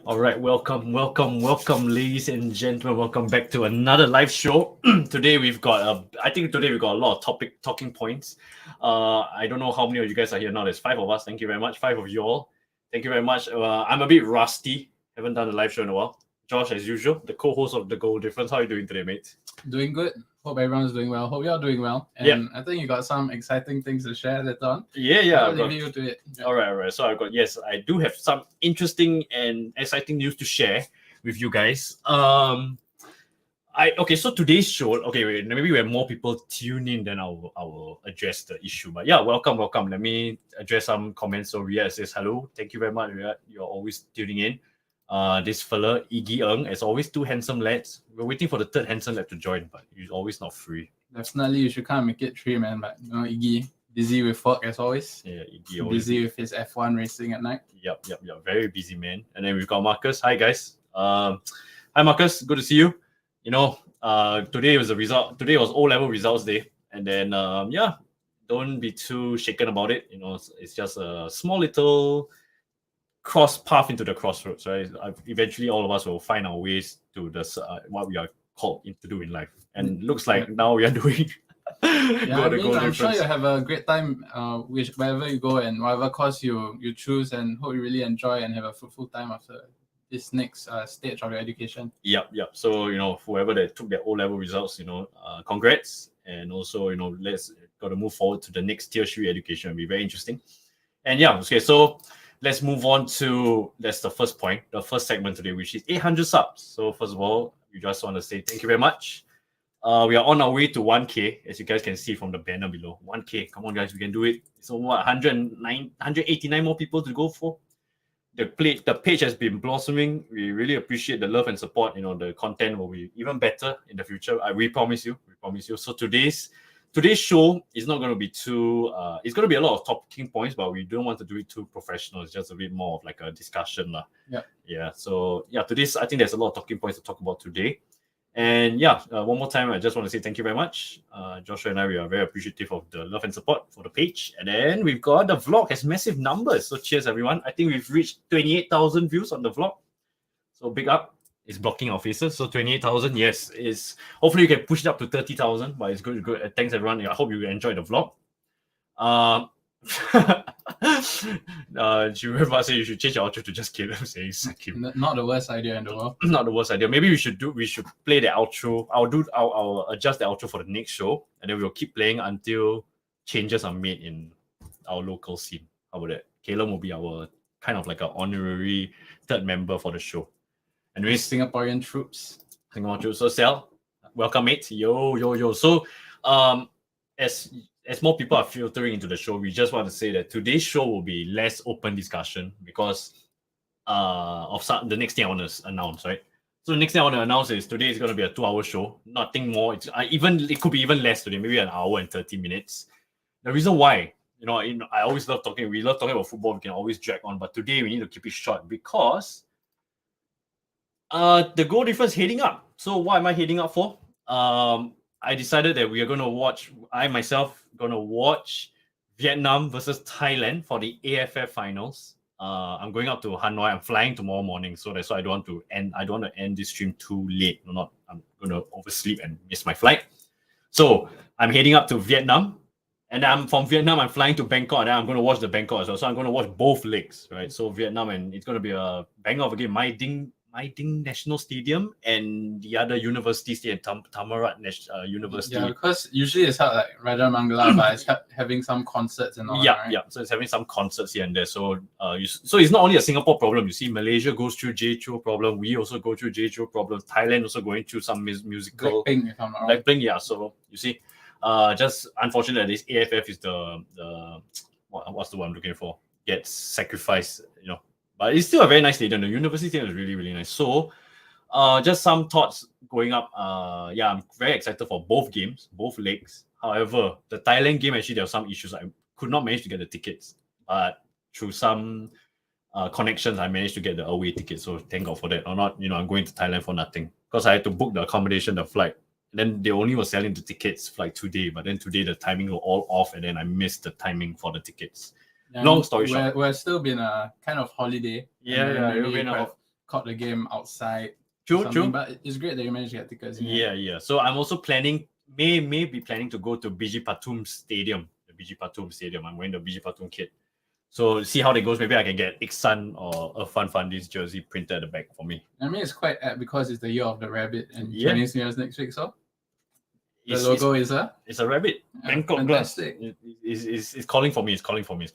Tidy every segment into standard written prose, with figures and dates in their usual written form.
All right, welcome, ladies and gentlemen. Welcome back to another live show. Today we've got I think today we've got a lot of talking points. I don't know how many of you guys are here now. There's 5 of us. Thank you very much. 5 of you all. Thank you very much. I'm a bit rusty. Haven't done a live show in a while. Josh, as usual, the co-host of the Goal Difference. How are you doing today, mate? Doing good. Hope everyone's doing well. Hope you're doing well. And Yeah. I think you got some exciting things to share later on. Yeah. I'll leave you to it. Yeah. All right. So I do have some interesting and exciting news to share with you guys. So today's show. Okay, wait, maybe we have more people tune in, then I will address the issue. But yeah, welcome. Let me address some comments. So Riyad says hello. Thank you very much, Riyad. You're always tuning in. This fella, Iggy Ng, as always, 2 handsome lads. We're waiting for the 3rd handsome lad to join, but he's always not free. Definitely, you should come and make it 3, man. But Iggy, busy with work as always. Yeah, Iggy always busy with his F1 racing at night. Yep. Very busy man. And then we've got Marcus. Hi guys. Hi Marcus. Good to see you. You know, today was O-level results day, and then don't be too shaken about it. You know, it's just a small little cross path into the crossroads, right? Eventually, all of us will find our ways to the what we are called to do in life, and looks like now we are doing. I'm sure you'll have a great time wherever you go and whatever course you choose, and hope you really enjoy and have a fruitful time after this next stage of your education. Yep. So whoever that took their O-level results, congrats, and also let's got to move forward to the next tertiary education. It'll be very interesting. And so let's move on to that's the first point, the first segment today, which is 800 subs. So first of all, we just want to say thank you very much. We are on our way to 1K, as you guys can see from the banner below. 1K, come on guys, we can do it. So 189 more people to go for. The page has been blossoming. We really appreciate the love and support. The content will be even better in the future. We promise you. So today's show is not going to be too it's going to be a lot of talking points, but we don't want to do it too professional. It's just a bit more of like a discussion. So today's, I think there's a lot of talking points to talk about today. And one more time, I just want to say thank you very much. Joshua and I, we are very appreciative of the love and support for the page. And then we've got the vlog has massive numbers, so cheers everyone. I think we've reached 28,000 views on the vlog, so big up. It's blocking our faces, so 28,000. Yes, is hopefully you can push it up to 30,000, but it's good. Thanks everyone. I hope you enjoyed the vlog. Shireva say you should change your outro to just Caleb saying suck him. Not the worst idea in the world. Not the worst idea. Maybe we should play the outro. I'll adjust the outro for the next show, and then we'll keep playing until changes are made in our local scene. How about that? Caleb will be our kind of like an honorary 3rd member for the show. And we Singaporean troops. So Sal, welcome mate. Yo. So as more people are filtering into the show, we just want to say that today's show will be less open discussion because of the next thing I want to announce, right? So the next thing I want to announce is today is going to be a 2-hour show, nothing more. It could be even less today, maybe an hour and 30 minutes. The reason why, I always love talking. We love talking about football. We can always drag on, but today we need to keep it short because the goal difference heading up. So what am I heading up for? I decided that we are going to watch. I myself going to watch Vietnam versus Thailand for the AFF finals. I'm going up to Hanoi. I'm flying tomorrow morning, so that's why I don't want to end this stream too late. I'm going to oversleep and miss my flight. So I'm heading up to Vietnam, and I'm from Vietnam. I'm flying to Bangkok, and then I'm going to watch the Bangkok as well. So I'm going to watch both legs, right? So Vietnam, and it's going to be a banger of a game. My Ding National Stadium and the other university stadium, Thammarat University. Yeah, because usually it's held like Raja Mangala, but it's having some concerts and all. Yeah. So it's having some concerts here and there. So so it's not only a Singapore problem. You see, Malaysia goes through Jeju problem. We also go through Jeju problems. Thailand also going through some musical. Blackpink, if I'm not wrong. Blackpink, yeah. So you see, just unfortunate that this AFF is the what's the one I'm looking for? Gets sacrificed, But it's still a very nice stadium. The university stadium is really, really nice. So, just some thoughts going up. I'm very excited for both games, both legs. However, the Thailand game, actually, there were some issues. I could not manage to get the tickets. But through some connections, I managed to get the away ticket. So, thank God for that. Or not, I'm going to Thailand for nothing. Because I had to book the accommodation, the flight. And then they only were selling the tickets like today. But then today, the timing were all off. And then I missed the timing for the tickets. Long story short, we're still been a kind of holiday. Yeah, maybe caught the game outside. True. But it's great that you managed to get tickets. Yeah. So I'm also planning, may be planning to go to BG Patum Stadium. The BG Patum Stadium. I'm wearing the BG Patum kit. So see how that goes. Maybe I can get Iksan or a Fun this jersey printed at the back for me. I mean, it's quite apt because it's the year of the rabbit and Chinese New Year's next week. So the logo is it's a rabbit. Bangkok fantastic. Glass. It's calling for me. It's calling for me.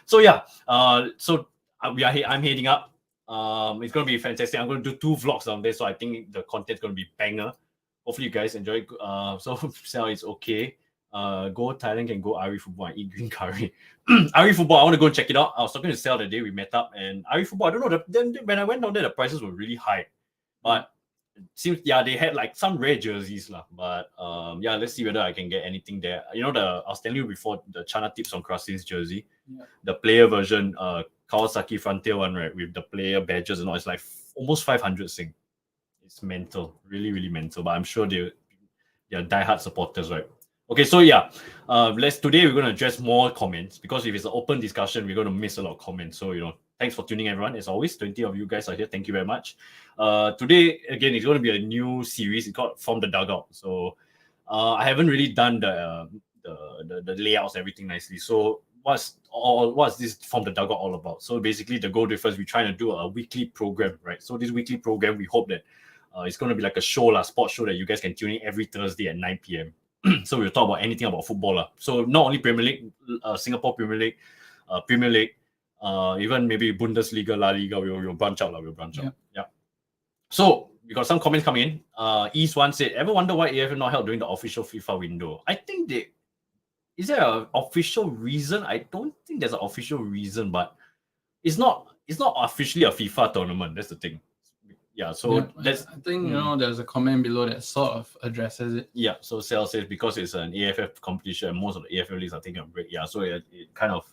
So yeah. I'm heading up. It's gonna be fantastic. I'm gonna do 2 vlogs down there, so I think the content's gonna be banger. Hopefully you guys enjoy it. So Sal is okay. Go Thailand can go Ari football and eat green curry. Ari football, I want to go and check it out. I was talking to Sal the day we met up, and Ari football, I don't know. Then when I went down there, the prices were really high, but it seems they had like some rare jerseys lah. But let's see whether I can get anything there. You know, I was telling you before, the Chana Tips on Krasin's jersey, the player version, Kawasaki Frontier one, right, with the player badges and all. It's like almost 500 Sing. It's mental, really, really mental. But I'm sure they're diehard supporters, right? Okay, so today we're going to address more comments, because if it's an open discussion, we're going to miss a lot of comments. So, thanks for tuning in, everyone. As always, 20 of you guys are here. Thank you very much. Today, again, it's going to be a new series. It's called From the Dugout. So I haven't really done the layouts, everything nicely. So what's this From the Dugout all about? So basically, the goal difference, we're trying to do a weekly program, right? So this weekly program, we hope that it's going to be like a show, sports show that you guys can tune in every Thursday at 9 p.m. So we'll talk about anything about football. So not only Premier League, Singapore Premier League, even maybe Bundesliga, La Liga, we'll branch out. Yeah. So we got some comments coming in. East One said, ever wonder why AFF not held during the official FIFA window? I think is there an official reason? I don't think there's an official reason, but it's not officially a FIFA tournament. That's the thing. Yeah, so that's. I think there's a comment below that sort of addresses it. Yeah, so Sal says because it's an AFF competition, most of the AFF leagues are taking a break. Yeah, so it kind of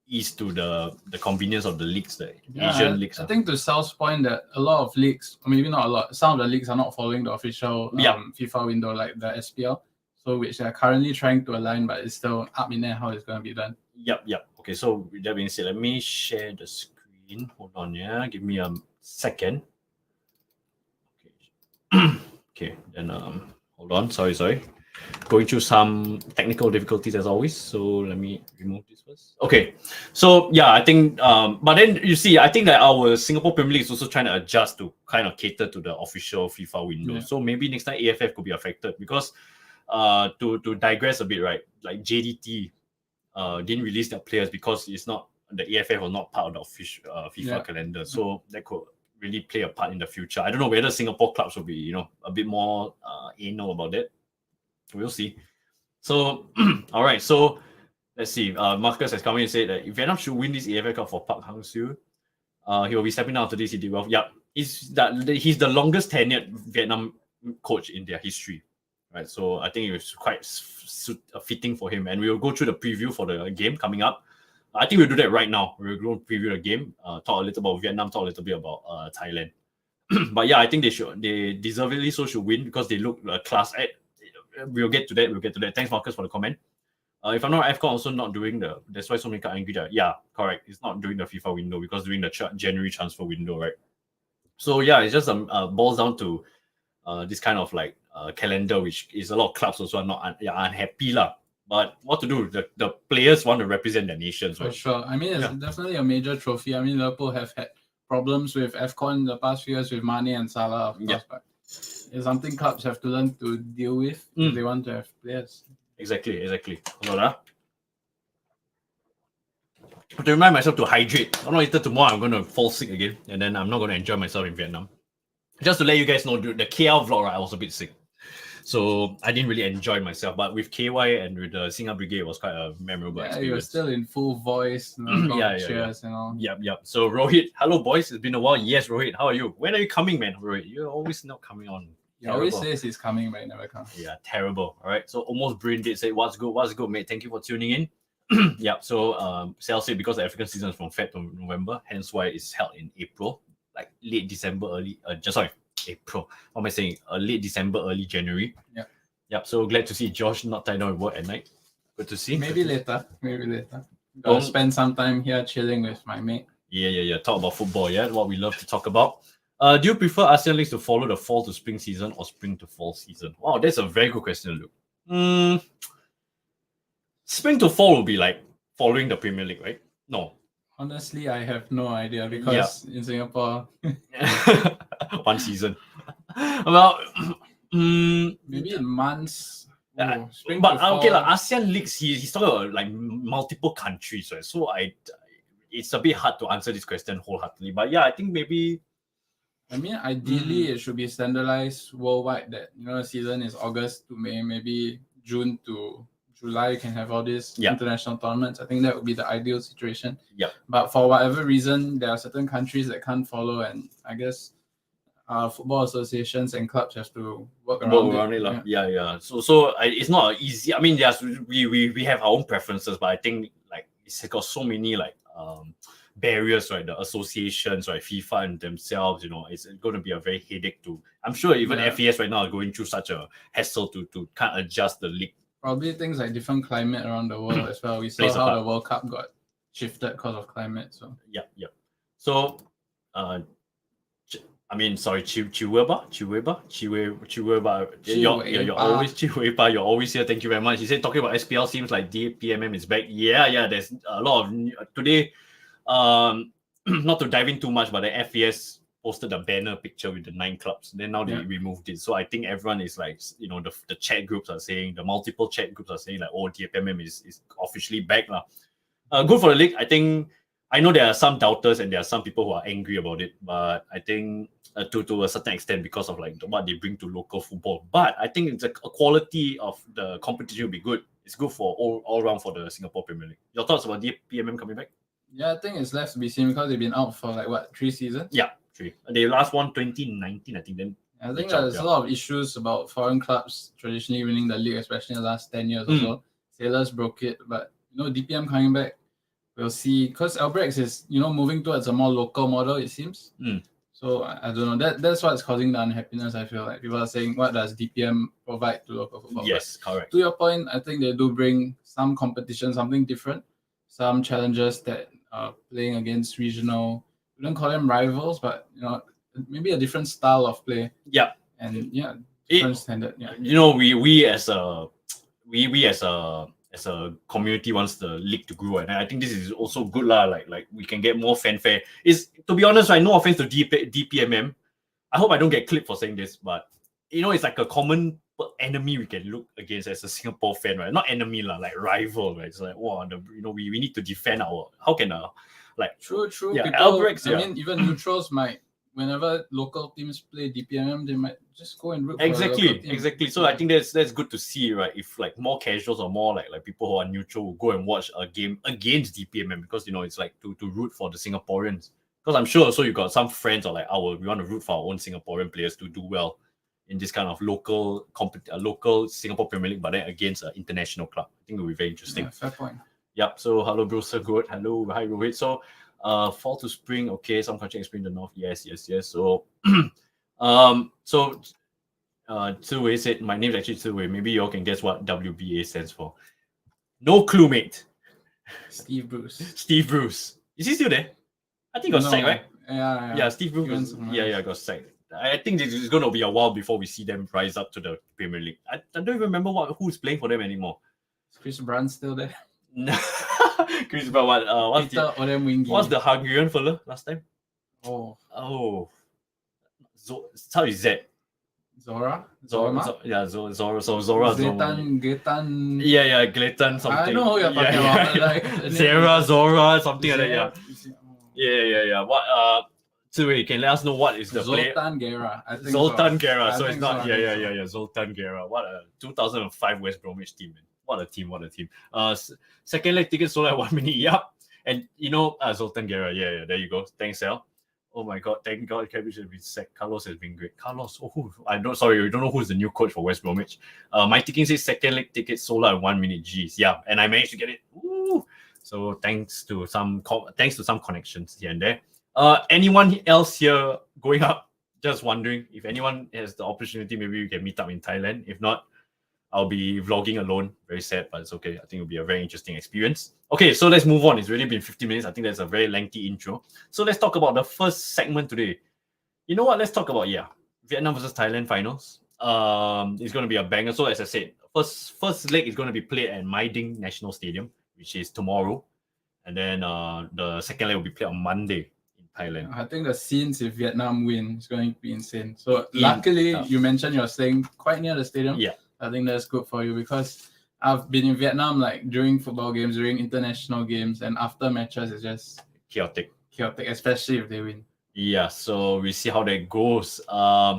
ease to the convenience of the leagues, the Asian leagues. I think to Sal's point that a lot of leagues, or maybe not a lot, some of the leagues are not following the official FIFA window like the SPL. So which they're currently trying to align, but it's still up in there how it's going to be done. Yep. Okay, so with that being said, let me share the screen. Hold on, give me a second. Okay, then hold on. Sorry. Going through some technical difficulties as always. So let me remove this first. Okay, so I think but then you see, I think that our Singapore Premier League is also trying to adjust to kind of cater to the official FIFA window. Yeah. So maybe next time AFF could be affected, because to digress a bit, right? Like JDT didn't release their players because it's not, the AFF was not part of the official FIFA calendar. So that could really play a part in the future. I don't know whether Singapore clubs will be, a bit more anal about that. We'll see. So, all right. So let's see. Marcus has come in and said that if Vietnam should win this AFF Cup for Park Hang-seo, he will be stepping down after this. He did well. Yeah, he's the longest tenured Vietnam coach in their history, right? So I think it was quite fitting for him. And we will go through the preview for the game coming up. I think we'll do that right now. We'll go preview the game, talk a little about Vietnam, talk a little bit about Thailand. But I think they deservedly so should win because they look class. We'll get to that. Thanks, Marcus, for the comment. If I'm not, AFCON also not doing that's why so many are angry that, correct. It's not during the FIFA window because during the January transfer window, right? So it's just boils down to this kind of like calendar, which is a lot of clubs also are unhappy lah. But what to do? The players want to represent their nations, right? For sure. I mean, it's definitely a major trophy. I mean, Liverpool have had problems with AFCON in the past few years with Mane and Salah, of course, but it's something clubs have to learn to deal with if they want to have players. Exactly. Hold on. To remind myself to hydrate. I know later tomorrow I'm going to fall sick again, and then I'm not going to enjoy myself in Vietnam. Just to let you guys know, the KL vlog, right, I was a bit sick. So I didn't really enjoy myself, but with KY and with the Singa Brigade, it was quite a memorable experience. You were still in full voice, cheers and all. Yep. So Rohit, hello boys, it's been a while. Yes, Rohit, how are you? When are you coming, man? Rohit, you're always not coming on. He always says he's coming, but he never comes. Yeah, terrible. All right. So almost brain dead said, what's good, mate? Thank you for tuning in. So Sal said because the African season is from Feb to November, hence why it's held in April, like late December, April. What am I saying? Late December, early January. Yep. So glad to see Josh not tied down with work at night. Good to see. Maybe later. I'll spend some time here chilling with my mate. Yeah. Talk about football, yeah, what we love to talk about. Do you prefer ASEAN leagues to follow the fall to spring season or spring to fall season? Wow, that's a very good question, Luke. Spring to fall will be like following the Premier League, right? No. Honestly, I have no idea because in Singapore, one season. Well, maybe in months. Spring but okay, like ASEAN leagues, he's talking about like multiple countries, right? So it's a bit hard to answer this question wholeheartedly. But yeah, I think maybe. I mean, ideally, it should be standardized worldwide. That the season is August to May, maybe June to July. You can have all these international tournaments. I think that would be the ideal situation. Yeah. But for whatever reason, there are certain countries that can't follow, and I guess football associations and clubs have to work around it. Yeah. So it's not easy. I mean, yes, we have our own preferences, but I think like it's got so many like barriers, right? The associations, right? FIFA and themselves, it's going to be a very headache to. I'm sure even FES right now are going through such a hassle to kind of adjust the league. Probably things like different climate around the world as well. We saw how the World Cup got shifted because of climate. So yeah. So I mean, sorry, Chiweba. You're always Chiweba. You're always here. Thank you very much. He said talking about SPL seems like DPMM is back. Yeah. There's a lot of today. Not to dive in too much, but the FES posted a banner picture with the 9 clubs. Then now they removed it. So I think everyone is like, the chat groups are saying, the multiple chat groups are saying like, oh, DPMM is officially back lah. Good for the league. I know there are some doubters and there are some people who are angry about it, but I think to a certain extent because of like what they bring to local football. But I think it's a quality of the competition will be good. It's good for all around for the Singapore Premier League. Your thoughts about DPMM coming back? Yeah, I think it's left to be seen because they've been out for like 3 seasons? Yeah, 3. They last won 2019, I think. Then I think there's a lot of issues about foreign clubs traditionally winning the league, especially in the last 10 years or so. Sailors broke it, but DPM coming back, we'll see. Because Albrechts is moving towards a more local model, it seems. So I don't know. That's what's causing the unhappiness. I feel like people are saying, what does DPM provide to local football? Yes, correct. To your point, I think they do bring some competition, something different, some challenges that are playing against regional. We don't call them rivals, but maybe a different style of play. Yeah, and different standard. Yeah, we as a community wants the league to grow, and I think this is also good lah. Like we can get more fanfare. Is to be honest, right? No offense to DPMM. I hope I don't get clipped for saying this, but it's like a common enemy we can look against as a Singapore fan, right? Not enemy lah, like rival, right? It's like we need to defend our. How can true. Yeah, people, Albrechts, I mean, even neutrals might. Whenever local teams play DPMM, they might just go and root for a local team. Exactly. So I think that's good to see, right? If like more casuals or more like people who are neutral will go and watch a game against DPMM because it's like to root for the Singaporeans. Because I'm sure also you got some friends or like we want to root for our own Singaporean players to do well in this kind of local Singapore Premier League, but then against an international club. I think it will be very interesting. Yeah, fair point. Yep. So hello, Bruce. Good. Hello, hi, Rohit. So. Fall to spring, okay. Some country spring the north, yes. So, Tzu said my name is actually Tzu. Maybe you all can guess what WBA stands for. No clue, mate. Steve Bruce. Is he still there? I think he got sacked, right? Yeah. Steve Bruce. Yeah, got sacked. I think it's going to be a while before we see them rise up to the Premier League. I don't even remember who's playing for them anymore. Is Chris Brunt still there? Chris, but what's the Hungarian fella last time? Oh, how is that? Zora. Zora. Gletan. Yeah, Gletan something. I know who you're talking about. Like Sarah, Zora, something like that. Yeah. What? So you can let us know what is the Zoltan Gera. I think Zoltan Gera. So it's not. Yeah. Zoltan Gera. What a 2005 West Bromwich team, man. What a team. Second leg ticket sold at 1 minute. Yup. And Zoltan Gera. Yeah. There you go. Thanks, Al. Oh my God. Thank God Cabbage has been sacked. Carlos has been great. Carlos. We don't know who's the new coach for West Bromwich. My ticket says second leg ticket sold at 1 minute. Jeez. Yeah. And I managed to get it. Woo. So thanks to some connections here and there. Anyone else here going up? Just wondering if anyone has the opportunity, maybe we can meet up in Thailand. If not, I'll be vlogging alone. Very sad, but it's okay. I think it'll be a very interesting experience. Okay, so let's move on. It's already been 50 minutes. I think that's a very lengthy intro. So let's talk about the first segment today. You know what? Let's talk about Vietnam versus Thailand finals. It's going to be a banger. So as I said, first leg is going to be played at Mai Ding National Stadium, which is tomorrow, and then the second leg will be played on Monday in Thailand. I think the scenes if Vietnam win is going to be insane. So luckily, you mentioned you're staying quite near the stadium. Yeah, I think that's good for you because I've been in Vietnam like during football games, during international games, and after matches, it's just chaotic, especially if they win. Yeah, so we see how that goes.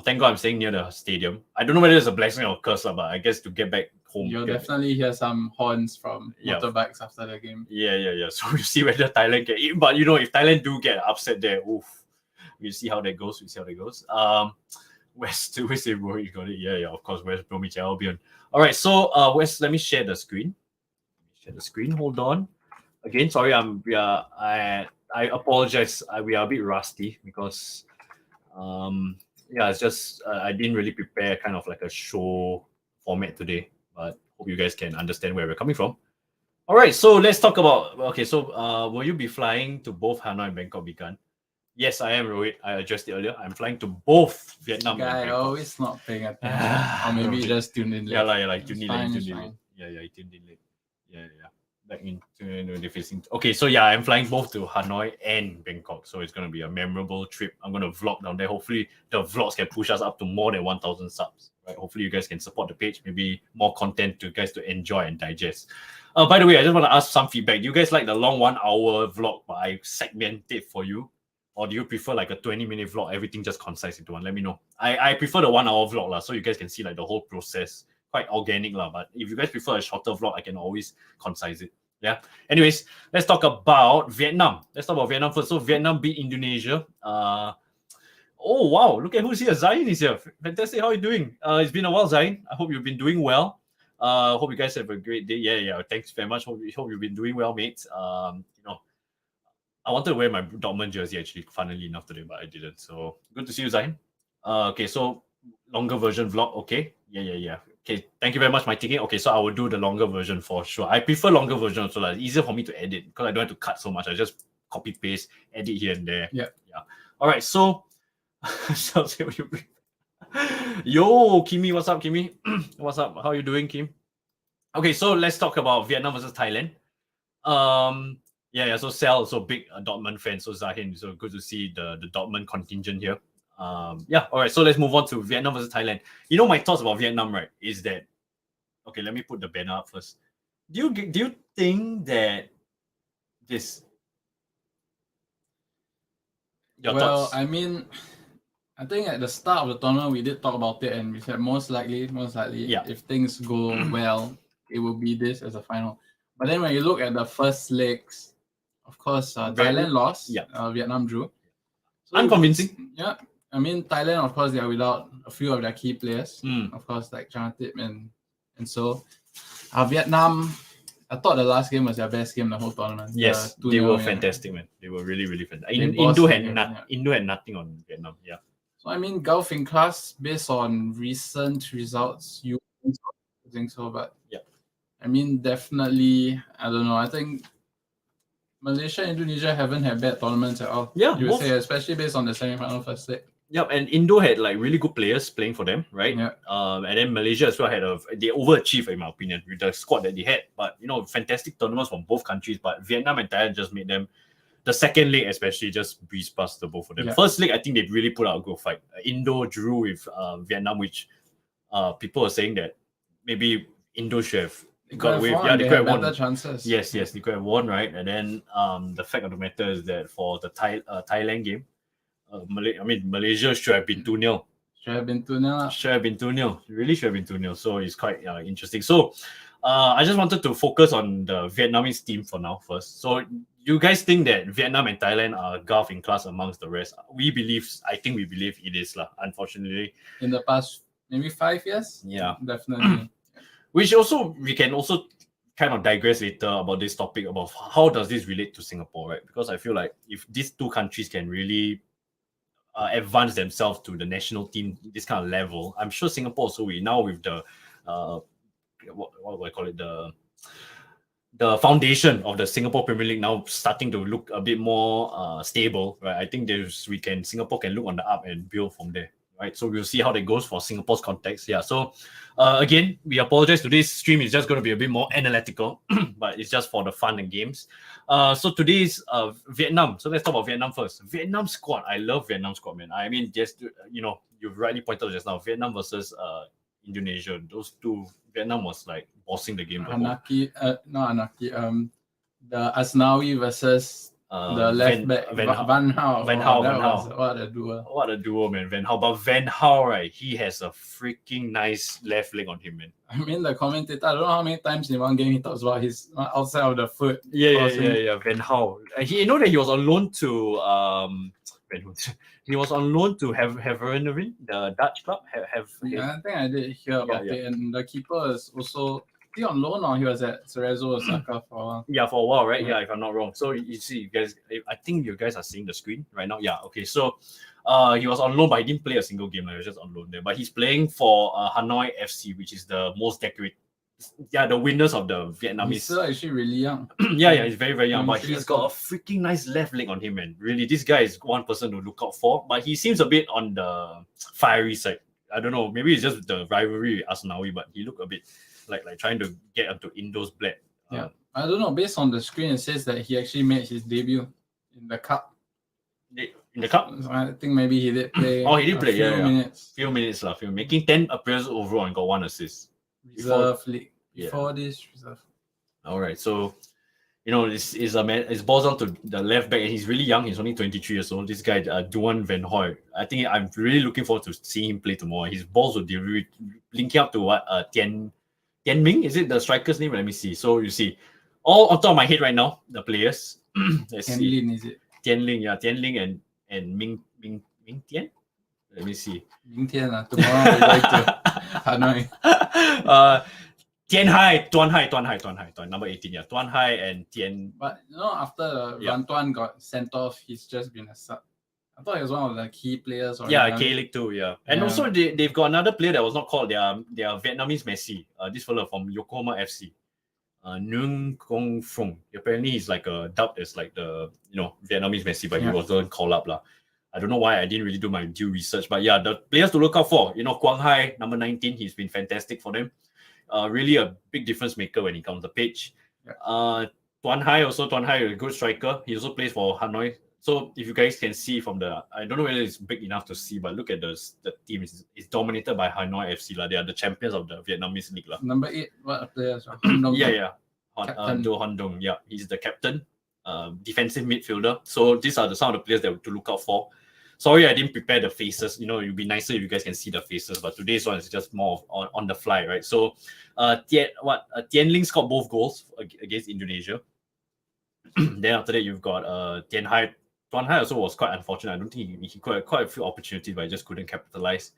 Thank God I'm staying near the stadium. I don't know whether it's a blessing or a curse, but I guess to get back home. You'll definitely hear some horns from motorbikes after the game. Yeah. So we see whether Thailand can eat. But if Thailand do get upset there, oof. We'll see how that goes. West Bromwich got it. Yeah, of course, West Bromwich Albion. All right, so West, let me share the screen. Hold on. Again, sorry, I apologize. We are a bit rusty because, it's just I didn't really prepare kind of like a show format today. But hope you guys can understand where we're coming from. All right, so let's talk about. Okay, so will you be flying to both Hanoi and Bangkok, Bikan? Yes, I am, Rohit. I addressed it earlier. I'm flying to both Vietnam and Bangkok. Always not paying attention. Or maybe you just tuned in late. Yeah, tuned in late. Yeah, tuned in late. Yeah. Back in facing. Okay, so I'm flying both to Hanoi and Bangkok. So it's gonna be a memorable trip. I'm gonna vlog down there. Hopefully the vlogs can push us up to more than 1,000 subs. Right? Hopefully you guys can support the page. Maybe more content to guys to enjoy and digest. By the way, I just want to ask some feedback. Do you guys like the long 1 hour vlog, but I segment it for you? Or do you prefer like a 20-minute vlog, everything just concise into one? Let me know. I prefer the 1 hour vlog, so you guys can see like the whole process. Quite organic, but if you guys prefer a shorter vlog, I can always concise it. Yeah. Anyways, let's talk about Vietnam. Let's talk about Vietnam first. So Vietnam beat Indonesia. Oh wow, look at who's here. Zain is here. Fantastic. How are you doing? It's been a while, Zain. I hope you've been doing well. Hope you guys have a great day. Yeah. Thanks very much. Hope you've been doing well, mates. I wanted to wear my Dortmund jersey actually, funnily enough today, but I didn't. So good to see you, Zain. Okay, so longer version vlog. Okay. Yeah. Okay, thank you very much, my ticket. Okay, so I will do the longer version for sure. I prefer longer version, so it's easier for me to edit because I don't have to cut so much. I just copy paste, edit here and there. Yeah. All right, so yo, Kimi, what's up, Kimi? What's up? How you doing, Kim? Okay, so let's talk about Vietnam versus Thailand. So Sal, so big Dortmund fan, so Zahin, so good to see the Dortmund contingent here. All right, so let's move on to Vietnam versus Thailand. My thoughts about Vietnam, right, is that okay, let me put the banner up first. Do you think that this thoughts? I mean, I think at the start of the tournament we did talk about it and we said most likely if things go well, it will be this as a final. But then when you look at the first legs, of course, Thailand lost. Vietnam drew. So unconvincing. Yeah. I mean, Thailand, of course, they are without a few of their key players. Of course, like Chanatip and so. Vietnam, I thought the last game was their best game the whole tournament. Yes, they were fantastic, man. They were really, really fantastic. Indo had nothing on Vietnam. Yeah. So, I mean, Gulf in class, based on recent results, you think so, but I mean, definitely, I don't know. I think Malaysia and Indonesia haven't had bad tournaments at all. Yeah, you would say, especially based on the semi-final first leg. Yep, and Indo had like really good players playing for them, right? Yeah. And then Malaysia as well they overachieved in my opinion with the squad that they had. But fantastic tournaments from both countries. But Vietnam and Thailand just made them. The second leg especially just breeze past the both of them. Yeah. First leg I think they really put out a good fight. Indo drew with Vietnam, which people are saying that maybe Indo should have got away. Yeah, they could have won. Chances. Yes, they could have won, right? And then the fact of the matter is that for the Thailand game. Malaysia should have been 2-0. Should have been 2-0. Really should have been 2-0. So it's quite interesting. So I just wanted to focus on the Vietnamese team for now first. So you guys think that Vietnam and Thailand are Gulf in class amongst the rest? I think we believe it is, unfortunately. In the past maybe 5 years? Yeah. Definitely. Which we can also kind of digress later about this topic about how does this relate to Singapore, right? Because I feel like if these two countries can really advance themselves to the national team, this kind of level, I'm sure Singapore also will now with the what do I call it, the foundation of the Singapore Premier League now starting to look a bit more stable, right? I think Singapore can look on the up and build from there, right? So we'll see how that goes for Singapore's context. Yeah. So again, we apologize. Today's stream is just going to be a bit more analytical, but it's just for the fun and games. So today's Vietnam. So let's talk about Vietnam first. Vietnam squad. I love Vietnam squad, man. I mean, just you've rightly pointed out just now, Vietnam versus Indonesia. Those two, Vietnam was like bossing the game. Not Anaki. The Asnawi versus the left back Van Hao. Van Hao. What a duo. What a duo, man. Van Hao. But Van Hao, right? He has a freaking nice left leg on him, man. I mean, the commentator, I don't know how many times in one game he talks about his outside of the foot. Yeah. Van Hao. He that he was on loan to he was on loan to Heverenering, the Dutch club. I think I did hear about it. And the keeper is also on loan, or he was at Cerezo Osaka for a while. Yeah, for a while, right? Yeah, if I'm not wrong. So you see, you guys, I think you guys are seeing the screen right now. Yeah, okay. So he was on loan, but he didn't play a single game. He was just on loan there. But he's playing for Hanoi FC, which is the most decorated. Yeah, the winners of the Vietnamese. He's still actually really young. yeah, he's very, very young. But he's got a freaking nice left leg on him, man. Really, this guy is one person to look out for. But he seems a bit on the fiery side. I don't know. Maybe it's just the rivalry with Asnawi, but he looked a bit like trying to get onto Indo's blade. Yeah, I don't know. Based on the screen, it says that he actually made his debut in the cup. In the cup? So I think maybe he did play. He did play. Few minutes. Making 10 appearances overall and got 1 assist. Reserve league. Before this reserve. All right, so this a man. It boils down to the left back, and he's really young. He's only 23 years old. This guy, Duan Van Hoy. I think I'm really looking forward to seeing him play tomorrow. His balls will be linking up to Tian Ming. Is it the striker's name? Let me see. So you see, all on top of my head right now, the players. Let's Tian see. Lin, is it? Tian Ling, Tian Ling and Ming Tian. Let me see. Ming Tian, tomorrow we going to Hanoi. Tuan Hai, number 18, yeah. Tuan Hai and Tian. But after Van Tuan got sent off, he's just been a sub. I thought he was one of the key players. K-League too, yeah. And also they've got another player that was not called. They are Vietnamese Messi. This fellow from Yokohama FC. Nguyen Kong Phong. Apparently he's like dubbed as like the Vietnamese Messi, but he wasn't called up lah. I don't know why I didn't really do my due research, but yeah, the players to look out for. Quang Hai, number 19, he's been fantastic for them. Really a big difference maker when he comes to the pitch. Tuan Hai, a good striker. He also plays for Hanoi. So if you guys can see from I don't know whether it's big enough to see, but look at the team. It's dominated by Hanoi FC. They are the champions of the Vietnamese league. Number 8, what players? Do Han Dong. Yeah, he's the captain, defensive midfielder. So these are some of the players that to look out for. Sorry, I didn't prepare the faces. It would be nicer if you guys can see the faces, but today's one is just more on the fly, right? So, Tian Ling scored both goals against Indonesia. Then after that, you've got Tian Hai. Tuan Hai also was quite unfortunate. I don't think he got quite a few opportunities, but he just couldn't capitalize.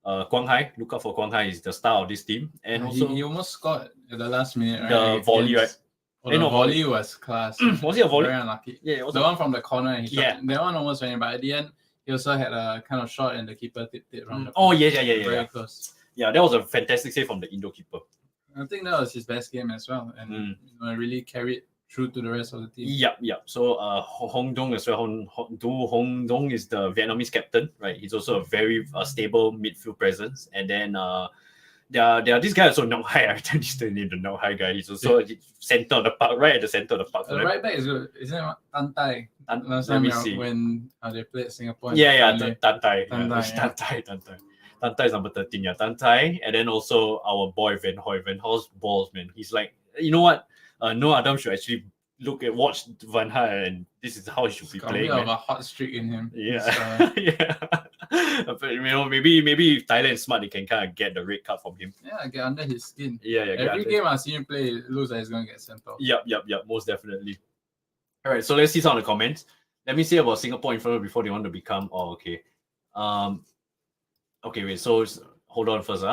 Quang Hai, look out for Quang Hai. He's the star of this team, and also he almost scored at the last minute. Right? The volley, right? The volley was class. Was it a volley? Very unlucky. Yeah, the one from the corner. And he shot. That one almost went in, but at the end. He also had a kind of shot and the keeper tipped it around. Very close. Yeah, that was a fantastic save from the Indo keeper. I think that was his best game as well, and really carried through to the rest of the team. Yep. So Hong Dong as well. Hong Dong is the Vietnamese captain, right? He's also a very stable midfield presence. And then there are this guy also Nong Hai. I can't the name the Nong Hai guy. He's also center of the park, right at the center of the park. The right back is good. Isn't it Tan Tai? Last time when they played Singapore. Tan Tai. Tan Tai is number 13. Yeah, Tan Tai. And then also our boy Van Hoy. Van Hoy's balls, man. He's like, you know what? No Adam should actually watch Van Hoy, and this is how he should be playing. Got a hot streak in him. Yeah. But, maybe if Thailand is smart, they can kind of get the red card from him. Yeah, get under his skin. Every game I've seen him play, it looks like he's going to get sent off. Yep, most definitely. All right, so let's see some of the comments. Let me say about Singapore Inferno before they want to become. Okay, wait. So hold on first.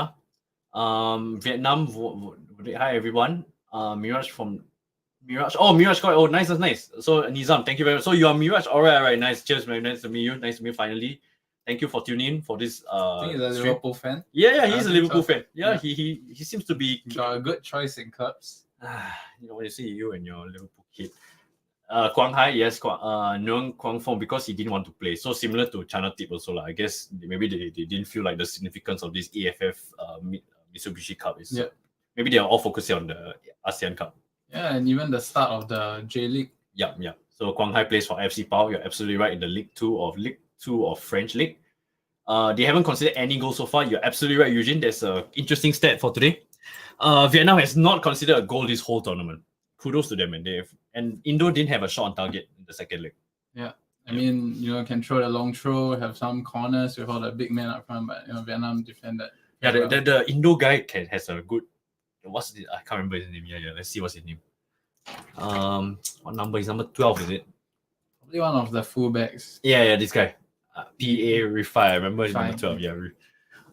Vietnam. Hi everyone. Mirage. Oh, Mirage got. Oh, nice. So Nizam, thank you very much. So you are Mirage. All right. Nice. Cheers, man. Nice to meet you. Finally. Thank you for tuning in for this I think he's a stream. Liverpool fan. Yeah, I he's a think Liverpool so. fan. Yeah, Yeah. he seems to be. Got a good choice in clubs. When you see you and your Liverpool kid. Quang Hai, yes, Nguyen Quang Phong, because he didn't want to play. So similar to China Tip also. I guess maybe they didn't feel like the significance of this AFF Mitsubishi Cup is. Maybe they are all focusing on the ASEAN Cup. Yeah, and even the start of the J League. Yeah. So Quang Hai plays for FC Pau. You're absolutely right, in the League 2 of French League. They haven't considered any goals so far. You're absolutely right, Eugene. There's an interesting stat for today. Vietnam has not considered a goal this whole tournament. Kudos to them, and Indo didn't have a shot on target in the second leg. Yeah, I mean, can throw the long throw, have some corners with all the big men up front, but Vietnam defended. Yeah, the Indo guy has a good. What's it? I can't remember his name. Yeah. Let's see what's his name. What number is number 12? Is it? Probably one of the fullbacks. Yeah, this guy. PA Rifai. I remember his number 12. Yeah.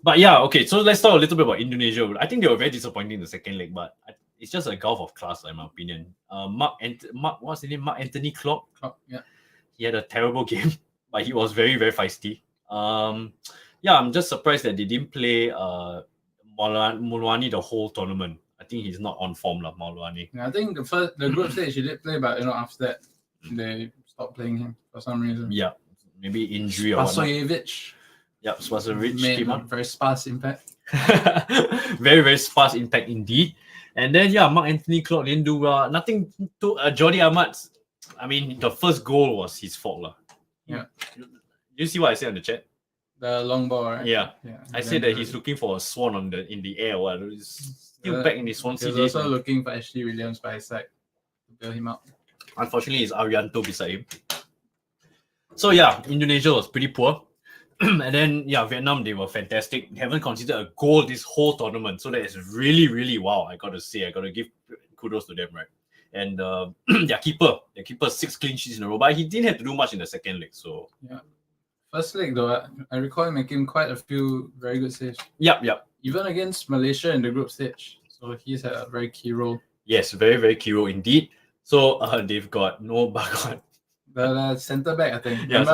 But yeah, okay. So let's talk a little bit about Indonesia. I think they were very disappointing in the second leg, but it's just a gulf of class, in my opinion. Mark, what's his name? Mark Anthony Klopp. Yeah. He had a terrible game, but he was very, very feisty. I'm just surprised that they didn't play Mulwani the whole tournament. I think he's not on form, Mulwani. Yeah, I think the group stage he did play, but after that they stopped playing him for some reason. Yeah, maybe injury or whatnot. Spasojevic. Yeah, Spasojevic came on. Very sparse impact. Very, very sparse impact indeed. And then Mark Anthony Klopp didn't do well. Nothing to Jordi Amat. I mean, the first goal was his fault. Yeah. You see what I said on the chat? The long ball, right? Yeah. I said that he's looking for a swan in the air. He's still back in his Swansea days. He's also looking for Ashley Williams by his side to bail him out. Unfortunately, it's Arianto beside him. So Indonesia was pretty poor. And then Vietnam, they were fantastic. They haven't considered a goal this whole tournament. So that is really, really wow. I gotta say, I gotta give kudos to them, right? And their keeper 6 clean sheets in a row, but he didn't have to do much in the second leg. So first leg though, I recall him making quite a few very good saves. Yep. Even against Malaysia in the group stage. So he's had a very key role. Yes, very, very key role indeed. So they've got no Bagot. The centre back, I think. Yeah,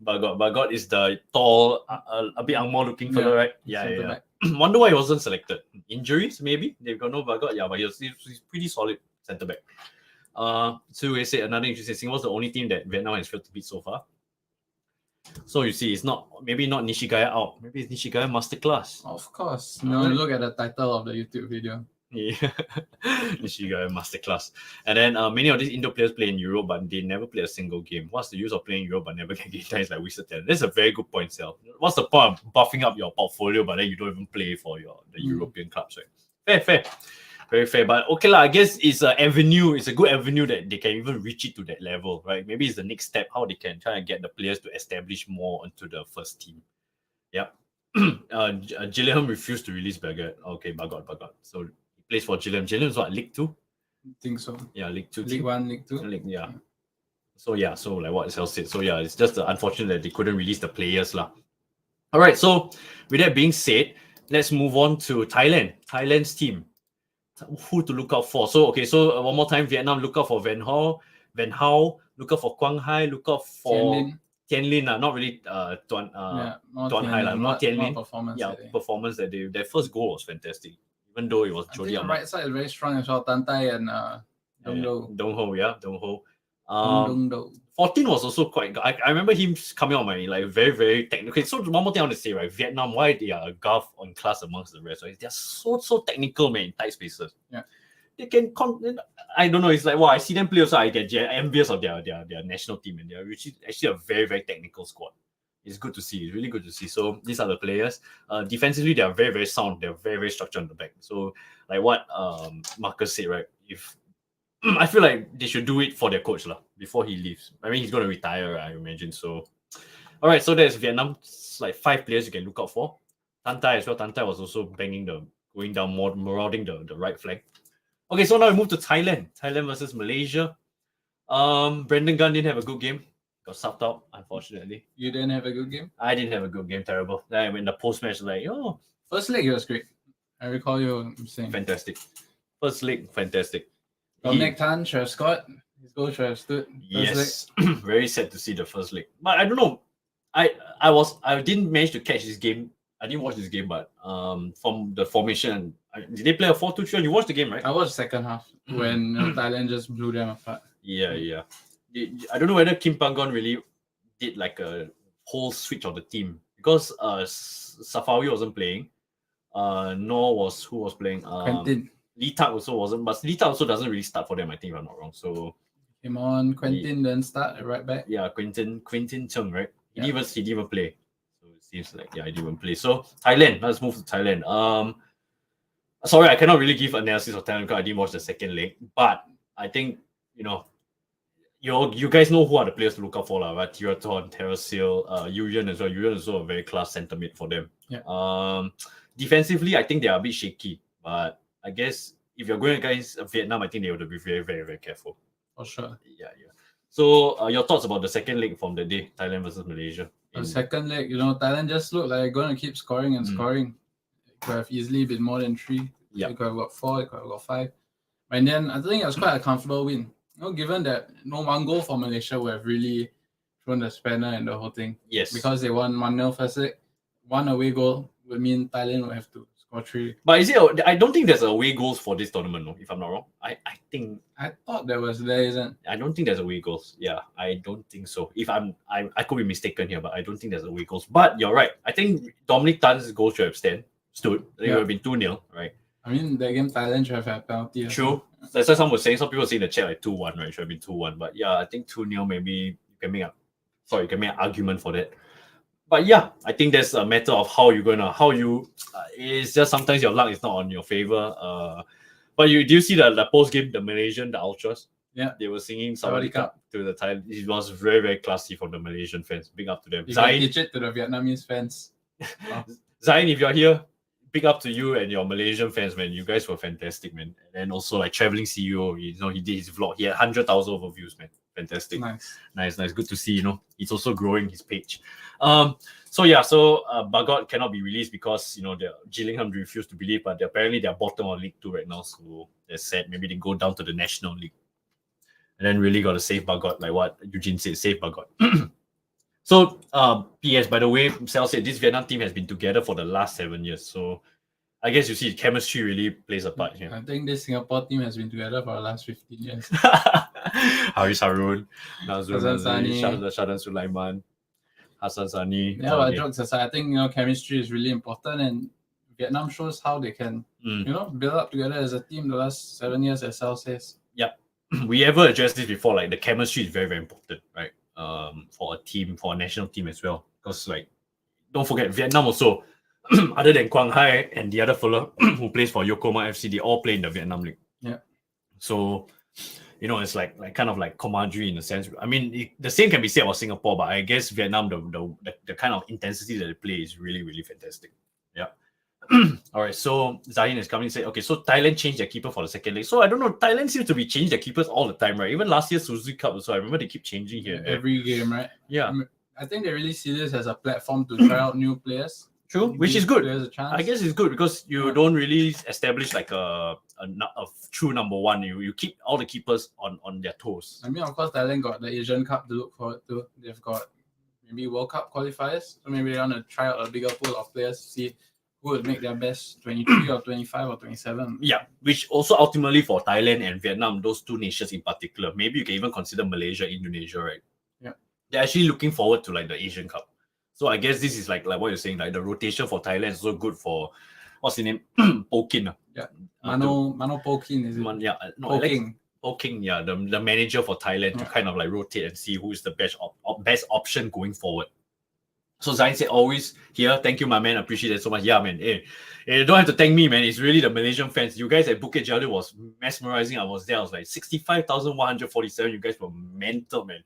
Bagot is the tall, a bit angmo looking fella, right? Yeah. Wonder why he wasn't selected. Injuries, maybe? They've got no Bagot. Yeah, but he's pretty solid centre back. So we say another interesting thing, was the only team that Vietnam has failed to beat so far. So you see, it's maybe not Nishigaya out. Maybe it's Nishigaya Masterclass. Of course. Look at the title of the YouTube video. Yeah, Nishigaya Masterclass. And then many of these Indo players play in Europe, but they never play a single game. What's the use of playing in Europe but never get game time? It's like wasted talent. That's a very good point, Sel. What's the point of buffing up your portfolio, but then you don't even play for the European clubs, right? Fair. Very fair. But okay, I guess it's an avenue. It's a good avenue that they can even reach it to that level, right? Maybe it's the next step, how they can try and get the players to establish more into the first team. Yep. Gillingham refused to release Bagot. Okay, Bagot. So plays for Gillingham. Gillingham is what, League 2? I think so. Yeah, League 2. League 1, League 2. So like what Sel said. So it's just unfortunate that they couldn't release the players. Alright, so with that being said, let's move on to Thailand. Thailand's team. Who to look out for? So one more time, Vietnam, look out for Van Hao, look out for Quang Hai, look out for Tien Lin, not really Tuan Hai, not Tien Lin. Performance that their first goal was fantastic. Even though it was Jordi Amat. Right side is very strong as well. Tan Tai and Dong Ho. 14 was also quite good. I remember him coming on my very, very technical. Okay, so one more thing I want to say, right? Vietnam, why they are a gulf on class amongst the rest, right? They're so technical, man, in tight spaces. Yeah. They can I don't know, it's like, wow, I see them play also, I get envious of their national team, and they're actually a very, very technical squad. It's good to see. It's really good to see. So these are the players. Defensively, they are very, very sound. They're very, very structured on the back. So like what Marcus said, right? If I feel like they should do it for their coach before he leaves. I mean, he's going to retire, I imagine. So, all right. So there's Vietnam. It's like 5 players you can look out for. Tan Tai as well. Tan Tai was also going down, marauding the right flank. Okay, so now we move to Thailand. Thailand versus Malaysia. Brendan Gunn didn't have a good game. Got subbed out, unfortunately. You didn't have a good game? I didn't have a good game. Terrible. Then when the post-match, first leg, it was great. I recall you saying. Fantastic. First leg, fantastic. Dominic Tan should have scored. His goal should have stood. Yes. Very sad to see the first leg. But I don't know. I didn't manage to catch this game. I didn't watch this game, but from the formation, did they play a 4-2-3? You watched the game, right? I watched the second half when Thailand just blew them apart. Yeah. I don't know whether Kim Panggon really did like a whole switch of the team because Safawi wasn't playing. Nor was who was playing. Quentin Lee Tak also wasn't, but Lee Tak also doesn't really start for them. I think if I'm not wrong. So came on. Quentin then start right back. yeah, Quentin Cheng, right? He didn't even play. So it seems like he didn't even play. So Thailand, let's move to Thailand. Sorry, I cannot really give analysis of Thailand because I didn't watch the second leg. But I think you guys know who are the players to look out for, right? Tiraton, Terrasil, Yuyan as well. Yuyan is also a very class centre mid for them. Yeah. Defensively, I think they are a bit shaky, but I guess if you're going against Vietnam, I think they have to be very, very, very careful. For sure. Yeah. So, your thoughts about the second leg from the day, Thailand versus Malaysia? The second leg, Thailand just looked like they're going to keep scoring and scoring. It could have easily been more than 3. Yeah. It could have got 4, it could have got 5. And then I think it was quite a comfortable win. Given that one goal for Malaysia would have really thrown the spanner in the whole thing. Yes. Because they won 1-0 first leg. 1 away goal would mean Thailand would have to score 3. But I don't think there's away goals for this tournament, no, if I'm not wrong. I thought there isn't. I don't think there's away goals. Yeah, I don't think so. If I could be mistaken here, but I don't think there's away goals. But you're right. I think Dominic Tan's goal should have stood. It would have been 2-0, right? I mean, that game Thailand should have had penalty. True. That's what some were saying. Some people say in the chat like 2-1, right? It should have been 2-1. But yeah, I think 2-0 maybe you can make an argument for that. But yeah, I think that's a matter of it's just sometimes your luck is not on your favor. But do you see the post game, the Ultras? Yeah. They were singing Sawadee Cup to the Thailand. It was very, very classy from the Malaysian fans. Big up to them. You can teach it to the Vietnamese fans. Wow. Zain, if you're here, big up to you and your Malaysian fans, man. You guys were fantastic, man. And also like traveling CEO, he did his vlog. He had 100,000 overviews, man. Fantastic. Nice. Good to see, he's also growing his page. Bagot cannot be released because the Gillingham refused to believe, but apparently they're bottom of League 2 right now, so they're sad. Maybe they go down to the National League. And then really got to save Bagot, like what Eugene said, save Bagot. So, PS, by the way, Sal said this Vietnam team has been together for the last 7 years. So, I guess you see chemistry really plays a part here. I think this Singapore team has been together for the last 15 years. Haris Harun, Hassan Sani, Shadan Sulaiman, Hassan Sani. Yeah, but jokes aside, I think chemistry is really important, and Vietnam shows how they can build up together as a team the last 7 years, as Sal says. Yep. We ever addressed this before, like the chemistry is very, very important, right? For a team, for a national team as well. Because don't forget, Vietnam also, other than Quang Hai and the other fellow who plays for Yokohama FC, they all play in the Vietnam League. Yeah. So, it's like kind of like comradely in a sense. I mean, the same can be said about Singapore, but I guess Vietnam, the kind of intensity that they play is really, really fantastic. Yeah. All right, so Zahin is coming and say, okay, so Thailand changed their keeper for the second leg. So I don't know, Thailand seems to be changing their keepers all the time, right? Even last year's Suzuki Cup, so I remember they keep changing here. Every game, right? Yeah. I think they really see this as a platform to try out new players. True, which is good. A chance. I guess it's good because you don't really establish like a true number one. You keep all the keepers on their toes. I mean, of course, Thailand got the Asian Cup to look forward to. They've got maybe World Cup qualifiers. So maybe they want to try out a bigger pool of players to see who would make their best 23 or 25 or 27. Yeah, which also ultimately for Thailand and Vietnam, those two nations in particular, maybe you can even consider Malaysia, Indonesia, right? Yeah. They're actually looking forward to like the Asian Cup. So I guess this is like what you're saying, like the rotation for Thailand is so good for, what's his name? Pokin. Yeah. Mano Pokin, is it? Poking, yeah, the manager for Thailand to kind of like rotate and see who is the best option going forward. So Zain said, always here. Thank you, my man. Appreciate it so much. Yeah, man. Hey, you don't have to thank me, man. It's really the Malaysian fans. You guys at Bukit Jalil was mesmerizing. I was there. I was like 65,147. You guys were mental, man.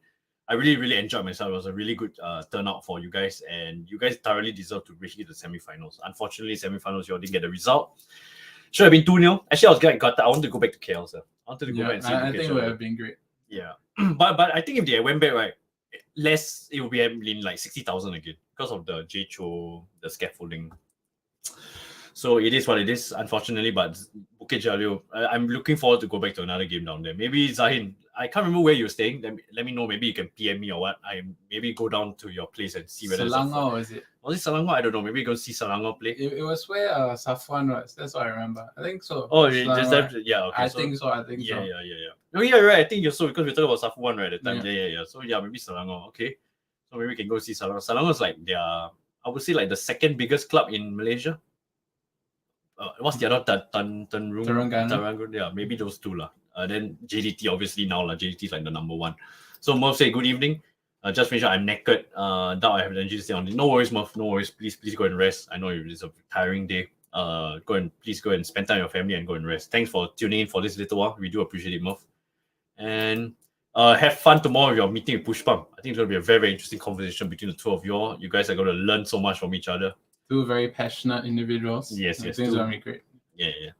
I really, really enjoyed myself. It was a really good turnout for you guys. And you guys thoroughly deserve to reach the semifinals. Unfortunately, semifinals, you all didn't get the result. Should have been 2-0. Actually, I was glad I got that. I wanted to go back to KL, sir. I wanted to go back and see I think it would have been great. Yeah. but I think if they went back, right, it would be in like 60,000 again because of the J-Cho, the scaffolding. So it is what it is, unfortunately. But Bukit Jalil, I'm looking forward to go back to another game down there. Maybe Zahin, I can't remember where you're staying. Let me know. Maybe you can PM me or what. I maybe go down to your place and see whether Selangor, is it? Was it Selangor? I don't know. Maybe go see Selangor play. It was where Safwan was. That's what I remember. I think so. Oh, Selangor, right? yeah. Okay. I think so. I think so. Yeah. Oh, yeah, right. I think you're so because we talked about Safwan right at the time. Yeah. Yeah. So yeah, maybe Selangor. Okay. So maybe we can go see Selangor. Selangor is like I would say like the second biggest club in Malaysia. What's the other Terengganu? Yeah, maybe those two lah. Then JDT obviously now lah. JDT is like the number one. So Murph say good evening. Just make sure I'm naked. Doubt I have the energy to stay on. No worries, Murph. No worries. Please go and rest. I know it's a tiring day. Please go and spend time with your family and go and rest. Thanks for tuning in for this little while. We do appreciate it, Murph. And have fun tomorrow with your meeting with Pushpam. I think it's going to be a very, very interesting conversation between the two of you all. You guys are going to learn so much from each other. Two very passionate individuals. Yes. I think it's going to be great. Yeah.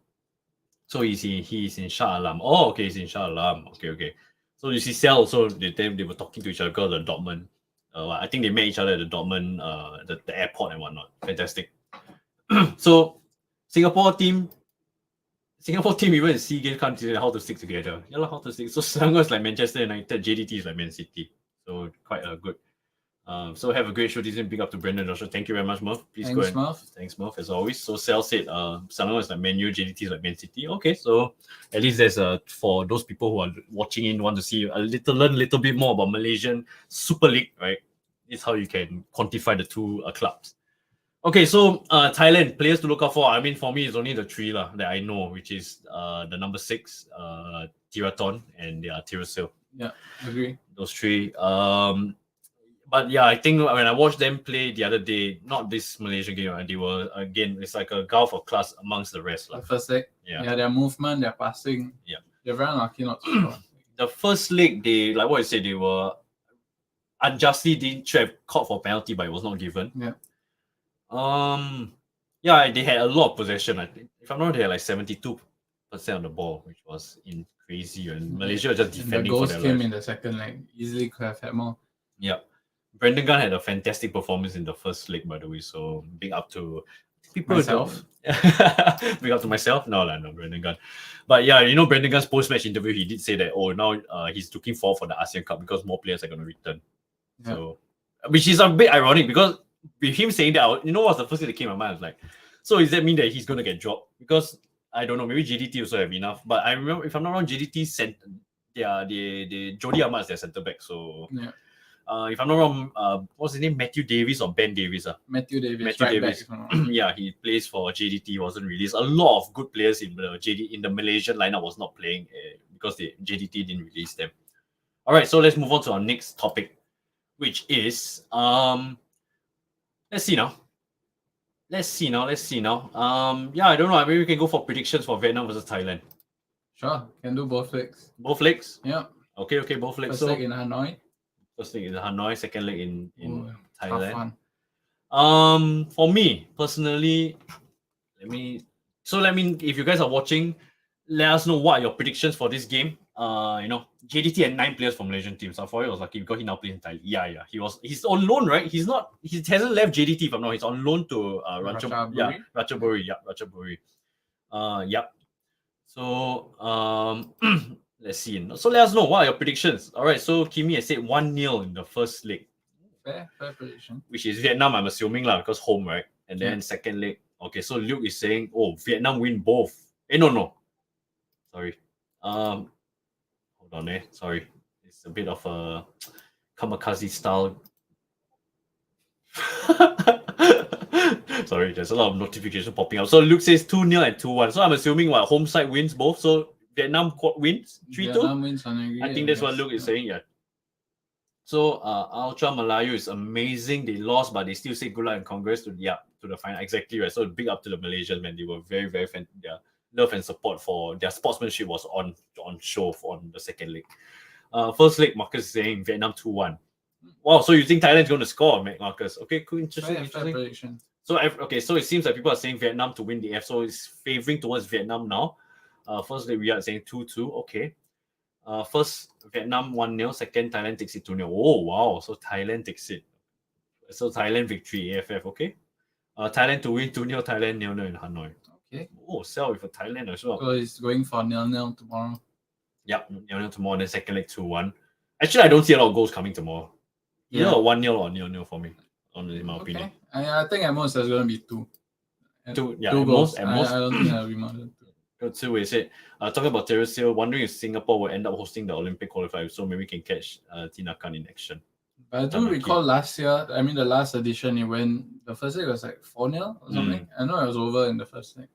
So he's in Shah Alam. Oh, okay, he's in Shah Alam. Okay. So you see, Cell also, they were talking to each other because of the Dortmund. I think they met each other at the Dortmund, the airport and whatnot. Fantastic. So Singapore team even in SEA Games can't decide how to stick together. Yeah, how to stick. So Selangor is like Manchester United, JDT is like Man City. So quite a good. So have a great show. This is big up to Brendan Joshua. Thank you very much, Murph. Thanks, Murph, as always. So Sel said Selangor is like Man U, JDT is like Man City. Okay, so at least there's for those people who are watching in, want to see learn a little bit more about Malaysian Super League, right? It's how you can quantify the two clubs. Okay, so Thailand players to look out for. I mean, for me, it's only the three that I know, which is the number 6, Tiraton, and Tirasil. Yeah, agree. Those three. But yeah, I think when I watched them play the other day, not this Malaysian game, they were again, it's like a gulf of class amongst the rest. The first leg, their movement, their passing, they're very unlucky not to score. The first leg, they like what you said, they were unjustly didn't have caught for penalty, but it was not given. They had a lot of possession. I think if I'm not wrong, they had like 72% of the ball, which was crazy, and Malaysia just defending. The goals came in the second leg. Easily could have had more. Yeah. Brendan Gunn had a fantastic performance in the first leg, by the way. So big up to people. Myself. Big up to myself. No, Brendan Gunn. But yeah, Brendan Gunn's post-match interview, he did say that now he's looking forward for the ASEAN Cup because more players are going to return. Yeah. So, which is a bit ironic because with him saying that, what's the first thing that came to my mind? I was like, so does that mean that he's going to get dropped? Because I don't know, maybe JDT also have enough. But I remember, if I'm not wrong, JDT sent the Jody Ahmad is their centre back. So. Yeah. If I'm not wrong, what's his name? Matthew Davies or Ben Davies? Matthew Davies. Yeah, he plays for JDT. He wasn't released. A lot of good players in the Malaysian lineup was not playing because the JDT didn't release them. All right, so let's move on to our next topic, which is let's see now. I don't know. Maybe we can go for predictions for Vietnam versus Thailand. Sure, can do both legs. Both legs? Yeah. Okay, both legs. First leg in Hanoi. First leg in Hanoi, second leg in Thailand. For me personally, let me if you guys are watching, let us know what are your predictions for this game. JDT had 9 players from Malaysian teams. So for it was lucky because he now plays in Thailand. Yeah. He's on loan, right? He hasn't left JDT if I'm not. He's on loan to Ratchaburi. Yep. So let's see. So let us know what are your predictions. All right. So Kimi has said 1-0 in the first leg. Fair prediction. Which is Vietnam, I'm assuming because home, right? And then second leg. Okay, so Luke is saying, Vietnam win both. No. Sorry. Hold on. Sorry. It's a bit of a kamikaze style. Sorry, there's a lot of notifications popping up. So Luke says 2-0 and 2-1. So I'm assuming home side wins both. So Vietnam wins 3-2. Vietnam wins. I think that's what Luke is saying. Yeah. So Ultra Malayu is amazing. They lost, but they still say good luck and congrats to the final. Exactly right. So big up to the Malaysians, man. They were very, very fan. Their love and support for their sportsmanship was on show on the second leg. First leg, Marcus is saying Vietnam 2-1. Wow. So you think Thailand's going to score, Marcus? Okay, cool. Interesting. Prediction. So so it seems like people are saying Vietnam to win the F. So it's favoring towards Vietnam now. First leg, we are saying 2-2. Okay. First, Vietnam 1-0. Second, Thailand takes it 2-0. Oh, wow. So Thailand takes it. So Thailand victory, AFF. Okay. Thailand to win 2-0. Thailand 0-0 in Hanoi. Okay. Oh, sell with a Thailand as well. So he's going for 0-0 tomorrow. Yep, 0-0 tomorrow, and then second leg 2-1. Actually, I don't see a lot of goals coming tomorrow. Yeah. 1-0 or 0-0 for me, in my opinion. I think at most there's going to be two. Two goals. At most. I don't think there'll be more than two. Good. Said, talking about Terrace Hill, wondering if Singapore will end up hosting the Olympic qualifier, so maybe we can catch Tinakan in action. But I do recall last year, the last edition, it went, the first leg was like 4-0 or something. I know it was over in the first leg.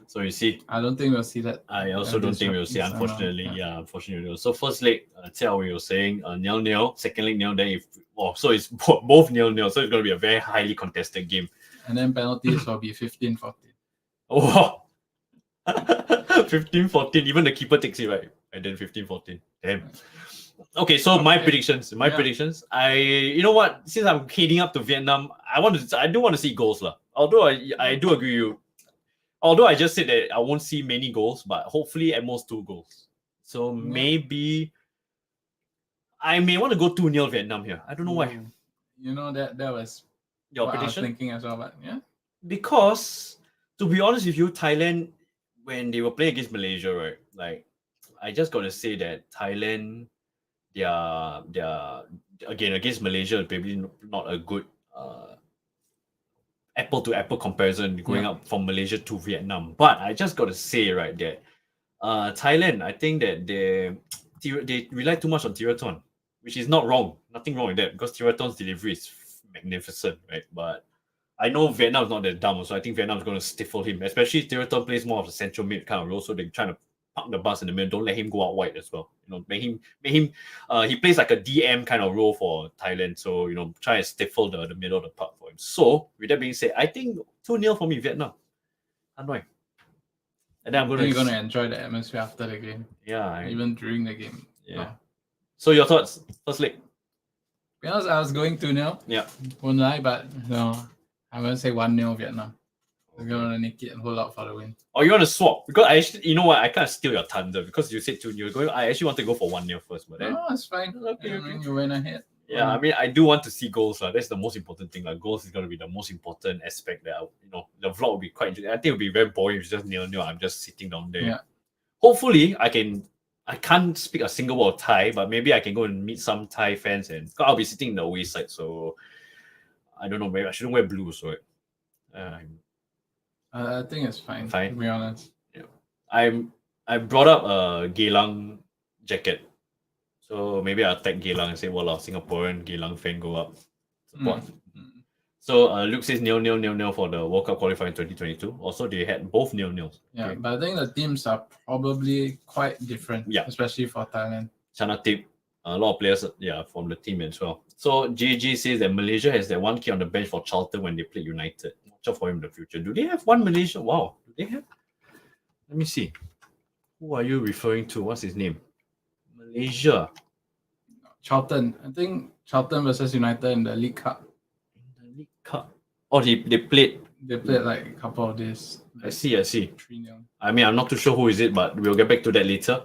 So you see, I don't think we'll see that. I also don't think we'll see, unfortunately. Unfortunately. So first leg, we were saying 0-0, second leg 0, then so it's both 0-0, so it's going to be a very highly contested game. And then penalties will be 15-14. Oh, 15-14. Even the keeper takes it right, and then 15-14. Damn. Okay, so my predictions. You know what? Since I'm heading up to Vietnam, I do want to see goals lah. Although I do agree with you. Although I just said that I won't see many goals, but hopefully at most 2 goals. So maybe I may want to go 2-0 Vietnam here. I don't know why. You know that was your what prediction? I was thinking as well, but yeah. Because to be honest with you, Thailand, when they were playing against Malaysia, right? Like, I just got to say that Thailand, they're again against Malaysia, maybe not a good apple to apple comparison going up from Malaysia to Vietnam. But I just got to say, right, that Thailand, I think that they rely too much on Tiraton, which is not wrong. Nothing wrong with that, because Tiraton's delivery is magnificent, right? But I know Vietnam is not that dumb, so I think Vietnam is going to stifle him. Especially Tiraton plays more of the central mid kind of role, so they're trying to park the bus in the middle. Don't let him go out wide as well. Make him. He plays like a DM kind of role for Thailand, so try and stifle the middle of the park for him. So with that being said, I think 2-0 for me, Vietnam. Hanoi. And then you're going to enjoy the atmosphere after the game. Yeah. Even during the game. Yeah. No. So your thoughts, first leg? Because I was going 2-0. Yeah. Won't lie, but I'm going to say 1-0 Vietnam. We're going to nick it and hold out for the win. Or you want to swap? Because I actually, you know what, I kind of steal your thunder because you said 2-0. I actually want to go for 1-0 first. But then, no, it's fine. Okay. You went ahead. Yeah, I mean, I do want to see goals. That's the most important thing. Goals is going to be the most important aspect that, the vlog will be quite interesting. I think it will be very boring if it's just 0-0. I'm just sitting down there. Yeah. Hopefully, I can't speak a single word of Thai, but maybe I can go and meet some Thai fans, and I'll be sitting in the away side, so I don't know, maybe I shouldn't wear blue, so I think it's fine. To be honest. Yeah. I brought up a Geylang jacket. So maybe I'll tag Geylang and say, well, our Singaporean Geylang fan go up. Support. So Luke says 0-0 for the World Cup qualifier in 2022. Also, they had both 0-0. Yeah, okay. But I think the teams are probably quite different, especially for Thailand. Chana Tip, a lot of players from the team as well. So JJ says that Malaysia has that one kid on the bench for Charlton when they play United. Watch out for him in the future. Do they have one Malaysia? Wow. Do they have? Let me see. Who are you referring to? What's his name? Malaysia. Charlton. I think Charlton versus United in the League Cup. In the League Cup. Oh, they played. They played like a couple of days. Like I see. 3-0. I mean, I'm not too sure who is it, but we'll get back to that later.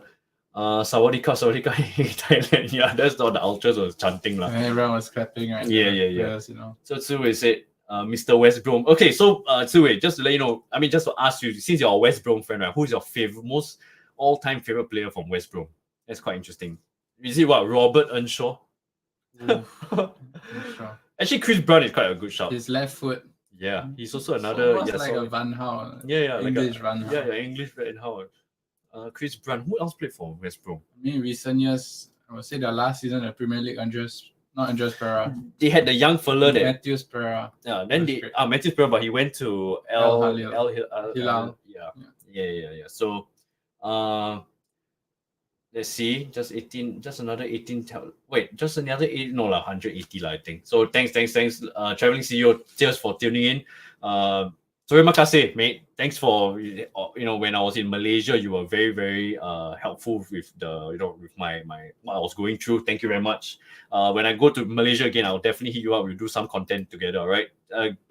Sawadika, Thailand. Yeah, that's what the ultras was chanting. Everyone was clapping, right? Yeah. Players, So Tsuwei said, Mr. West Brom. Okay, so Tsuwei, just to let you know, I mean, just to ask you, since you're a West Brom fan, right, who's your most all-time favorite player from West Brom? That's quite interesting. Is it what, Robert Earnshaw? Actually, Chris Brown is quite a good shout. His left foot. Yeah, he's also another. Almost like a Van Gaal. Yeah, English Van Gaal. Yeah, English Van Gaal. Chris Brown. Who else played for West Brom? I mean, recent years, I would say the last season in the Premier League, not Andres Pereira. They had the young fella there. Matthews Pereira. Yeah, then Matthews Pereira, but he went to Hilal. Yeah. So, let's see, just another 18. Wait, just another 8. No, 180 I think. So thanks. Traveling CEO, cheers for tuning in. Terima kasih, mate. Thanks for when I was in Malaysia, you were very, very helpful with with my what I was going through. Thank you very much. When I go to Malaysia again, I'll definitely hit you up. We'll do some content together, all right?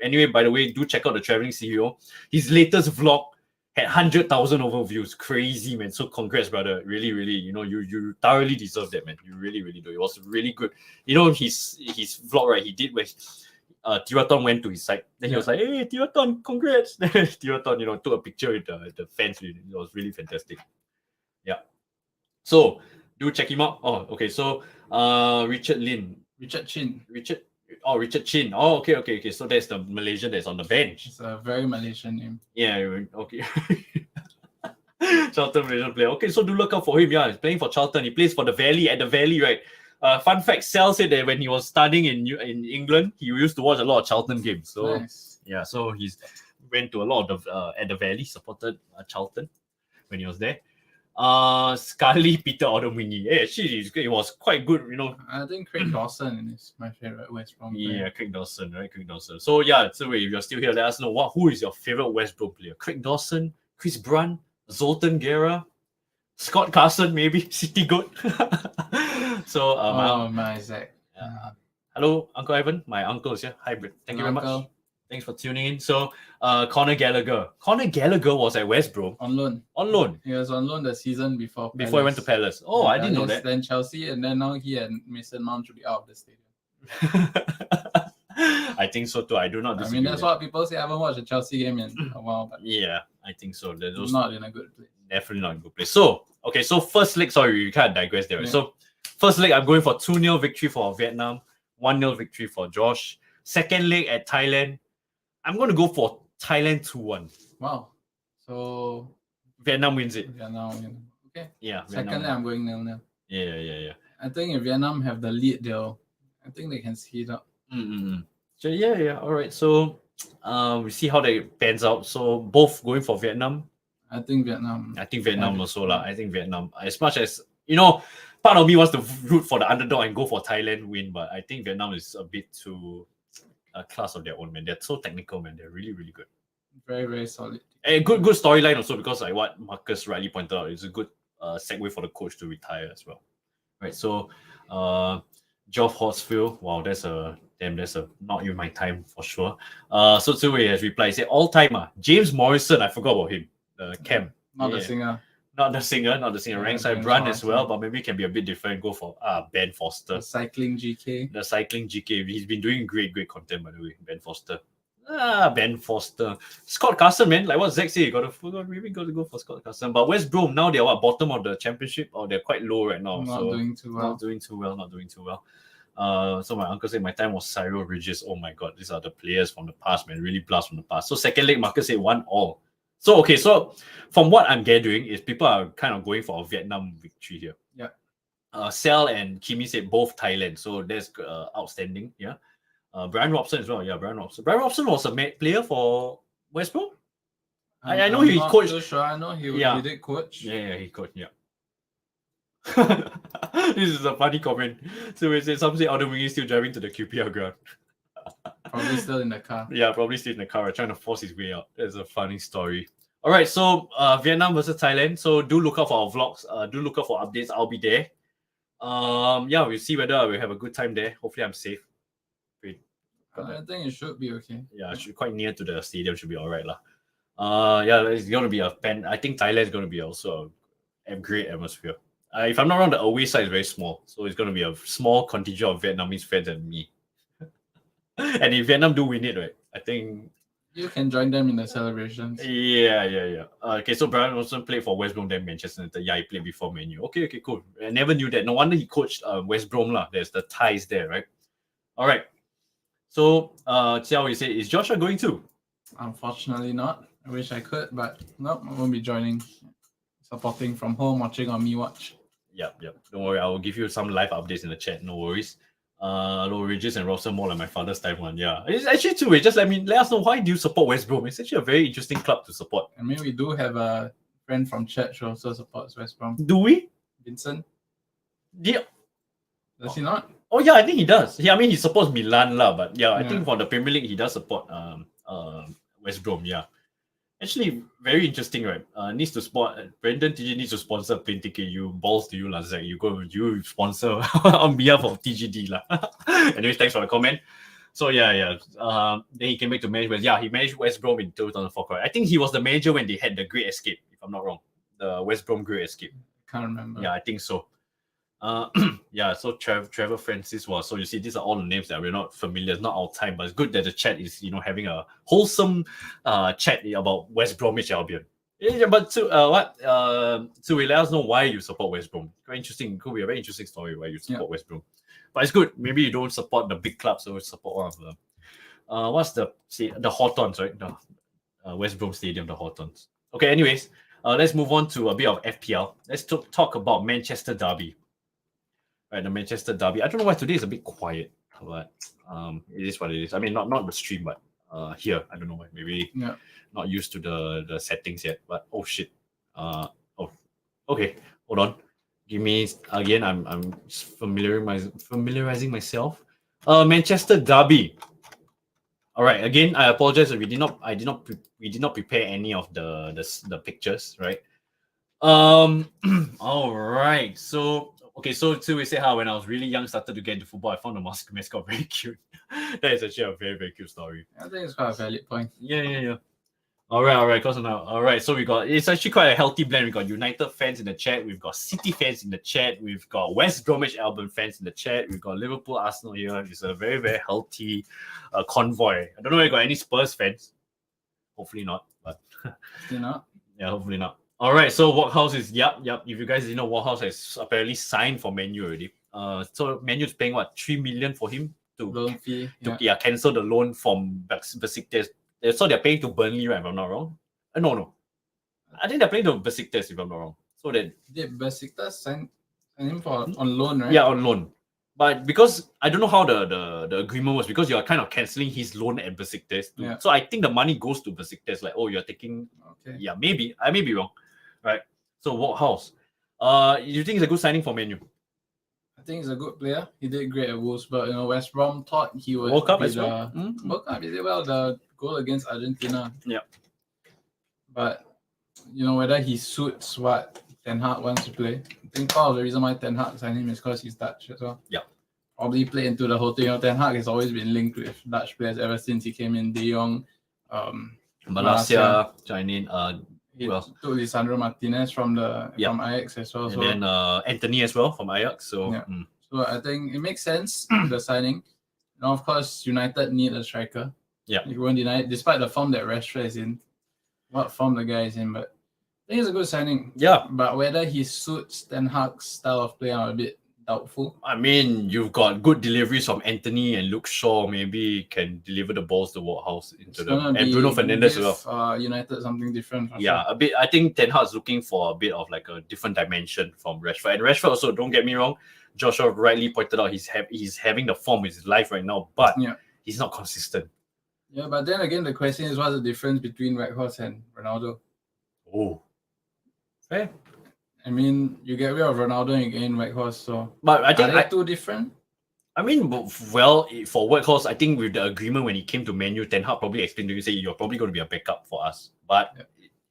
Anyway, by the way, do check out the Traveling CEO. His latest vlog had 100,000 overviews. Crazy, man. So congrats, brother. Really, really, you thoroughly deserve that, man. You really, really do. It was really good. His vlog, right? He did where Tiraton went to his side. Then he was like, hey, Tiraton, congrats. Tiraton, took a picture with the fans. It was really fantastic. Yeah. So do check him out. Oh, okay. So Richard Lin. Richard Chin. Richard Chin. Oh, okay. So that's the Malaysian that's on the bench. It's a very Malaysian name. Yeah, okay. Charlton Malaysian player. Okay, so do look out for him. Yeah, he's playing for Charlton. He plays for the Valley at the Valley, right? Fun fact, Sal said that when he was studying in England, he used to watch a lot of Charlton games. So Nice. yeah, so he's went to a lot of at the Valley, supported Charlton when he was there. Scully Peter Odomwingie. Yeah, actually, it was quite good, you know. I think Craig Dawson is my favorite West Brom player. Yeah, Craig Dawson, right? Craig Dawson. So yeah, so if you're still here, let us know who is your favorite West Brom player? Craig Dawson, Chris Brunt, Zoltan Guerra, Scott Carson, maybe City Goat. So my Zach. hello, Uncle Ivan. My uncle is here. Hi, thank you very much. Thanks for tuning in. So Conor Gallagher. Conor Gallagher was at West Brom. On loan. On loan. He was on loan the season before Palace. Before he went to Palace. Oh, I didn't know that. Then Chelsea, and then now he and Mason Mount should be out of the stadium. I think so too. I do not disagree. I mean, that's what people say. I haven't watched a Chelsea game in a while, but yeah, I think so. Those not in a good place. Definitely not in a good place. So, okay, so first leg, sorry, we can't digress there. Right? Yeah. So, first leg, I'm going for 2-0 victory for Vietnam, 1-0 victory for Josh. Second leg at Thailand, I'm going to go for Thailand 2-1. Wow. So, Vietnam wins it. Vietnam win. Okay. Yeah. Second leg, I'm going 0-0. Yeah. I think if Vietnam have the lead, I think they can speed up. So, yeah. All right. So, we see how that pans out. So, both going for Vietnam. I think Vietnam also. I think Vietnam. As much as, you know, part of me wants to root for the underdog and go for Thailand win, but I think Vietnam is a bit too a class of their own, man. They're so technical, man. They're really, really good. Very, very solid. And good storyline also, because like what Marcus rightly pointed out, it's a good segue for the coach to retire as well. Right. So Geoff Horsfield, wow, that's a not in my time for sure. So Tsuwei has replied, he said all timer. James Morrison, I forgot about him. Cam. Not the singer. Not the singer. Rank side Brunt as well, but maybe can be a bit different. Go for Ben Foster. The cycling GK. He's been doing great content, by the way. Ben Foster. Ben Foster. Scott Carson, man. Like what Zach said, you maybe got to go for Scott Carson. But West Brom, now they're bottom of the championship, or they're quite low right now. Not doing too well. Not doing too well. So my uncle said my time was Cyril Ridges. Oh my god, these are the players from the past, man. Really blast from the past. So second leg, Marcus said 1-1. So okay, so from what I'm gathering is people are kind of going for a Vietnam victory here. Yeah. Sel and Kimi said both Thailand, so that's outstanding. Yeah. Brian Robson as well. Yeah, Brian Robson. Brian Robson was a player for West Brom. I know he coached. Too sure. I know he did coach. Yeah, he coached. Yeah. This is a funny comment. So we said some say Odomwingie is still driving to the QPR ground. Probably still in the car. Yeah, probably still in the car, trying to force his way out. That's a funny story. All right, so Vietnam versus Thailand. So do look out for our vlogs. Do look out for updates. I'll be there. Yeah, we'll see whether we have a good time there. Hopefully, I'm safe. I think it should be okay. Yeah, it should quite near to the stadium. Should be all right, lah. Yeah, it's gonna be I think Thailand is gonna be also a great atmosphere. If I'm not wrong, the away side is very small, so it's gonna be a small contingent of Vietnamese fans and me. And if Vietnam do win it, right, I think you can join them in the celebrations. Yeah. Okay, so Brian also played for West Brom, then Manchester United. Yeah, he played before Man U. Okay, cool. I never knew that. No wonder he coached West Brom lah. There's the ties there, right? All right. So, Xiao, you say, is Joshua going too? Unfortunately not. I wish I could, but nope, I won't be joining. Supporting from home, watching on Me Watch. Yep. Don't worry, I will give you some live updates in the chat. No worries. Low Ridges and Robson more like my father's time one. Yeah, it's actually two way. Just let us know, why do you support West Brom? It's actually a very interesting club to support. I mean, we do have a friend from church who also supports West Brom. Do we? Vincent? Yeah. Does he not? Oh yeah, I think he does. Yeah, I mean he supports Milan lah, but yeah, I think for the Premier League he does support West Brom. Yeah. Actually, very interesting, right? Needs to Brendan TG needs to sponsor plane ticket. You balls to you, lah, Zach. You sponsor on behalf of TGD, lah. Anyways, thanks for the comment. So yeah. Then he came back to manage West. Yeah, he managed West Brom in 2004. Correct? I think he was the manager when they had the Great Escape, if I'm not wrong. The West Brom Great Escape. Can't remember. Yeah, I think so. Yeah, so Trevor Francis was. So you see, these are all the names that we're not familiar. It's not our time, but it's good that the chat is, having a wholesome chat about West Bromwich Albion. Yeah, but so we let us know why you support West Brom. Very interesting. Could be a very interesting story why you support West Brom. But it's good. Maybe you don't support the big clubs, or support one of them. What's the Hawthorns, right? The West Brom Stadium, the Hawthorns. Okay, anyways, let's move on to a bit of FPL. Let's talk about Manchester Derby. Right, the Manchester Derby. I don't know why today is a bit quiet, but it is what it is. I mean, not the stream, but here, I don't know why. Maybe not used to the settings yet. But oh shit. Oh, okay. Hold on. Give me again. I'm familiarizing myself. Manchester Derby. All right. Again, I apologize. We did not prepare any of the pictures, right? All right. So we say how when I was really young, started to get into football, I found the mascot very cute. That is actually a very, very cute story. I think it's quite a valid point. Yeah. All right. Close enough. All right. So it's actually quite a healthy blend. We got United fans in the chat. We've got City fans in the chat. We've got West Bromwich Albion fans in the chat. We've got Liverpool, Arsenal here. It's a very, very healthy convoy. I don't know if you got any Spurs fans. Hopefully not. But hopefully not. Yeah, hopefully not. All right. So Walkhouse is yep. If you guys didn't know, Walkhouse has apparently signed for Man U already. So Man U is paying what, 3 million for him to loan fee. Cancel the loan from Besiktas. So they're paying to Burnley, right? If I'm not wrong. No. I think they're paying to Besiktas, if I'm not wrong. So then did Besiktas sign him on loan, right? Yeah, on loan. But because I don't know how the agreement was, because you are kind of cancelling his loan at Besiktas. So I think the money goes to Besiktas. Like, oh, you're taking. Okay. Yeah, maybe I may be wrong, right? So Walkhouse, you think it's a good signing for Man U? I think he's a good player. He did great at Wolves, but West Brom thought he would World Cup as well. World Cup, he did well. The goal against Argentina. Yeah. But whether he suits what Ten Hag wants to play. I think part of the reason why Ten Hag signed him is because he's Dutch as well. Yeah. Probably play into the whole thing. Ten Hag has always been linked with Dutch players ever since he came in. De Jong, Malacia, Chinese. He took Lisandro Martinez from Ajax as well. And then Anthony as well from Ajax. So So I think it makes sense, the signing. Of course, United need a striker. Yeah. You won't deny it, despite the form that Rashford is in. What form the guy is in, but I think it's a good signing. Yeah. But whether he suits Ten Hag's style of play, I'm a bit doubtful. I mean, you've got good deliveries from Anthony and Luke Shaw. Maybe can deliver the balls to Walkhouse into them. And Bruno Fernandes as well. United something different. Yeah, a bit. I think Ten Hag's looking for a bit of like a different dimension from Rashford. And Rashford also, don't get me wrong, Joshua rightly pointed out he's having the form of his life right now, but he's not consistent. Yeah, but then again, the question is, what's the difference between Weghorst and Ronaldo? Oh, fair. I mean, you get rid of Ronaldo and you gain Weghorst, so but I think are they two different? I mean, well, for Weghorst, I think with the agreement when he came to Man U, Ten Hag probably explained to you, say you're probably going to be a backup for us, but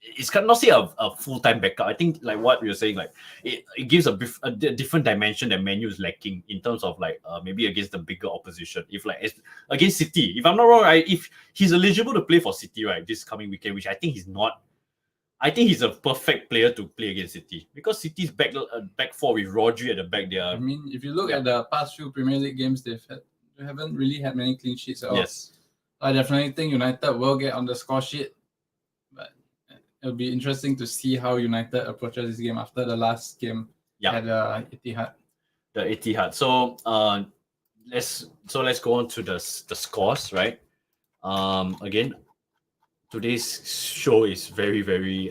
it's not say a full-time backup. I think like what you're saying, like it gives a different dimension that Man U is lacking in terms of like maybe against the bigger opposition. If like against City, if I'm not wrong, right, if he's eligible to play for City, right, this coming weekend, which I think he's not. I think he's a perfect player to play against City because City's back four with Rodri at the back. I mean, if you look at the past few Premier League games, they haven't really had many clean sheets at all. Yes, I definitely think United will get on the score sheet, but it'll be interesting to see how United approaches this game after the last game at Etihad. The Etihad. So let's go on to the scores, right? Again, today's show is very, very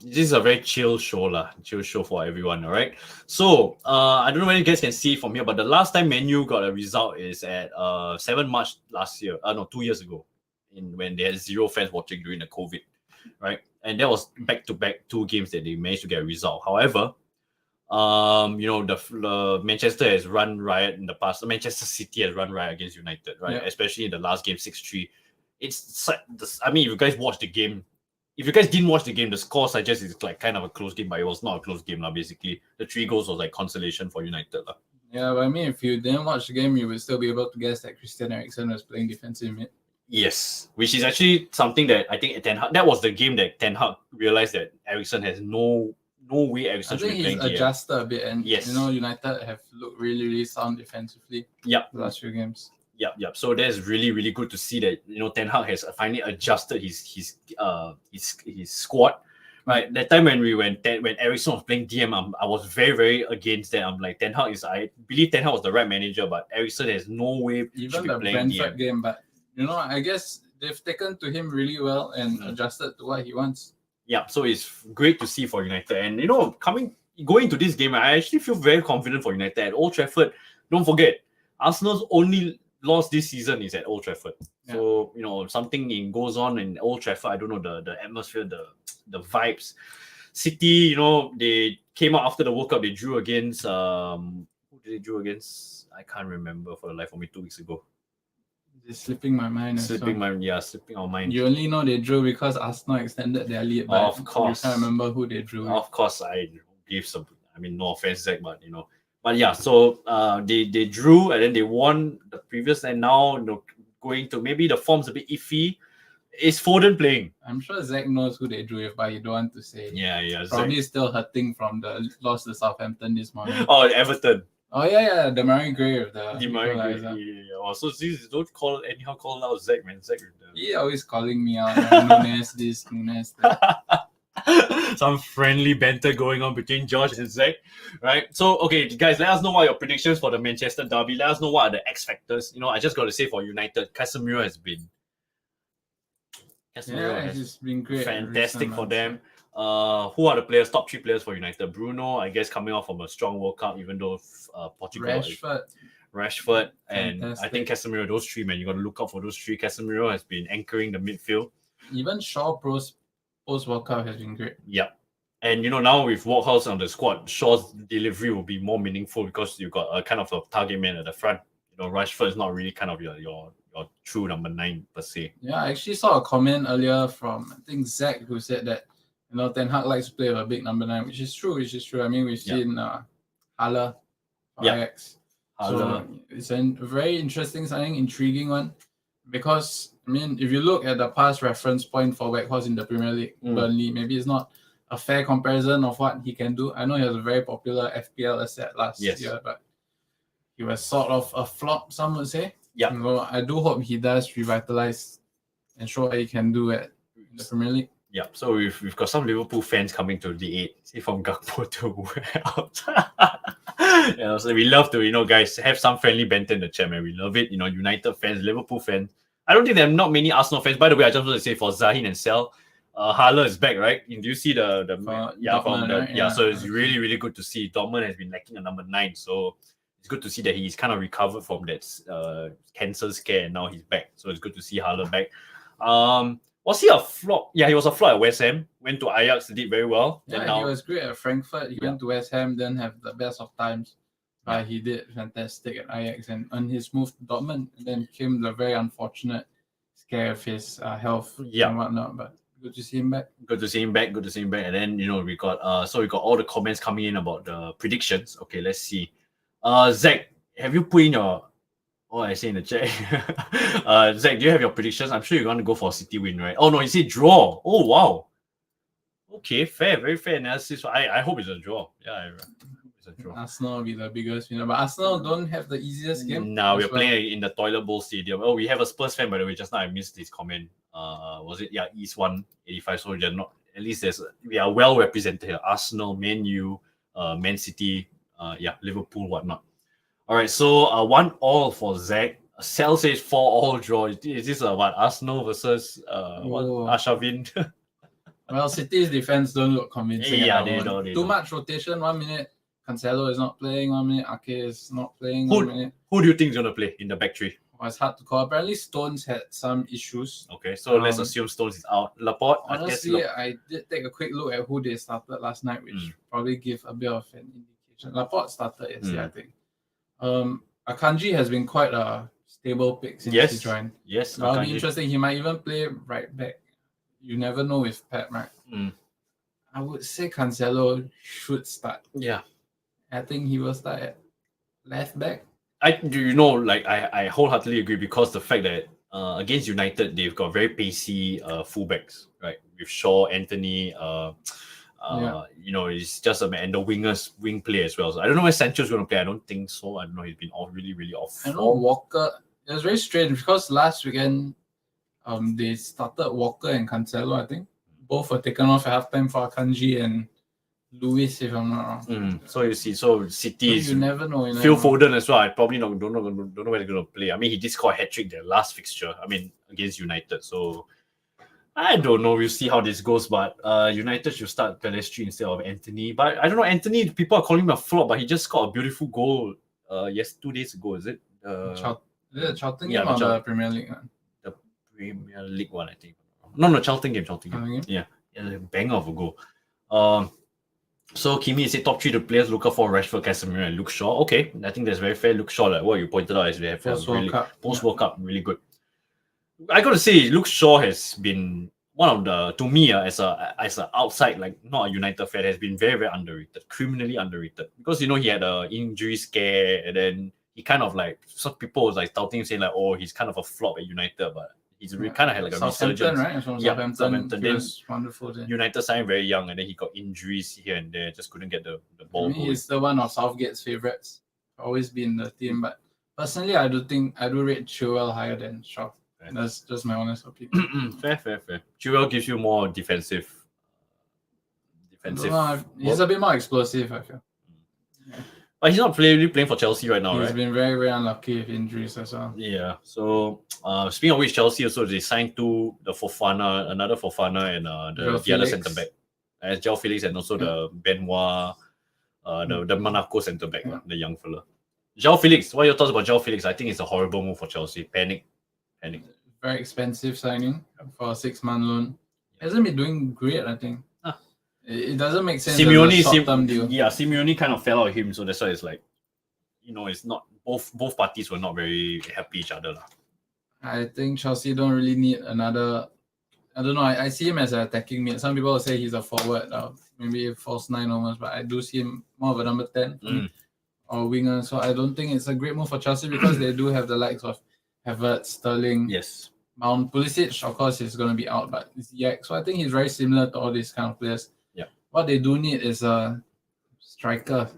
this is a very chill show for everyone, all right? So I don't know whether you guys can see from here, but the last time Man U got a result is at 7 March last year. 2 years ago, when they had 0 fans watching during the COVID, right? And that was back-to-back 2 games that they managed to get a result. However, the Manchester has run riot in the past. Manchester City has run riot against United, right? Especially in the last game, 6-3. I mean, if you guys watched the game, if you guys didn't watch the game, the score suggests it's like kind of a close game, but it was not a close game. Basically, the 3 goals was like consolation for United. Yeah, but I mean, if you didn't watch the game, you would still be able to guess that Christian Eriksen was playing defensive mid. Yes, which is actually something that I think Ten Hag, that was the game that Ten Hag realized that Eriksen has no way Eriksen should be playing. I think he's adjusted a bit, and yes, United have looked really, really sound defensively. Yeah, the last few games. Yep. So that's really, really good to see that Ten Hag has finally adjusted his squad, Right, that time when when Ericsson was playing DM, I was very, very against that. I'm like, Ten Hag I believe Ten Hag was the right manager, but Ericsson has no way should Even be the playing Brentford DM. game, but I guess they've taken to him really well and adjusted to what he wants. Yeah, so it's great to see for United. And going to this game, I actually feel very confident for United at Old Trafford. Don't forget, Arsenal's only loss this season is at Old Trafford. Yeah. So something goes on in Old Trafford. I don't know the atmosphere, the vibes. City, they came out after the World Cup. They drew against who did they drew against? I can't remember for the life of me. 2 weeks ago. It's slipping my mind. Slipping our mind. You only know they drew because Arsenal extended their lead, but of course, you can't remember who they drew. Of course, I give some. I mean, no offense, Zach, but But yeah, so they drew and then they won the previous, and now going to maybe the form's a bit iffy. Is Foden playing? I'm sure Zach knows who they drew with, but you don't want to say. Yeah. Probably Zach. still hurting from the loss to Southampton this morning. Oh, Everton. Oh yeah, the Murray Gray with the equalizer. Yeah. Oh, so don't anyhow call out Zach, man. Zach with the... He always calling me out. Nunes this, Nunes that. Some friendly banter going on between Josh and Zach, right? So, okay, guys, let us know what your predictions for the Manchester derby. Let us know what are the X factors. I just got to say for United, Casemiro has been he's been great. Fantastic for them. Who are the players? Top 3 players for United. Bruno, I guess, coming off from a strong World Cup, even though Portugal. Rashford, and I think Casemiro. Those 3, man, you got to look out for those 3. Casemiro has been anchoring the midfield. Even Shaw post World Cup has been great. Yep. And now with Walkhouse on the squad, Shaw's delivery will be more meaningful because you've got a kind of a target man at the front. Rashford is not really kind of your true number 9 per se. Yeah, I actually saw a comment earlier from I think Zach who said that Ten Hag likes to play with a big number 9, which is true. I mean, we've seen Haller for Ajax. So it's a very interesting signing, intriguing one. Because I mean, if you look at the past reference point for Weghorst in the Premier League, Burnley, maybe it's not a fair comparison of what he can do. I know he was a very popular FPL asset last year, but he was sort of a flop, some would say. Yeah. I do hope he does revitalize and show what he can do at the Premier League. Yeah, so we've got some Liverpool fans coming to the aid. See, from Gakpo to out. So we love to, guys, have some friendly banter in the chat, man. We love it. United fans, Liverpool fans. I don't think there are not many Arsenal fans. By the way, I just want to say for Zahin and Sel, Haller is back, right? Do you see the Dortmund, right? So it's really, really good to see. Dortmund has been lacking a number 9, so it's good to see that he's kind of recovered from that cancer scare and now he's back. So it's good to see Haller back. Was he a flop? Yeah, he was a flop at West Ham. Went to Ajax, did very well. Yeah, he was great at Frankfurt. He went to West Ham, didn't have the best of times. But he did fantastic at Ajax, and on his move to Dortmund, and then came the very unfortunate scare of his health and whatnot. But good to see him back. Good to see him back. And then we got all the comments coming in about the predictions. Okay, let's see. Zach, have you put in your I say in the chat. Zach, do you have your predictions? I'm sure you're going to go for a City win, right? Oh, no, you say draw. Oh, wow. Okay, fair. Very fair analysis. I hope it's a draw. Yeah, I hope it's a draw. Arsenal will be the biggest winner. But Arsenal don't have the easiest game. No, we're playing in the Toilet Bowl Stadium. Oh, we have a Spurs fan, by the way. Just now I missed his comment. Was it? Yeah, East 185. So they're not, at least we are well represented here. Arsenal, Man U, Man City, Liverpool, whatnot. All right, so 1-1 for Zach. Sel says 4-4 draw. Is this Arsenal versus Arshavin? Well, City's defense don't look convincing. Yeah, they don't. Too much rotation. 1 minute, Cancelo is not playing. 1 minute, Ake is not playing. 1 minute. Who do you think is going to play in the back three? Well, it's hard to call. Apparently, Stones had some issues. Okay, so let's assume Stones is out. Laporte, honestly, I did take a quick look at who they started last night, which probably give a bit of an indication. Laporte started yesterday, I think. Akanji has been quite a stable pick since he joined. Yes, that'll be interesting. He might even play right back. You never know with Pep, right? I would say Cancelo should start. Yeah, I think he will start at left back. I wholeheartedly agree because the fact that against United they've got very pacey fullbacks, right? With Shaw, Anthony, it's just and the wing play as well. So I don't know where Sancho's going to play. I don't think so. I don't know. He's been really off. I know Walker. It was very strange because last weekend, they started Walker and Cancelo, I think. both were taken off at halftime for Akanji and Lewis, if I'm not wrong. So you see, so City is You never know. You Phil never know. Foden as well. I probably don't know where they're going to play. I mean, he did score a hat trick their last fixture. I mean, against United. So I don't know. We'll see how this goes. But United should start Pelestri instead of Anthony. But I don't know. Anthony, people are calling him a flop, but he just scored a beautiful goal. 2 days ago. Is it? Is it Charlton Yeah, game or the the Premier League one? The Premier League one, I think. No, Charlton game. Charlton game? Yeah, a banger of a goal. So Kimi said top 3 the players look out for Rashford, Casemiro, and Luke Shaw. Okay, I think that's very fair. Luke Shaw, like what you pointed out, is they have post World Cup really good. I gotta say, Luke Shaw has been one of the, to me, as a outside, like not a United fan, has been very, very underrated, criminally underrated. Because he had an injury scare, and then he kind of like, some people was like touting, saying like, oh, he's kind of a flop at United, but he's kind of had like a resurgence. Right? Southampton. Then wonderful. Then. United signed very young, and then he got injuries here and there, just couldn't get the ball going. He's the one of Southgate's favourites. Always been the team, but personally, I do rate Chilwell higher than Shaw. Fair. That's just my honest opinion. Fair. Chilwell gives you more defensive. He's a bit more explosive, I feel. Yeah. But he's not really playing for Chelsea right now, He's right? been very, very unlucky with injuries as well. Yeah. So, speaking of which, Chelsea also, they signed another Fofana, and the other centre back, as João Felix, and also the Benoit, the Monaco centre back, the young fella. João Felix, what are your thoughts about João Felix? I think it's a horrible move for Chelsea. Panic. Very expensive signing for a 6-month loan. Hasn't been doing great, I think. It doesn't make sense. Short-term deal. Yeah, Simeone kind of fell out of him, so that's why it's like, it's not, both parties were not very happy each other. I think Chelsea don't really need another. I don't know. I see him as an attacking mid. Some people say he's a forward, maybe a false 9 almost, but I do see him more of a number 10 or winger. So I don't think it's a great move for Chelsea because they do have the likes of Havertz, Sterling, yes, Mount, Pulisic. Of course, he's going to be out, but it's Yak. So I think he's very similar to all these kind of players. Yeah. What they do need is a striker.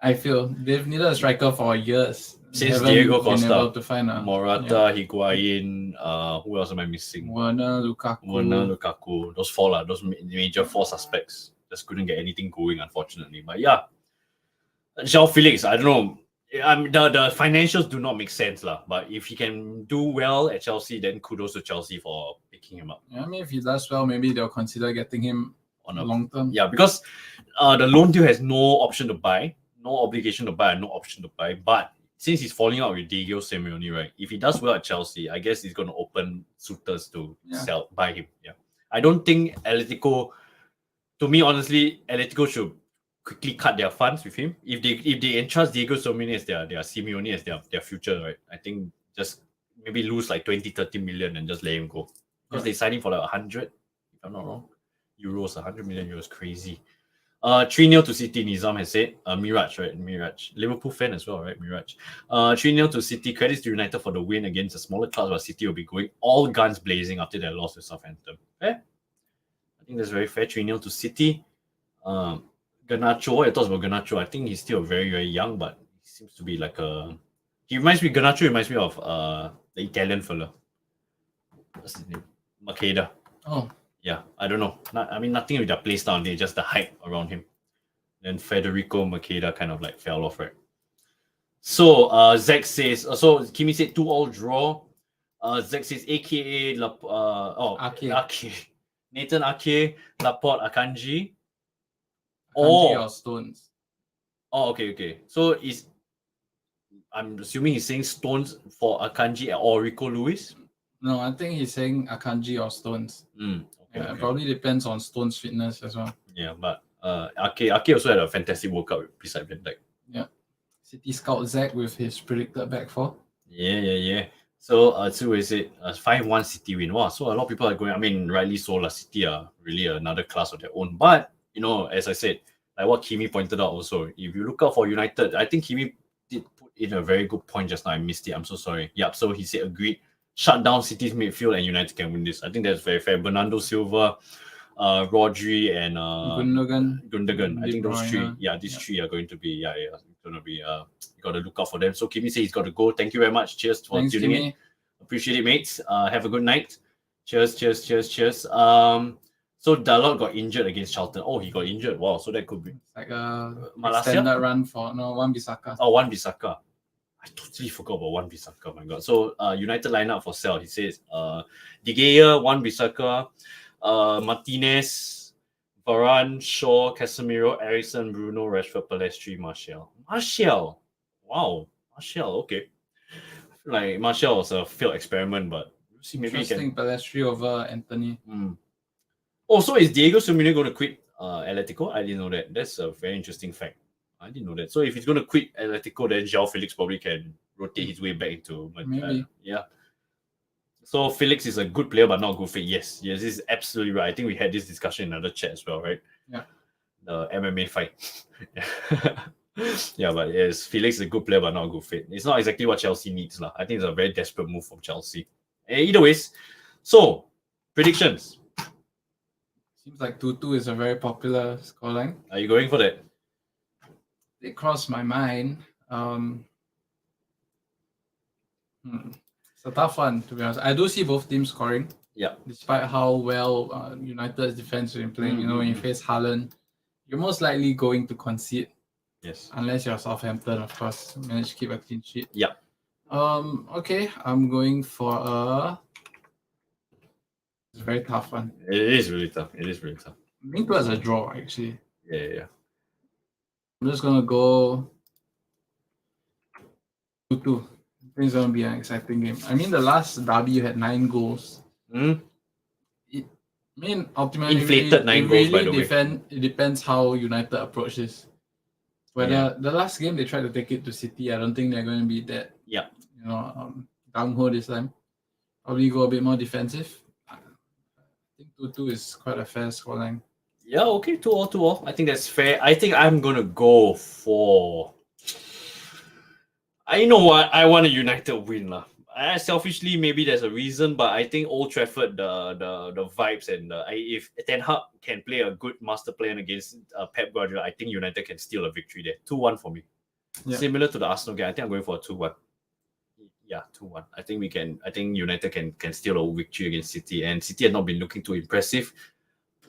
I feel they've needed a striker for years. Since Diego Costa, to find Morata, Higuain, who else am I missing? Werner, Lukaku. Those 4, those major 4 suspects. Just couldn't get anything going, unfortunately. But yeah, João Felix, I don't know. The financials do not make sense, but if he can do well at Chelsea, then kudos to Chelsea for picking him up. Yeah, I mean, if he does well, maybe they'll consider getting him on a long term. Yeah, because the loan deal has no option to buy, no obligation to buy, and no option to buy. But since he's falling out with Diego Simeone, right? If he does well at Chelsea, I guess he's going to open suitors to buy him. Yeah, I don't think Atletico. To me, honestly, Atletico should quickly cut their funds with him. If they entrust Diego Simeone as their Simeone as their future, right? I think just maybe lose like 20-30 million and just let him go. Because they signed him for like 100, if I'm not wrong. Euros, 100 million euros, crazy. 3-0 to City, Nizam has said. Miraj, right? Miraj. Liverpool fan as well, right? Miraj. 3-0 to City. Credits to United for the win against a smaller club, but City will be going all guns blazing after their loss to Southampton. Fair? I think that's very fair. 3-0 to City. Garnacho, what are your thoughts about Garnacho? I think he's still very, very young, but he seems to be like Garnacho reminds me of the Italian fella. What's his name? Makeda. Oh. Yeah, I don't know. Nothing with their play style, just the hype around him. Then Federico Makeda kind of like fell off, right? So Zach says, so Kimi said 2-2 draw. Zach says AKA Ake. Nathan Ake, Laporte, Akanji. Or Stones. Oh, okay. So I'm assuming he's saying Stones for Akanji or Rico Lewis? No, I think he's saying Akanji or Stones. Okay. Probably depends on Stones' fitness as well. Yeah, but Ake also had a fantastic World Cup beside Van Dijk. Yeah. City scout Zach with his predicted back 4. Yeah. So Tsu said 5-1 City win. Wow, so a lot of people are going, rightly so, City are really another class of their own. But as I said, like what Kimi pointed out also, if you look out for United, I think Kimi did put in a very good point just now. I missed it. I'm so sorry. Yep. So he said agreed. Shut down City's midfield and United can win this. I think that's very fair. Bernardo Silva, Rodri, and Gundogan. I think those 3. Yeah, these 3 are going to be. Going to be. You got to look out for them. So Kimi says he's got to go. Thank you very much. Cheers for tuning in. Appreciate it, mates. Have a good night. Cheers. So Dalot got injured against Charlton. Oh, he got injured. Wow, so that could be It's like a Malaysia? extended run for Wan-Bissaka. Oh, Wan Bissaka. I totally forgot about Wan Bissaka. My God. So United lineup for sale. He says De Gea, Wan Bissaka, Martinez, Varane, Shaw, Casemiro, Eriksen, Bruno, Rashford, Palestri, Martial. Wow, Martial. Okay. I feel like Martial was a failed experiment, but we'll see. Maybe he Interesting, can. Palestri over Anthony. Oh, so is Diego Simeone going to quit Atletico? I didn't know that. That's a very interesting fact. I didn't know that. So if he's going to quit Atletico, then João Felix probably can rotate his way back into Maybe. yeah. So Felix is a good player, but not a good fit. Yes, this is absolutely right. I think we had this discussion in another chat as well, right? Yeah. The MMA fight. Yeah, but yes, Felix is a good player, but not a good fit. It's not exactly what Chelsea needs. I think it's a very desperate move from Chelsea. Either ways, so predictions. Seems like 2-2 is a very popular scoreline. Are you going for that? It crossed my mind. It's a tough one, to be honest. I do see both teams scoring. Yeah. Despite how well United's defense has been playing. When you face Haaland, you're most likely going to concede. Yes. Unless you're Southampton, of course, manage to keep a clean sheet. Yeah. Okay, I'm going for it's a very tough one. It is really tough. I think it was a draw, actually. Yeah. I'm just gonna go 2-2. I think it's gonna be an exciting game. I mean, the last derby you had 9 goals. Ultimately, Inflated 9 goals, by the way. It depends how United approach this. Whether the last game they tried to take it to City, I don't think they're going to be that. Yeah. Gung ho this time. Probably go a bit more defensive. I think 2-2 is quite a fair scoreline. Yeah, okay, 2-2. I think that's fair. I think I'm gonna go for. You know what? I want a United win, lah. Selfishly, maybe there's a reason, but I think Old Trafford, the vibes and if Ten Hag can play a good master plan against Pep Guardiola, I think United can steal a victory there. 2-1 for me. Yeah. Similar to the Arsenal game, I think I'm going for a 2-1. Yeah, 2-1. I think we can. I think United can steal a victory against City, and City has not been looking too impressive.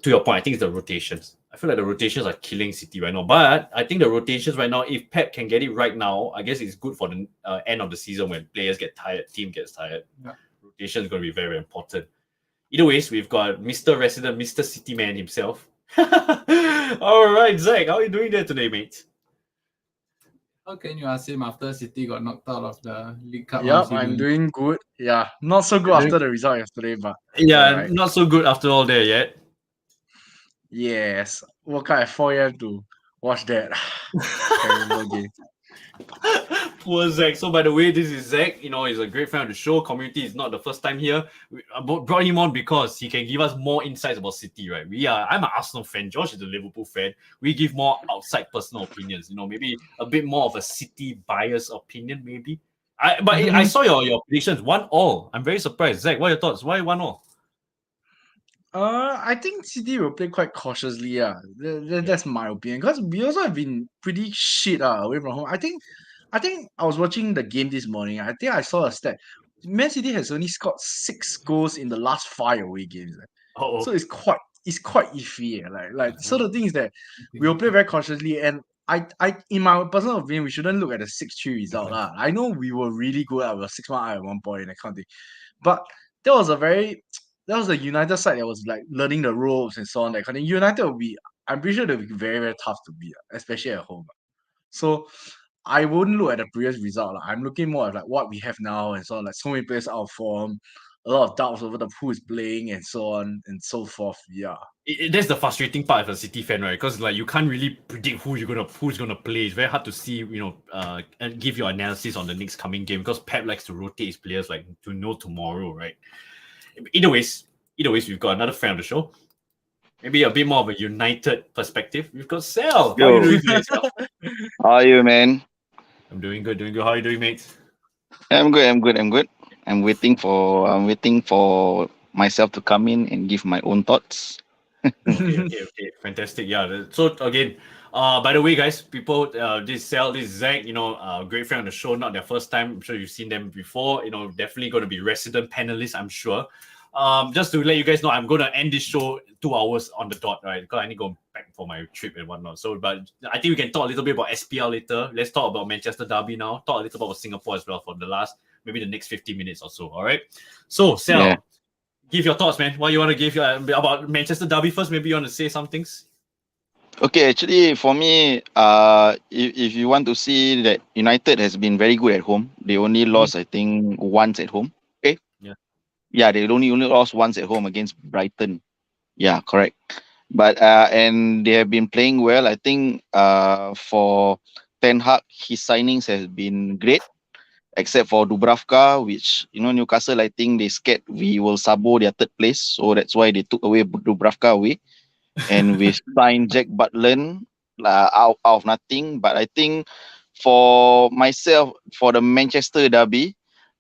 To your point, I think it's the rotations. I feel like the rotations are killing City right now. But I think the rotations right now, if Pep can get it right now, I guess it's good for the end of the season when players get tired, team gets tired. Yeah. Rotation is going to be very important. Either ways, we've got Mr. Resident, Mr. City Man himself. All right, Zach, how are you doing there today, mate? How can you ask him after City got knocked out of the League Cup? Yep, I'm doing good. Yeah, not so good after the result yesterday, but yeah, not so good after all there yet. Yes, woke up at 4 a.m. to watch that terrible game. Poor Zach. So, by the way, this is Zach. He's a great fan of the show. Community is not the first time here. We brought him on because he can give us more insights about City, right? I'm an Arsenal fan. Josh is a Liverpool fan. We give more outside personal opinions. Maybe a bit more of a City bias opinion, maybe. I saw your predictions. 1-1. I'm very surprised. Zach, what are your thoughts? Why 1-1? I think City will play quite cautiously. That's my opinion. Because we also have been pretty shit away from home. I think I was watching the game this morning. I think I saw a stat. Man City has only scored 6 goals in the last 5 away games. So it's quite iffy. So the thing is that we'll play very cautiously, and I in my personal opinion, we shouldn't look at the 6-3 result. I know we were really good. We were 6-1 at one point and that kind of thing. But that was the United side that was like learning the ropes and so on. That kind of United will be, I'm pretty sure they'll be very, very tough to beat, especially at home. So I wouldn't look at the previous result. I'm looking more at like what we have now and so on. Like so many players out of form, a lot of doubts over who is playing and so on and so forth. Yeah. That's the frustrating part of a City fan, right? Because like you can't really predict who's gonna play. It's very hard to see, and give your analysis on the next coming game because Pep likes to rotate his players like to know tomorrow, right? Either ways, we've got another fan of the show. Maybe a bit more of a United perspective. We've got Sal. How are you doing today, Sal? How are you, man? I'm doing good. How are you doing, mate? I'm good. I'm waiting for myself to come in and give my own thoughts. Okay. Fantastic. Yeah. So again, by the way, guys, people, this Sal, this Zach, great friend on the show, not their first time. I'm sure you've seen them before. Definitely going to be resident panelists, I'm sure. just to let you guys know, I'm going to end this show 2 hours on the dot, right? Because I need to go back for my trip and whatnot. So, but I think we can talk a little bit about SPL later. Let's talk about Manchester Derby now. Talk a little about Singapore as well for maybe the next 50 minutes or so. All right. So, Sal, give your thoughts, man. What you want to give about Manchester Derby first? Maybe you want to say some things. Okay, actually, for me, if you want to see that United has been very good at home, they only lost, I think, once at home. Okay. Yeah, they only lost once at home against Brighton. Yeah, correct. But and they have been playing well. I think for Ten Hag, his signings has been great, except for Dubravka, which Newcastle, I think they scared we will sabo their third place, so that's why they took away Dubravka away, and we signed Jack Butland out of nothing. But I think for myself, for the Manchester Derby,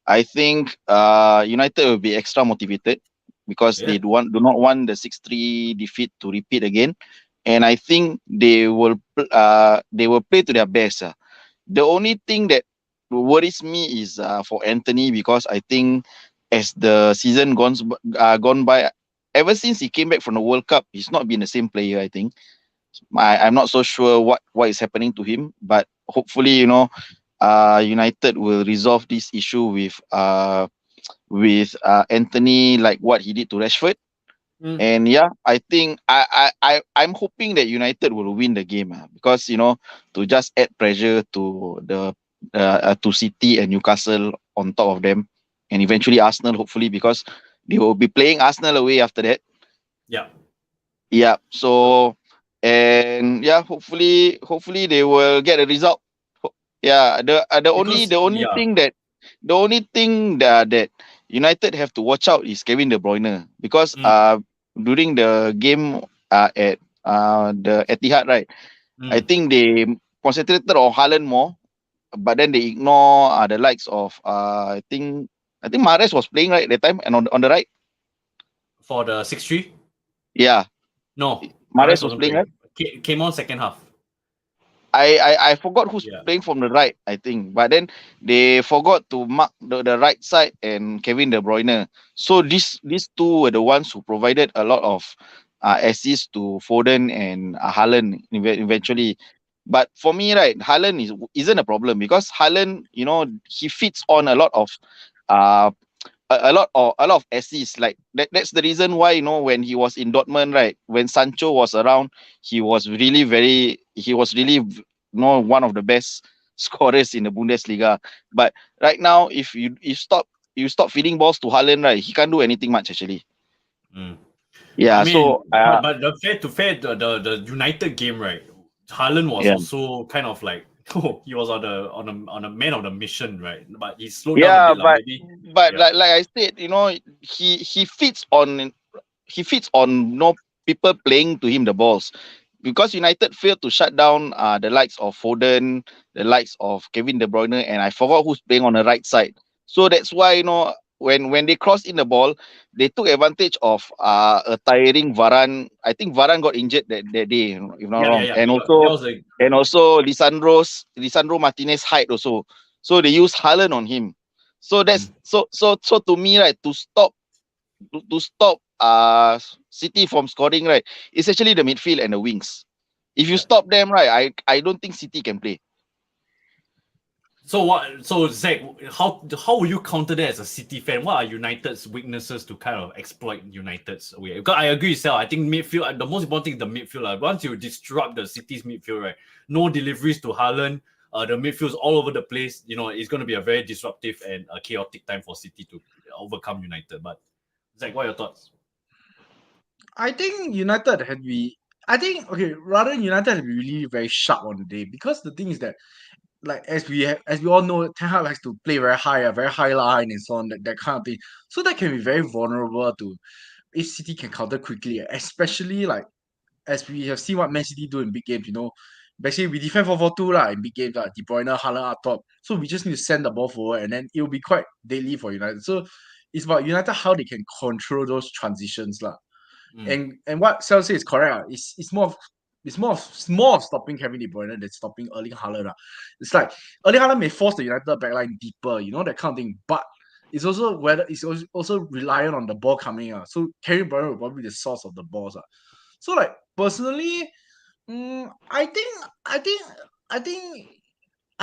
I think United will be extra motivated because they do not want the 6-3 defeat to repeat again, and I think they will play to their best. The only thing that worries me is for Anthony, because I think as the season gone by, ever since he came back from the World Cup, he's not been the same player. I think I'm not so sure what is happening to him, but hopefully United will resolve this issue with Anthony, like what he did to Rashford. And I think I'm hoping that United will win the game, because to just add pressure to the to City and Newcastle on top of them, and eventually Arsenal, hopefully, because they will be playing Arsenal away after that. Yeah. So hopefully they will get a result. The only thing that United have to watch out is Kevin De Bruyne, because during the game at the Etihad, right? I think they concentrated on Haaland more, but then they ignore the likes of I think Mahrez was playing right at that time, and on the right for the 6-3. Yeah. No, Mahrez was playing right. Came on second half. I forgot who's playing from the right, I think, but then they forgot to mark the right side and Kevin De Bruyne. So these two were the ones who provided a lot of assists to Foden and Haaland eventually. But for me, right, Haaland isn't a problem, because Haaland, he fits on a lot of a lot of assists. Like that's the reason why when he was in Dortmund, right, when Sancho was around, he was really one of the best scorers in the Bundesliga. But right now, if you stop feeding balls to Haaland, right, he can't do anything much actually. Yeah, I mean, so but the United game, right, Haaland was also kind of like, he was on a man of the mission, right? But he slowed down a bit. But like I said, he fits on people playing to him the balls, because United failed to shut down the likes of Foden, the likes of Kevin De Bruyne, and I forgot who's playing on the right side. So that's why when they crossed in the ball, they took advantage of a tiring Varane. I think Varane got injured that day, if not wrong. And also Lisandro Martinez height also. So they used Haaland on him. So that's so to me, right, to stop City from scoring, right, it's actually the midfield and the wings. If you stop them, right, I don't think City can play. So Zach, how will you counter that as a City fan? What are United's weaknesses to kind of exploit United's way? Because I agree, Sal. I think midfield, the most important thing is the midfield. Once you disrupt the City's midfield, right, no deliveries to Haaland, the midfield's all over the place. It's going to be a very disruptive and a chaotic time for City to overcome United. But Zach, what are your thoughts? I think United had to be. Rather than United had to be really very sharp on the day, because the thing is that, like as we all know, Ten Hag likes to play very high, a very high line and so on, that kind of thing. So that can be very vulnerable to if City can counter quickly, especially like as we have seen what Man City do in big games. Basically we defend 4-4-2 lah in big games, De Bruyne, Haaland up top. So we just need to send the ball forward, and then it will be quite deadly for United. So it's about United how they can control those transitions lah. And what Sal says is correct. It's more of stopping Kevin De Bruyne than stopping Erling Haaland. It's like Erling Haaland may force the United backline deeper, that kind of thing. But it's also whether it's also reliant on the ball coming out. So Kevin De Bruyne will probably be the source of the balls. So like personally, I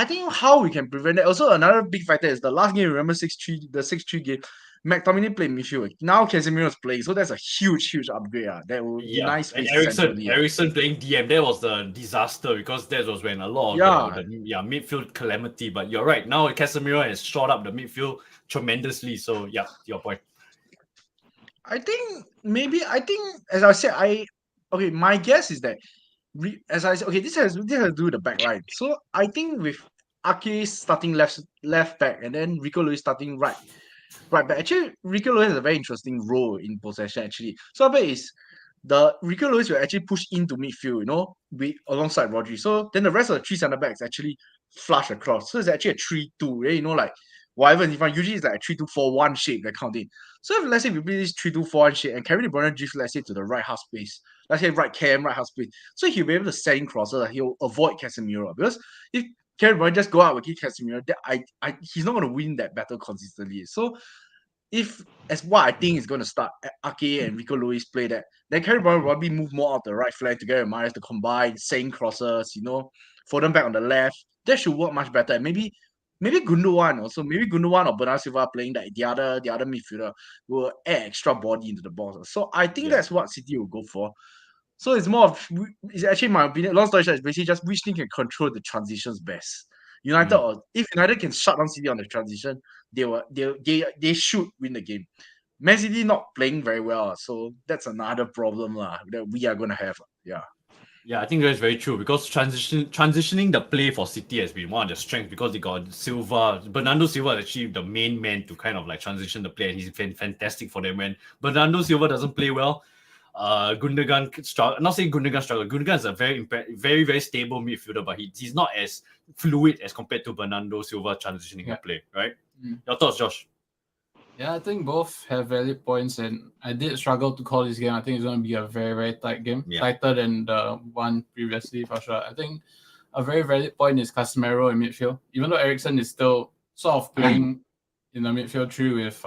think how we can prevent that. Also, another big factor is the last game. Remember 6-3, the 6-3 game. McTominay played midfield. Now Casemiro is playing, so that's a huge upgrade. That will be nice. And centrally, Eriksen playing DM, that was the disaster because that was when a lot of the midfield calamity. But you're right. Now Casemiro has shot up the midfield tremendously. So yeah, to your point. I think as I said, my guess is that this has to do with the back line. So I think with Ake starting left back and then Rico Lewis starting right back. Actually, Rico Lewis has a very interesting role in possession actually. So I bet is the Rico Lewis will actually push into midfield, alongside Rodri. So then the rest of the three centre backs actually flush across. So it's actually a 3-2, like whatever in front. Usually it's like a 3-2-4-1 shape, that kind of thing. So if let's say we play this 3-2-4-1 shape and Kevin De Bruyne drifts, let's say, to the right half space, let's say right cam, right half space, so he'll be able to send in crosses. He'll avoid Casemiro because if Kevin De Bruyne just go out with Casemiro, he's not going to win that battle consistently. So if as what I think is going to start, Ake and Rico Lewis play that, then Kevin De Bruyne will probably move more out the right flank together with Mahrez to combine, send crosses, for them back on the left. That should work much better. And maybe Gundogan also, maybe Gundogan or Bernardo Silva playing the other midfielder will add extra body into the box. So I think that's what City will go for. So it's more of, it's actually my opinion. Long story short, it's basically just which team can control the transitions best. United, or if United can shut down City on the transition, they should win the game. Man City not playing very well, so that's another problem that we are gonna have. Yeah, I think that's very true because transitioning the play for City has been one of their strengths because they got Bernardo Silva is actually the main man to kind of like transition the play, and he's been fantastic for them. When Bernardo Silva doesn't play well, Gundogan struggle. Not saying Gundogan struggle. Gundogan is a very stable midfielder, but he's not as fluid as compared to Bernardo Silva transitioning the play. Right? Your thoughts, Josh? Yeah, I think both have valid points, and I did struggle to call this game. I think it's going to be a very tight game, tighter than the one previously for sure. I think a very valid point is Casemiro in midfield, even though Eriksen is still sort of playing in the midfield three with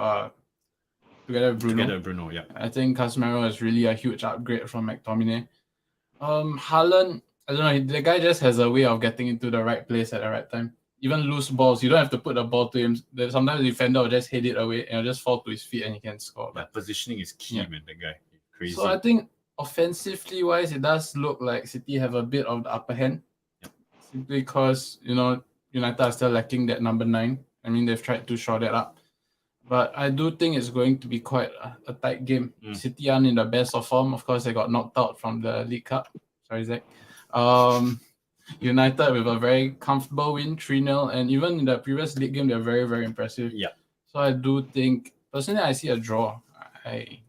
together with Bruno. Yeah. I think Casemiro is really a huge upgrade from McTominay. Haaland, I don't know, the guy just has a way of getting into the right place at the right time. Even loose balls, you don't have to put the ball to him. Sometimes the defender will just hit it away and it'll just fall to his feet and he can score. But positioning is key, man. That guy, crazy. So I think offensively wise, it does look like City have a bit of the upper hand. Simply because United are still lacking that number 9. I mean, they've tried to shore that up, but I do think it's going to be quite a tight game. City aren't in the best of form. Of course, they got knocked out from the League Cup. Sorry, Zach. United with a very comfortable win, 3-0, and even in the previous league game, they're very impressive. Yeah. So I do think, personally, I see a draw. I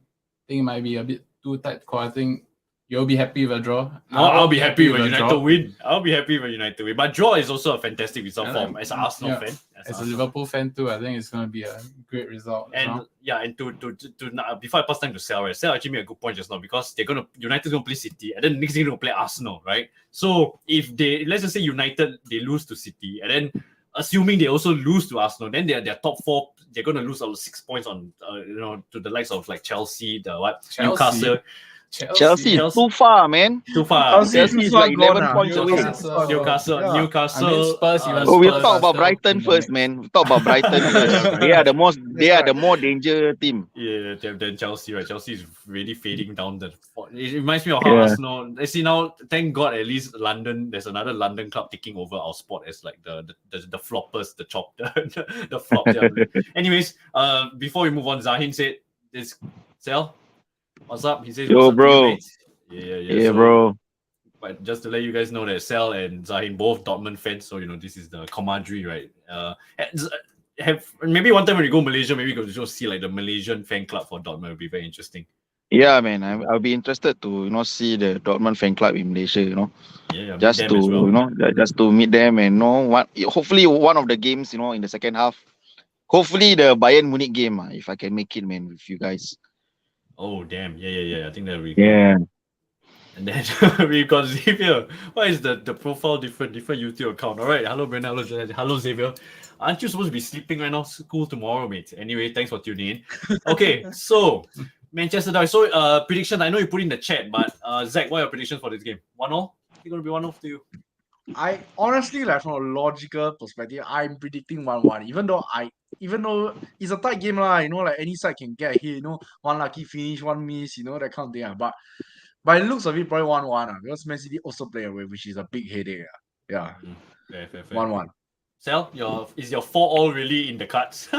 think it might be a bit too tight call. I think you'll be happy with a draw. I'll be happy with United win. I'll be happy with United win. But draw is also a fantastic result for as an Arsenal fan. As a Liverpool fan too, I think it's going to be a great result. And to before I pass time to Sal, right? Sal actually made a good point just now because United's gonna play City and then next thing they're gonna play Arsenal, right? So if let's just say United they lose to City and then assuming they also lose to Arsenal, then their top 4 they're gonna lose 6 points on to the likes of like Chelsea, Newcastle. Chelsea is too far, man. Too far. Chelsea is like 11 points away. Newcastle. I mean, Spurs, we'll talk about Brighton first, man. We'll talk about Brighton first. They are the more danger team. Yeah, than Chelsea, right? Chelsea is really fading down the. It reminds me of how Arsenal. I see now. Thank God, at least London. There's another London club taking over our spot as like the floppers, the flop. Anyways, before we move on, Zahin said this. Sel. What's up? He says, yo, bro. Yeah, bro. But just to let you guys know that Sel and Zahin both Dortmund fans, so this is the camaraderie, right? Have maybe one time when we go Malaysia, maybe we go see like the Malaysian fan club for Dortmund. It'll be very interesting. Yeah, man. I'll be interested to see the Dortmund fan club in Malaysia. Yeah, just to just to meet them and what. Hopefully, one of the games, in the second half. Hopefully, the Bayern Munich game, if I can make it, man, with you guys. Oh damn! Yeah. I think that'll be good. And then we got Xavier. Why is the profile different YouTube account? All right. Hello, Brenda. Hello, Xavier. Aren't you supposed to be sleeping right now? School tomorrow, mate. Anyway, thanks for tuning in. Okay, so Manchester Derby. So prediction. I know you put in the chat, but Zach, what are your predictions for this game? 1-0? It's gonna be 1-0 to you. I honestly, like, from a logical perspective, I'm predicting 1-1. Even though it's a tight game, like any side can get hit, one lucky finish, one miss, that kind of thing. But by the looks of it, probably 1-1, because Man City also play away, which is a big headache. Yeah. Fair. 1-1. Sel, is your 4-all really in the cards?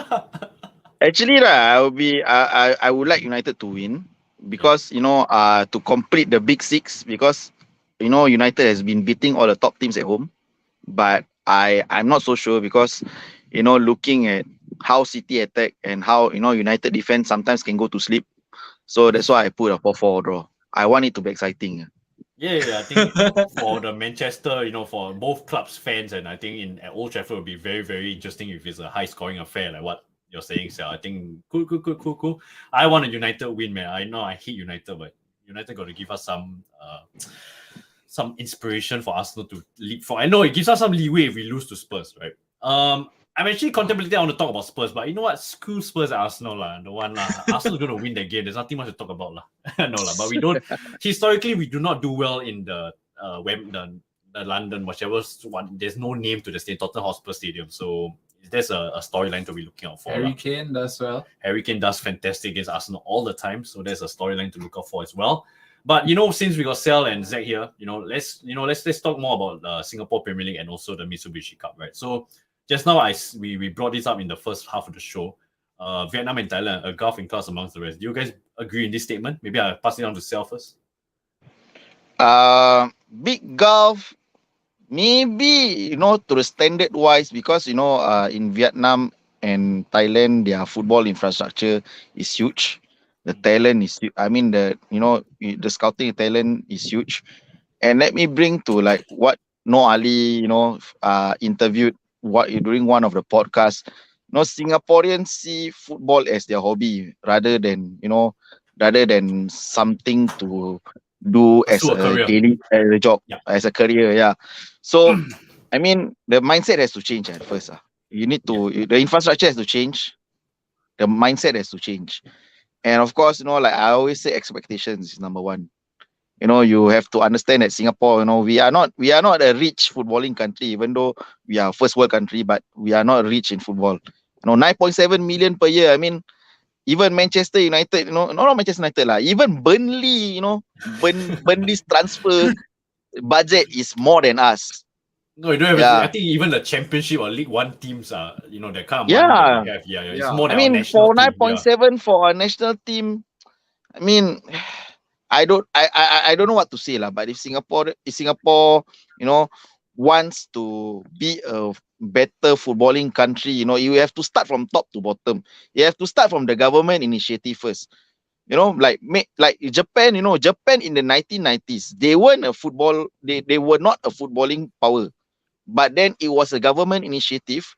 Actually, I would like United to win because to complete the big six, because United has been beating all the top teams at home, but I'm not so sure because looking at how City attack and how United defense sometimes can go to sleep, so that's why I put a 4-4 draw. I want it to be exciting. Yeah, I think for the Manchester, for both clubs fans, and I think at Old Trafford will be very, very interesting if it's a high-scoring affair like what you're saying. So I think cool. I want a United win, man. I know I hate United, but United got to give us some inspiration for Arsenal to leap for. I know it gives us some leeway if we lose to Spurs, right? I'm actually contemplating on to talk about Spurs, but you know what? Screw Spurs at Arsenal, the one. Arsenal's going to win the game. There's nothing much to talk about, but we don't. Historically, we do not do well in the London, whichever one. There's no name to the stadium, Tottenham Hotspur Stadium. So there's a storyline to be looking out for. Harry Kane does well. Harry Kane does fantastic against Arsenal all the time. So there's a storyline to look out for as well. But since we got Sel and Zach here, let's talk more about the Singapore Premier League and also the Mitsubishi Cup, right? So just now we brought this up in the first half of the show. Vietnam and Thailand, a gulf in class amongst the rest. Do you guys agree in this statement? Maybe I'll pass it on to Sel first. Big gulf, maybe to the standard wise, because in Vietnam and Thailand, their football infrastructure is huge. The talent is, the scouting talent is huge. And let me bring to like what Noor Ali, interviewed during one of the podcasts. Singaporeans see football as their hobby rather than something to do as a daily job, as a career. Yeah. So, the mindset has to change at first. You need to, the infrastructure has to change. The mindset has to change. And of course, like I always say, expectations is number one. You have to understand that Singapore, we are not a rich footballing country, even though we are a first world country, but we are not rich in football. 9.7 million per year. Even Manchester United, not Manchester United, even Burnley, Burnley's transfer budget is more than us. No, you don't have. I think even the Championship or League One teams are, that kind of money that they have. Yeah. It's more than our national for 9.7 for our national team, I don't know what to say, but if Singapore, wants to be a better footballing country, you have to start from top to bottom. You have to start from the government initiative first. Like Japan, Japan in the 1990s, they weren't a football, they were not a footballing power. But then it was a government initiative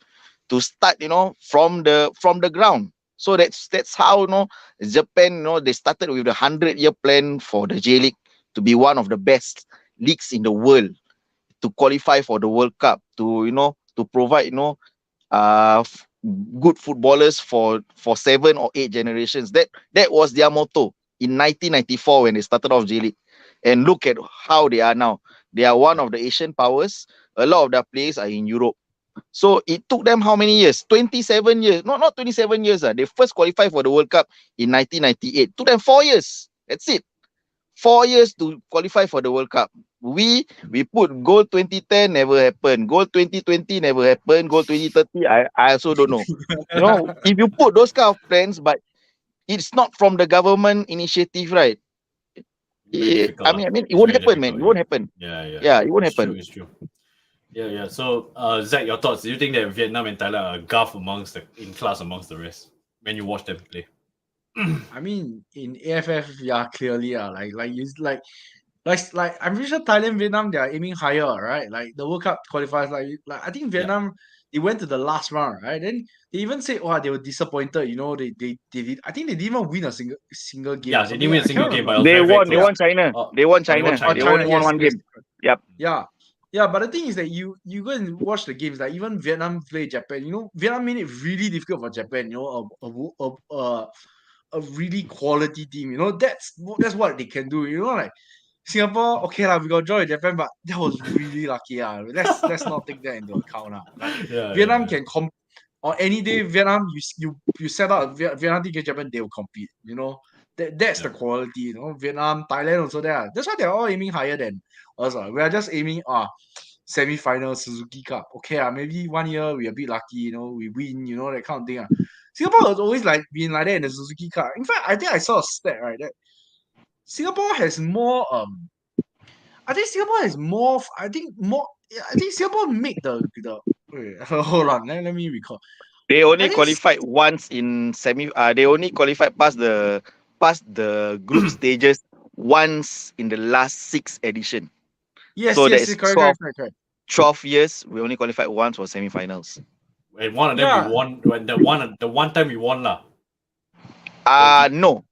to start, from the ground. So that's how, Japan, they started with the 100-year plan for the J League to be one of the best leagues in the world, to qualify for the World Cup, to provide, good footballers for 7 or 8 generations. That was their motto in 1994 when they started off J League. And look at how they are now. They are one of the Asian powers. A lot of their players are in Europe. So it took them how many years? 27 years. Not 27 years. They first qualified for the World Cup in 1998. It took them 4 years. That's it. 4 years to qualify for the World Cup. We put goal 2010, never happened. Goal 2020, never happened. Goal 2030, I also don't know. If you put those kind of plans, but it's not from the government initiative, right? It won't happen, man. It won't happen. Yeah, it won't happen. It's true. Yeah. So, Zach, your thoughts? Do you think that Vietnam and Thailand are a gulf in class amongst the rest when you watch them play? In AFF, clearly, like I'm pretty sure Thailand, Vietnam, they are aiming higher, right? Like the World Cup qualifiers, like I think Vietnam, they went to the last round, right? Then they even said, they were disappointed. They did. I think they didn't even win a single game. Yeah, they didn't win a single game, but they won China. They won China. They only won one game. Yep. Yeah. Yeah, but the thing is that you go and watch the games, like even Vietnam play Japan, Vietnam made it really difficult for Japan, a really quality team, that's what they can do, like Singapore, okay lah, we got draw with Japan, but that was really lucky. Let's not take that into account. Like Vietnam can on any day, Vietnam, you set out Vietnam team against Japan, they will compete. That's the quality. Vietnam, Thailand also there. That's why they're all aiming higher than us. We are just aiming semi-final Suzuki Cup. Okay, maybe 1 year we a bit lucky, we win, that kind of thing. Singapore has always like been like that in the Suzuki Cup. In fact, I think I saw a stat, right, that Singapore has more I think Singapore has more I think Singapore make the wait, hold on, let me recall. They only qualified once in semi. They only qualified past the group stages once in the last 6 edition. Yes, so yes, that's correct. 12 years. We only qualified once for semi-finals. And one of them we won. When the one time we won lah. No.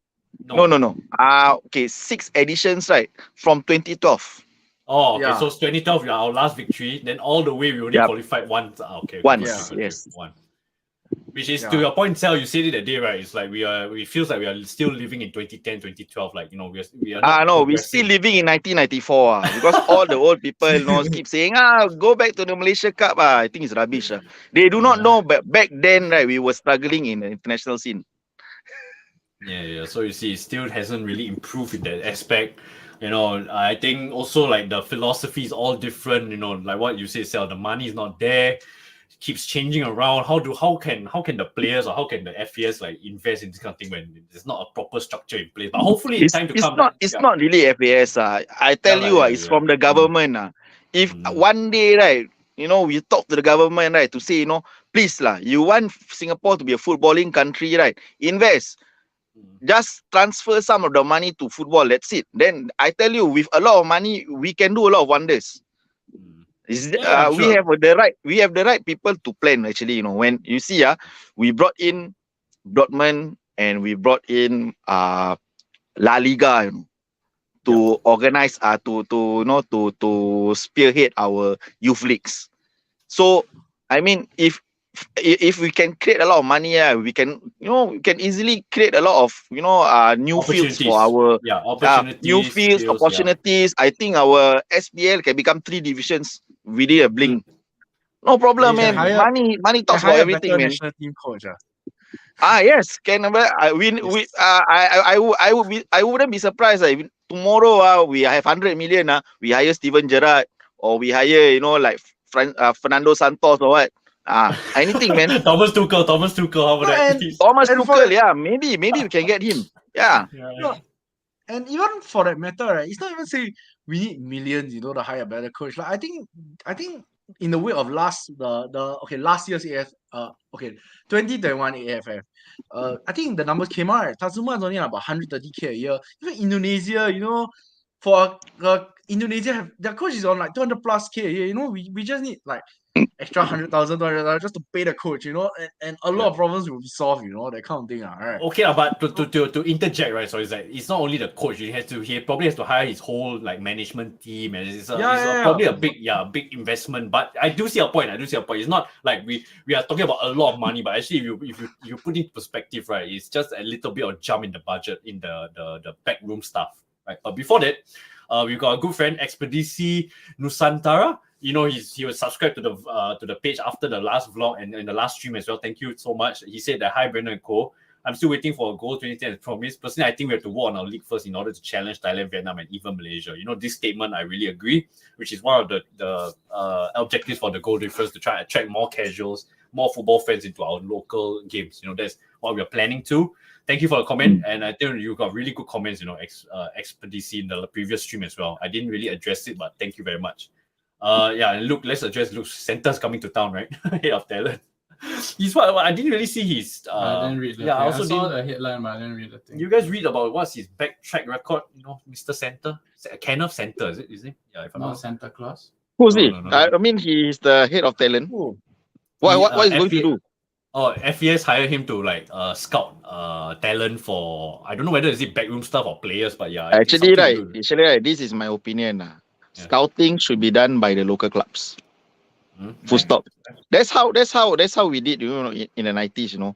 Okay, 6 editions, right? From 2012. Oh, okay. Yeah. So 2012, our last victory. Then all the way we only qualified once. Okay. Once, yes. One. Which is to your point, Sal. You said it that day, right? It's like we feels like we are still living in 2010, 2012. Like we are. No, we're still living in 1994. Because all the old people, keep saying, go back to the Malaysia Cup. I think it's rubbish. They do not know, but back then, right, we were struggling in the international scene. Yeah. So you see, it still hasn't really improved in that aspect. I think also like the philosophy is all different. Like what you say, Sal, the money is not there. It keeps changing around. How can the players or how can the FAS like invest in this kind of thing when there's not a proper structure in place? But hopefully in time to come. It's not really FAS. I tell you, it's from the government. If one day, right, we talk to the government, right, to say, please you want Singapore to be a footballing country, right? Invest. Just transfer some of the money to football. That's it. Then I tell you, with a lot of money, we can do a lot of wonders. We have the right people to plan. Actually, when you see, we brought in Dortmund and we brought in La Liga, to organize, to spearhead our youth leagues. So I mean, if we can create a lot of money, we can easily create a lot of new fields for our new fields, opportunities. I think our SPL can become 3 divisions within a blink. No problem, man. Money talks about everything, man. National team coach. Yes, can I wouldn't be surprised if tomorrow we have 100 million. We hire Steven Gerrard or we hire like Fernando Santos or what. Anything, man. Thomas Tuchel. How about that? Thomas Tuchel, maybe we can get him. Yeah. And even for that matter, right, it's not even saying we need millions, to hire a better coach. Like I think in the way of last year's AF, 2021 AFF, I think the numbers came out. Right? Tazuma is only about 130K a year. Even Indonesia, for Indonesia, their coach is on like 200 plus K a year. We just need like extra 100,000, 200,000 just to pay the coach, and a lot of problems will be solved, that kind of thing, right? Okay, but to interject, right? So it's not only the coach. He probably has to hire his whole like management team, and it's probably a big investment. But I do see a point. It's not like we are talking about a lot of money, but actually, if you put it in perspective, right, it's just a little bit of jump in the budget in the backroom stuff, right? But before that, we've got a good friend, Expedici Nusantara. He was subscribed to the page after the last vlog and the last stream as well. Thank you so much. He said that, hi, Brandon and Co. I'm still waiting for a goal 2010 as promised. Personally, I think we have to work on our league first in order to challenge Thailand, Vietnam, and even Malaysia. This statement I really agree, which is one of the objectives for the goal difference, to try and attract more casuals, more football fans into our local games. That's what we're planning to. Thank you for the comment, and I think you got really good comments. Expedici in the previous stream as well. I didn't really address it, but thank you very much. And Luke, let's address Luke. Santa's coming to town, right? Head of talent. He's what? I didn't really see his. I didn't read the thing. I saw the headline, but I didn't read the thing. You guys read about what's his back track record? Mr. Santa, Kenneth Santa, is it? Is it? Yeah, if I'm not Santa Claus. Who's he? No. I mean, he's the head of talent. What is he going to do? FES hired him to scout talent for, I don't know whether is it backroom stuff or players, but yeah. Actually, this is my opinion. Scouting should be done by the local clubs. Full stop. That's how we did, in the 90s,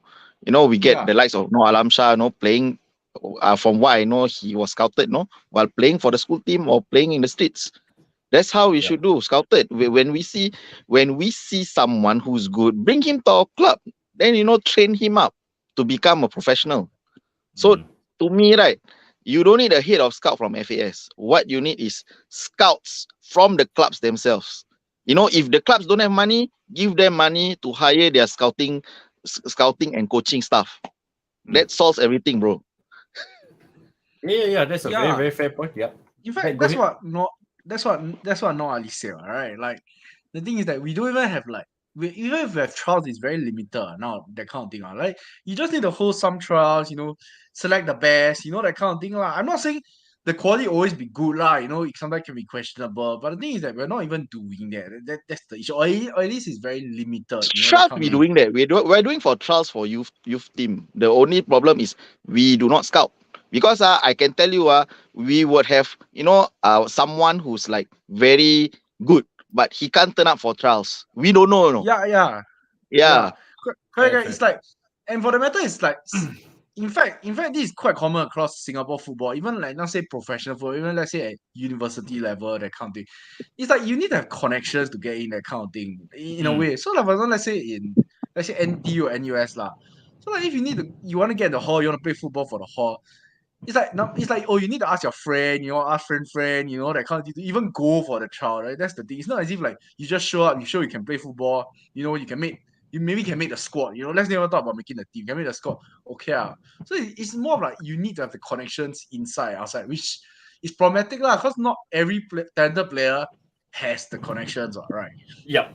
we get the likes of Alam Shah, playing. From what I know, he was scouted, while playing for the school team or playing in the streets. That's how we should do. Scouted. When we see someone who's good, bring him to our club. Then train him up to become a professional. So to me, right, you don't need a head of scout from FAS. What you need is scouts from the clubs themselves. If the clubs don't have money, give them money to hire their scouting and coaching staff. That solves everything, bro. Yeah. That's a very, very fair point. Yeah. In fact, that's what Noor Ali said, right? Like the thing is that we don't even have even if we have trials, it's very limited now, that kind of thing. Like you just need to hold some trials, select the best, that kind of thing. I'm not saying the quality always be good, it sometimes can be questionable. But the thing is that we're not even doing that. That's the issue. Or at least it's very limited. Trials we're doing that. We're doing for trials for youth team. The only problem is we do not scout. Because I can tell you, we would have, someone who's like very good, but he can't turn up for trials. We don't know. Yeah. Correct. It's like, and for the matter, it's like, in fact, this is quite common across Singapore football. Even like, not say professional football, even let's say at university level, that kind of thing. It's like you need to have connections to get in, that kind of thing, in a way. So like, for example, let's say NT or NUS lah. So like, if you want to get in the hall, you want to play football for the hall. It's like you need to ask your friend, ask friend, that kind of thing to even go for the trial, right? That's the thing. It's not as if like you just show up, you show you can play football, you maybe can make the squad, let's never talk about making the team, you can make the squad, okay. So it's more of like you need to have the connections inside, outside, which is problematic lah, because not every talented player has the connections, right? Yeah.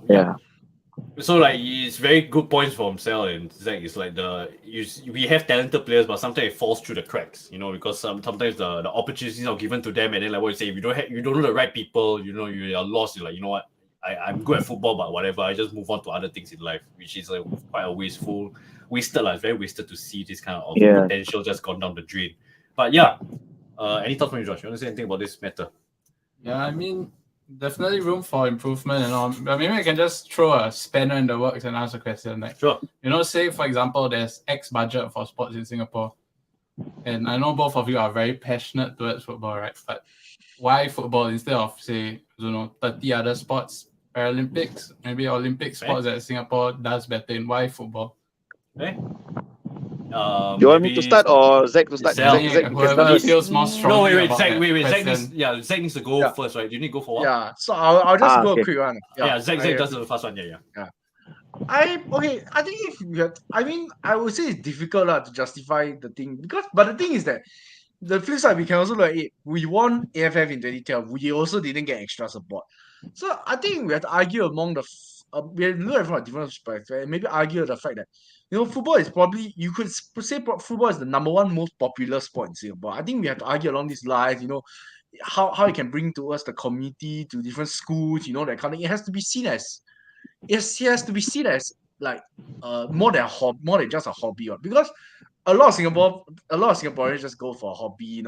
So like it's very good points from Sel and Zach. It's like we have talented players, but sometimes it falls through the cracks, because sometimes the opportunities are given to them, and then like what you say, if you don't know the right people, you are lost. You're like, what, I'm good at football, but whatever, I just move on to other things in life, which is quite a wasted. It's very wasted to see this kind of potential just gone down the drain. But any thoughts from you, Josh? You want to say anything about this matter? Yeah, I mean, definitely room for improvement and all. But maybe I can just throw a spanner in the works and ask a question. Like, sure. Say for example, there's X budget for sports in Singapore, and I know both of you are very passionate towards football, right? But why football instead of, say, 30 other sports, Paralympics, maybe Olympic sports that Singapore does better in? Why football? You want me to start or Zach to start? Zach whoever feels more strong. No, wait, Zach needs to go first, right? You need to go for what? Yeah, so I'll just go a quick one. Zach does the first one. Yeah. I think I would say it's difficult to justify the thing, but the thing is that the flip side, we can also look at it. We won AFF in 2012. We also didn't get extra support. So I think we have to argue among we have to look at it from a different perspective and maybe argue the fact that football is probably, you could say football is the number one most popular sport in Singapore. I think we have to argue along these lines, how it can bring to us the community, to different schools, that kind of thing. It has to be seen as like more than just a hobby, because a lot of Singaporeans just go for a hobby,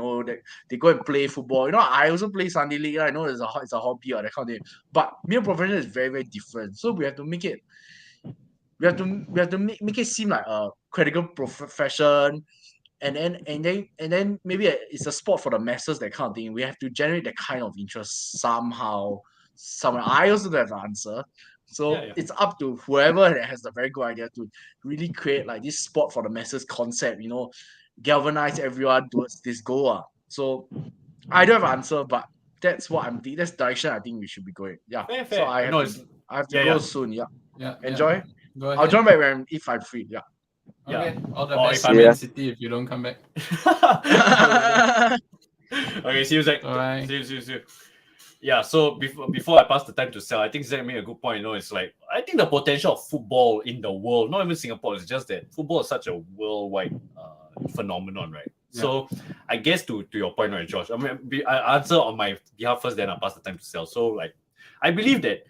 they go and play football. I also play Sunday League. I know it's a hobby or that kind of thing. But being professional is very, very different. So we have to make it make it seem like a critical profession, and then maybe it's a sport for the masses, that kind of thing. We have to generate that kind of interest somehow. I also don't have an answer. So it's up to whoever that has a very good idea to really create like this sport for the masses concept, galvanize everyone towards this goal. So I don't have an answer, but that's what that's the direction I think we should be going. Yeah. Fair. So I have to go soon. Yeah. Enjoy. Go ahead. I'll join back if I'm free. Yeah. Okay. All the best. If I'm in City if you don't come back. Okay, see you, Zach. All right. See you. Yeah, so before I pass the time to Sel, I think Zach made a good point. It's like, I think the potential of football in the world, not even Singapore, it's just that football is such a worldwide phenomenon, right? Yeah. So I guess to your point, right, Josh, I answer on my behalf first, then I'll pass the time to Sel. So like, I believe that,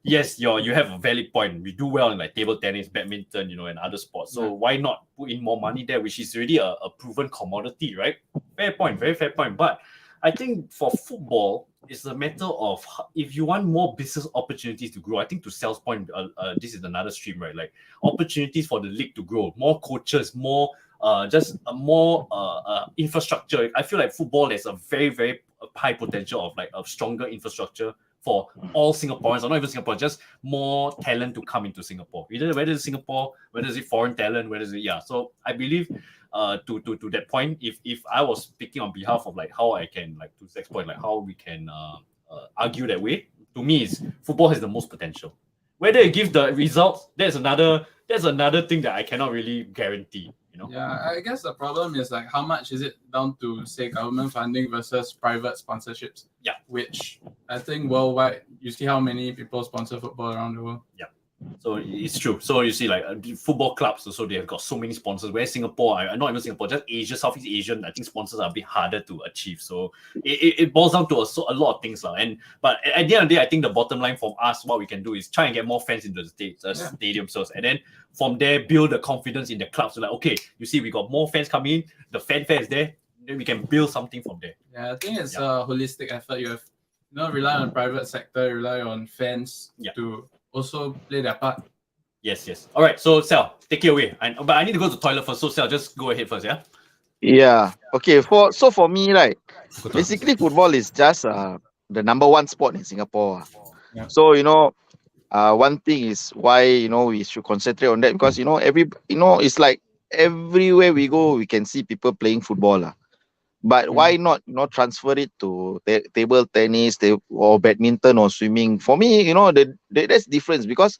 yes, you have a valid point. We do well in like table tennis, badminton, and other sports. So why not put in more money there, which is already a proven commodity, right? Fair point, very fair point. But I think for football, it's a matter of if you want more business opportunities to grow. I think to Sal's point, this is another stream, right? Like opportunities for the league to grow, more coaches, more more infrastructure. I feel like football has a very, very high potential of like a stronger infrastructure for all Singaporeans, or not even Singapore, just more talent to come into Singapore. Whether it's Singapore, whether it's foreign talent, whether it's So I believe to that point, if I was speaking on behalf of like how I can, like to Zach's point, like how we can argue that way, to me is football has the most potential. Whether it gives the results, that's another thing that I cannot really guarantee. Yeah, I guess the problem is like how much is it down to say government funding versus private sponsorships? Yeah. Which I think worldwide, you see how many people sponsor football around the world. Yeah. So it's true. So you see, like football clubs also, they have got so many sponsors. Whereas Singapore, not even Singapore, just Asia, Southeast Asian, I think sponsors are a bit harder to achieve. So it boils down to a lot of things, But at the end of the day, I think the bottom line from us, what we can do is try and get more fans into the stadium first, and then from there build the confidence in the clubs. So like, okay, you see, we got more fans coming in, the fanfare is there, then we can build something from there. Yeah, I think it's a holistic effort. You have rely on private sector, rely on fans to also play their part. Yes. All right, so Sal, take it away. But I need to go to the toilet first, so Sal, just go ahead first, yeah? Yeah. Okay. For me, right, basically football is just the number one sport in Singapore. Yeah. So one thing is why we should concentrate on that, because it's like everywhere we go we can see people playing football. But why not transfer it to table tennis or badminton or swimming? For me, that's difference, because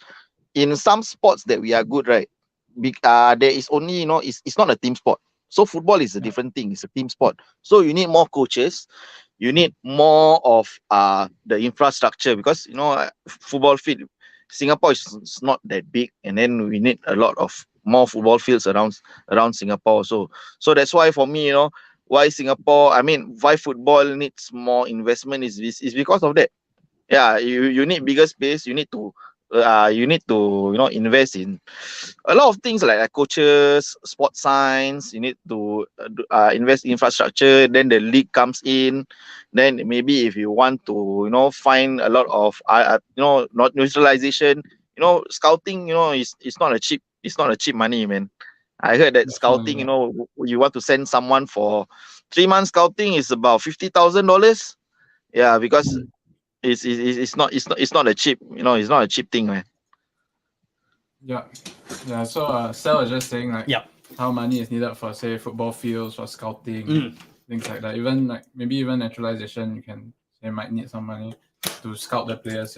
in some sports that we are good, right? There is only it's not a team sport. So football is a different thing. It's a team sport. So you need more coaches. You need more of the infrastructure, because football field, Singapore is not that big, and then we need a lot of more football fields around Singapore. So that's why for me, why why football needs more investment is because of that. Yeah, you need bigger space. You need to invest in a lot of things like coaches, sports science. You need to invest in infrastructure. Then the league comes in. Then maybe if you want to find a lot of not neutralization, scouting, it's not a cheap money, man. I heard that scouting, you want to send someone for 3 months scouting is about $50,000. Yeah, because it's not a cheap, it's not a cheap thing, man. Yeah. So Sal was just saying like how money is needed for say football fields, for scouting, things like that. Even like maybe even naturalization, you can say might need some money to scout the players,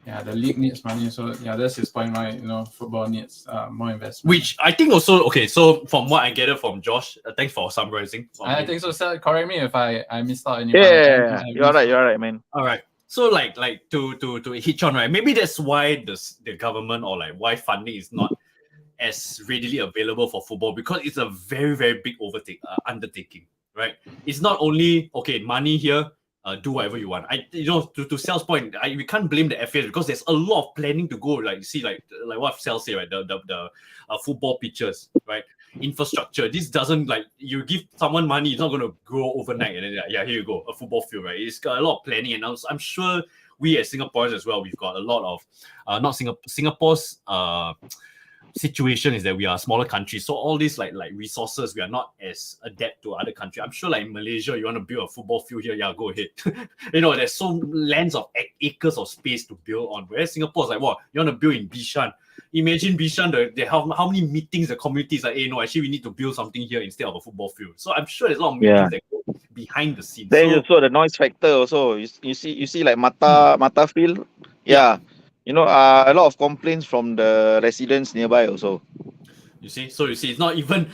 Yeah, the league needs money, so that's his point, right? Football needs more investment. Which I think also, okay, so from what I gather from Josh, thanks for summarizing. I think so. Sal, correct me if I missed out any. Yeah, you're right, man. All right. So like to hitch on, right? Maybe that's why the government, or like why funding is not as readily available for football, because it's a very, very big undertaking, right? It's not only money here. Do whatever you want. To Sal's point, we can't blame the FAS, because there's a lot of planning to go. Like you see, like what Sal said, right? The football pitches, right? Infrastructure. This doesn't, like, you give someone money, it's not going to grow overnight. And then here you go, a football field, right? It's got a lot of planning, and I'm sure we as Singaporeans as well, we've got a lot of Singapore's situation is that we are a smaller country, so all these like resources, we are not as adept to other countries. I'm sure like in Malaysia, you want to build a football field here, go ahead. There's so lands of acres of space to build on, whereas Singapore is like, what, you want to build in Bishan? Imagine Bishan, how many meetings the communities are, actually we need to build something here instead of a football field. So I'm sure there's a lot of meetings that go behind the scenes. There's also the noise factor also. You see like Mata Field. Yeah. A lot of complaints from the residents nearby also. You see, it's not even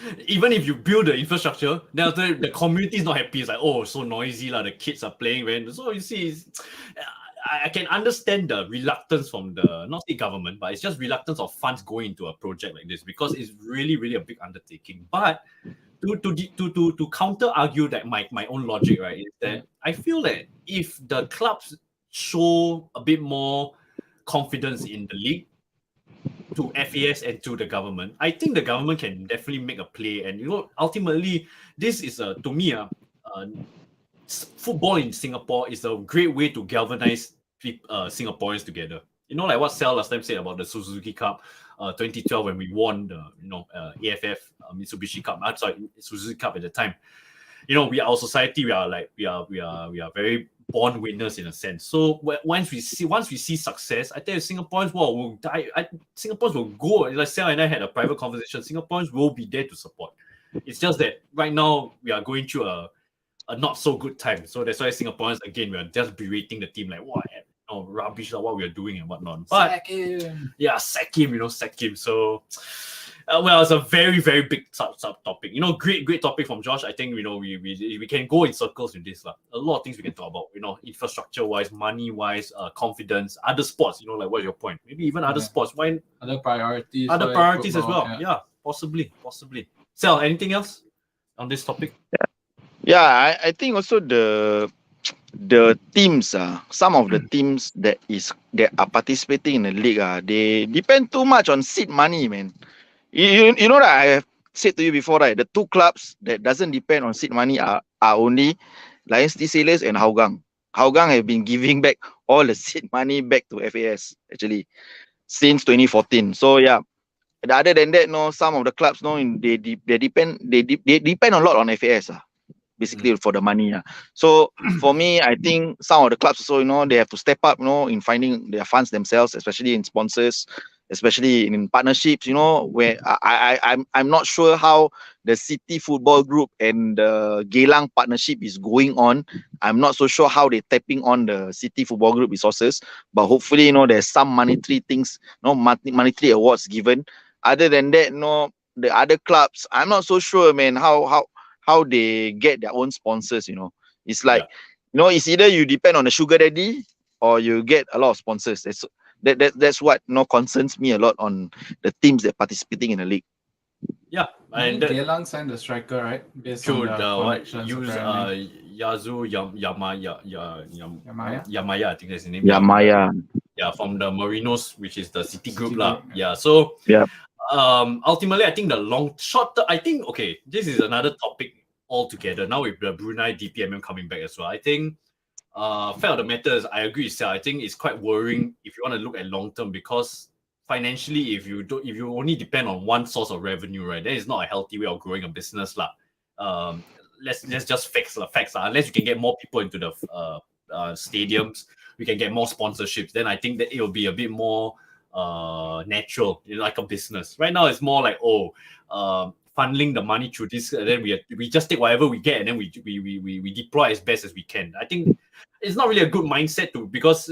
if you build the infrastructure, then after the community is not happy. It's like, so noisy, the kids are playing. So you see, I can understand the reluctance from the, not the government, but it's just reluctance of funds going into a project like this, because it's really, really a big undertaking. But to counter argue that my own logic, right, is that I feel that if the clubs show a bit more confidence in the league to FAS and to the government, I think the government can definitely make a play. And ultimately, this is to me football in Singapore is a great way to galvanize Singaporeans together. You know, like what Sal last time said about the Suzuki Cup, 2012 when we won the AFF Mitsubishi Cup. Sorry, Suzuki Cup at the time. You know, our society, we are very born winners in a sense. So once we see success, I tell you, Singaporeans will die. Singaporeans will go. Like Sal and I had a private conversation. Singaporeans will be there to support. It's just that right now we are going through a not so good time. So that's why Singaporeans, again, we are just berating the team like, what rubbish, what we are doing and whatnot. But Sack him. Yeah, sack him. So well, it's a very, very big sub topic. You know, great topic from Josh. I think, you know, we can go in circles with this. A lot of things we can talk about, you know, infrastructure wise, money wise, confidence, other sports, you know, like what's your point? Maybe even other sports. Why other priorities as well. Yeah, possibly. Sal, anything else on this topic? Yeah, I think also the teams, some of the teams that are participating in the league, they depend too much on seed money, man. You know that I have said to you before, right? The two clubs that doesn't depend on seed money are only Lions T Sailors and Hougang. Hougang have been giving back all the seed money back to FAS actually since 2014. So yeah. Other than that, some of the clubs, they depend a lot on FAS, basically for the money. So for me, I think some of the clubs also, they have to step up, in finding their funds themselves, especially in sponsors, especially in partnerships, where I'm not sure how the City Football Group and the Geylang partnership is going on. I'm not so sure how they're tapping on the City Football Group resources, but hopefully, there's some monetary things, monetary awards given. Other than that, the other clubs, I'm not so sure, man, how they get their own sponsors. It's like, it's either you depend on the sugar daddy or you get a lot of sponsors. That's what concerns me a lot on the teams that are participating in the league. Yeah, and Geylang signed the striker, right? Based on Yazu Yamaya, I think that's his name. Yamaya. Yeah, from the Marinos, which is the City Group lah. Yeah, so ultimately, I think this is another topic altogether. Now with the Brunei DPMM coming back as well, I think fact of the matter is, I agree with Sal. I think it's quite worrying if you want to look at long term, because financially, if you only depend on one source of revenue, right, then it's not a healthy way of growing a business lah. Let's just facts. Unless you can get more people into the stadiums, we can get more sponsorships. Then I think that it will be a bit more natural, like a business. Right now, it's more like funneling the money through this, and then we just take whatever we get, and then we deploy as best as we can. I think it's not really a good mindset because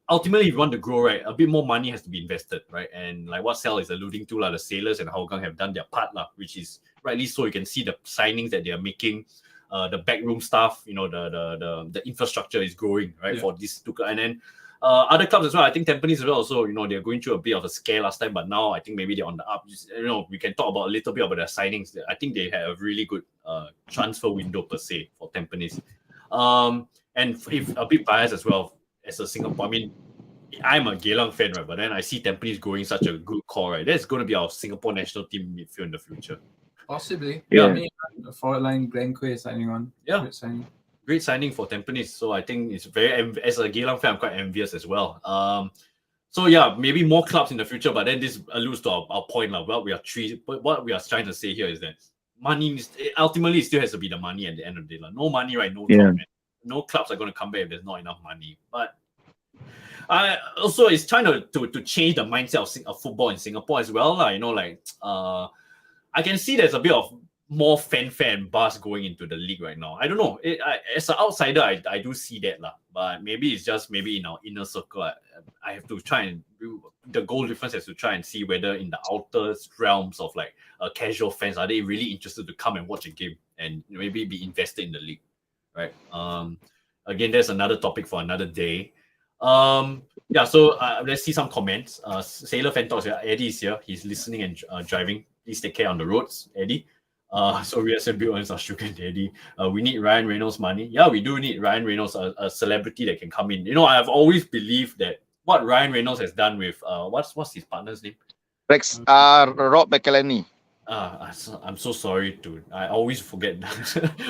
ultimately, if you want to grow, right, a bit more money has to be invested, right? And like what Sal is alluding to, the Sailors and Hougang have done their part, which is rightly so. You can see the signings that they are making, the backroom stuff, the infrastructure is growing, right, for these two, and then other clubs as well. I think Tampines as well. Also, they're going through a bit of a scare last time, but now I think maybe they're on the up. We can talk about a little bit about their signings. I think they had a really good transfer window per se for Tampines. And if a bit biased as well as a Singapore. I mean, I'm a Geylang fan, right? But then I see Tampines growing such a good core, right? That's going to be our Singapore national team midfield in the future. Possibly. Yeah. I mean, the forward line, Glenn Quay signing on. Yeah. Great signing for Tampines. So I think it's as a Geylang fan, I'm quite envious as well. So yeah, maybe more clubs in the future, but then this alludes to our point. What we are trying to say here is that money ultimately still has to be the money at the end of the day. No money, right? No club, man. No clubs are going to come back if there's not enough money. But also it's trying to change the mindset of football in Singapore as well. I can see there's a bit of more fanfare and buzz going into the league right now. I don't know. As an outsider, I do see that. But maybe it's just in our inner circle. I have to try and do the goal difference has to try and see whether in the outer realms of casual fans, are they really interested to come and watch a game and maybe be invested in the league, right? Again, there's another topic for another day. So let's see some comments. Sailor Fan Talks, Eddie is here. He's listening and driving. Please take care on the roads, Eddie. So we SMB owners are Sugar Daddy. We need Ryan Reynolds money. Yeah, we do need Ryan Reynolds, a celebrity that can come in. I've always believed that what Ryan Reynolds has done with what's his partner's name? Rob McElhenney. I'm so sorry, dude. I always forget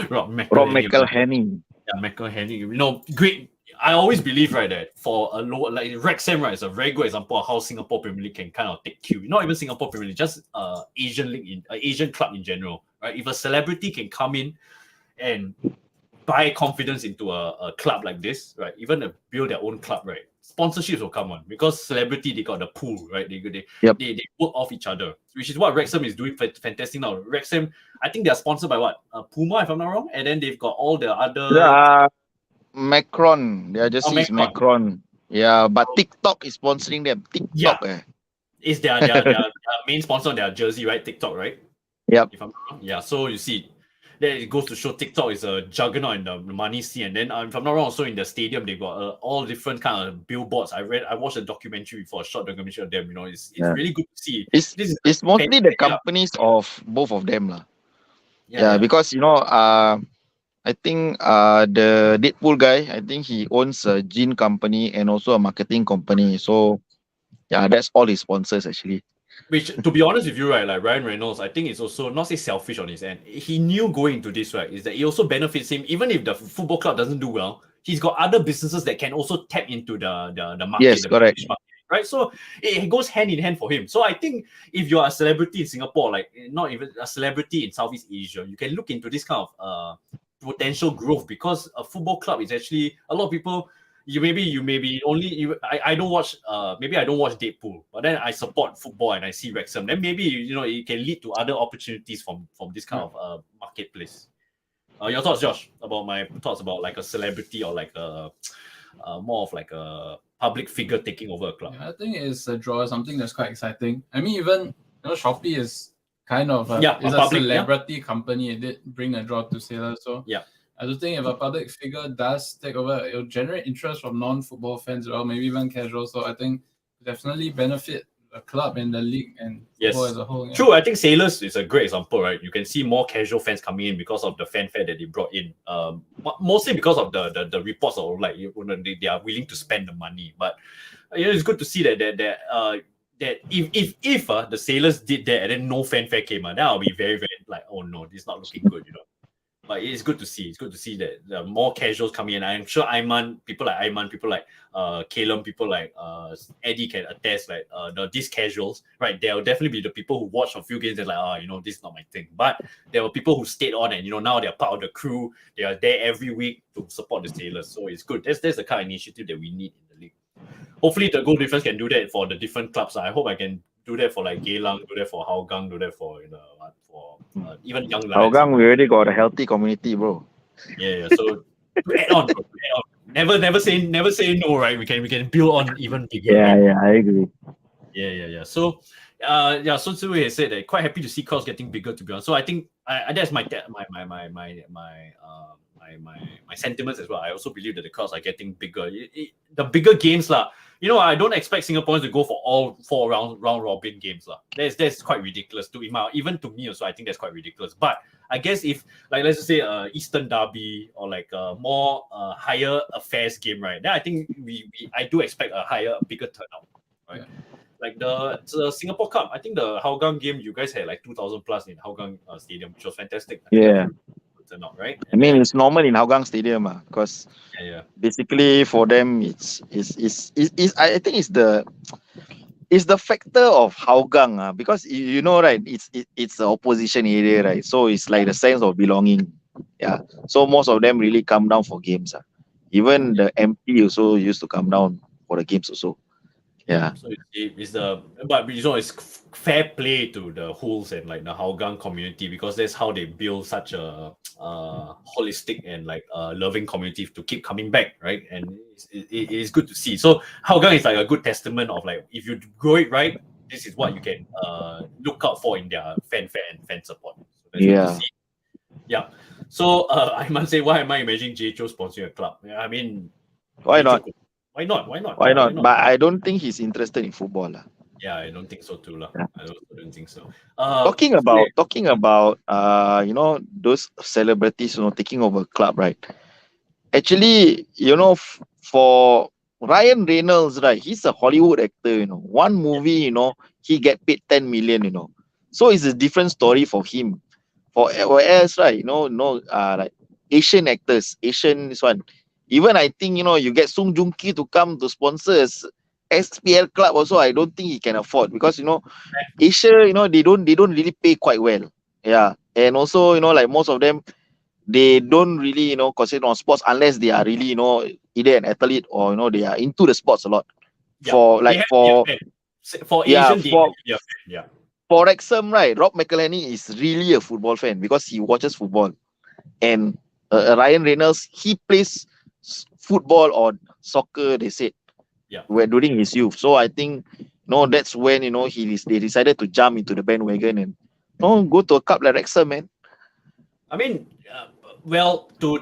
Rob McElhenney. Rob McElhenney. Yeah, Michael Henry. You know, great. I always believe, right, that for a low like Wrexham, right, is a very good example of how Singapore Premier League can kind of take cue. Not even Singapore Premier League, just Asian league in Asian club in general, right? If a celebrity can come in and buy confidence into a club like this, right? Even build their own club, right? Sponsorships will come on because celebrity they got the pool, right? They work off each other, which is what Wrexham is doing fantastic now. Wrexham, I think they're sponsored by what? Puma, if I'm not wrong, and then they've got all the other Macron. Their jersey is Macron. Yeah, but TikTok is sponsoring them. TikTok, is their main sponsor on their jersey, right? TikTok, right? Yep. If I'm not wrong. Yeah, so you see, then it goes to show TikTok is a juggernaut in the money scene. And then if I'm not wrong, also in the stadium they got all different kind of billboards. I watched a documentary before, a short documentary of them. You know, it's really good to see. It's mostly the companies of both of them, lah. Yeah, because you know, I think the Deadpool guy, I think he owns a gin company and also a marketing company. So yeah, that's all his sponsors actually. Which, to be honest with you, right, like Ryan Reynolds, I think it's also not say selfish on his end. He knew going into this, right, is that it also benefits him. Even if the football club doesn't do well, he's got other businesses that can also tap into the market. Yes, correct. Market, right? So it goes hand in hand for him. So I think if you're a celebrity in Singapore, like not even a celebrity in Southeast Asia, you can look into this kind of potential growth because a football club is actually a lot of people. I don't watch maybe I don't watch Deadpool, but then I support football and I see Wrexham. Then maybe it can lead to other opportunities from this kind of marketplace. Your thoughts, Josh, about my thoughts about like a celebrity or like a more of like a public figure taking over a club? Yeah, I think it's a draw, something that's quite exciting. I mean, even Shopee is kind of a celebrity company. It did bring a draw to Sailor, so I do think if a public figure does take over, it'll generate interest from non-football fans or maybe even casual. So I think definitely benefit the club and the league and football as a whole. Yeah. True, I think Sailors is a great example, right? You can see more casual fans coming in because of the fanfare that they brought in. Mostly because of the reports of like they are willing to spend the money. But it's good to see that if the Sailors did that and then no fanfare came out, that would be very, very like, oh no, this is not looking good, But it's good to see. It's good to see that there are more casuals coming in. I'm sure people like Calum, people like Eddie can attest. Like these casuals, right? There will definitely be the people who watch a few games and like, this is not my thing. But there were people who stayed on and now they're part of the crew. They are there every week to support the Sailors. So it's good. That's the kind of initiative that we need in the league. Hopefully, the goal difference can do that for the different clubs. I hope I can do that for like Geylang, do that for Hougang, do that for even Young Lions. Hougang, we already got a healthy community, bro. Yeah. So to add on, never say no, right? We can build on even bigger. Yeah, I agree. Yeah. So so Tzu has said that quite happy to see crowds getting bigger, to be honest. So I think that's my sentiments as well. I also believe that the crowds are getting bigger. The bigger games, I don't expect Singaporeans to go for all 4 round robin games. That's quite ridiculous even to me also. I think that's quite ridiculous. But I guess if let's just say Eastern Derby or like a more higher affairs game, right? Then I think I do expect a bigger turnout, right? Yeah. Like the Singapore Cup, I think the Hougang game, you guys had like 2,000 plus in Hougang Stadium, which was fantastic. Turnout, right? I mean, it's normal in Hougang Stadium, because basically for them, it's I think it's the factor of Hougang, because right, it's the opposition area, right? So it's like the sense of belonging. Yeah. So most of them really come down for games. Even the MP also used to come down for the games also. Yeah. So it's fair play to the Hulls and like the Hougang community, because that's how they build such a holistic and like loving community to keep coming back, right? And it is good to see. So Hougang is like a good testament of like, if you grow it right, this is what you can look out for in their fanfare and fan support. So that's good to see. Yeah. So I must say, why am I imagining J-Cho sponsoring a club? I mean, why not? Why not? But I don't think he's interested in football. Yeah, I don't think so too. Yeah. I don't think so. Talking about those celebrities taking over club, right? Actually, for Ryan Reynolds, right, he's a Hollywood actor, one movie, he get paid 10 million, So it's a different story for him. For else, right, like Asian actors, Asian this one. Even I think, you get Sung Joong Ki to come to sponsors SPL club also, I don't think he can afford, because Asia, they don't really pay quite well. Yeah. And also, like most of them, they don't really, concentrate on sports unless they are really, either an athlete or they are into the sports a lot. Yeah. For They have to be a fan. For Asian, they have to be a fan. Yeah. For Wrexham, right, Rob McElhenney is really a football fan because he watches football. And Ryan Reynolds, he plays football or soccer, they said, during his youth. So I think, that's when, they decided to jump into the bandwagon and go to a club like Wrexham, man. I mean, well, to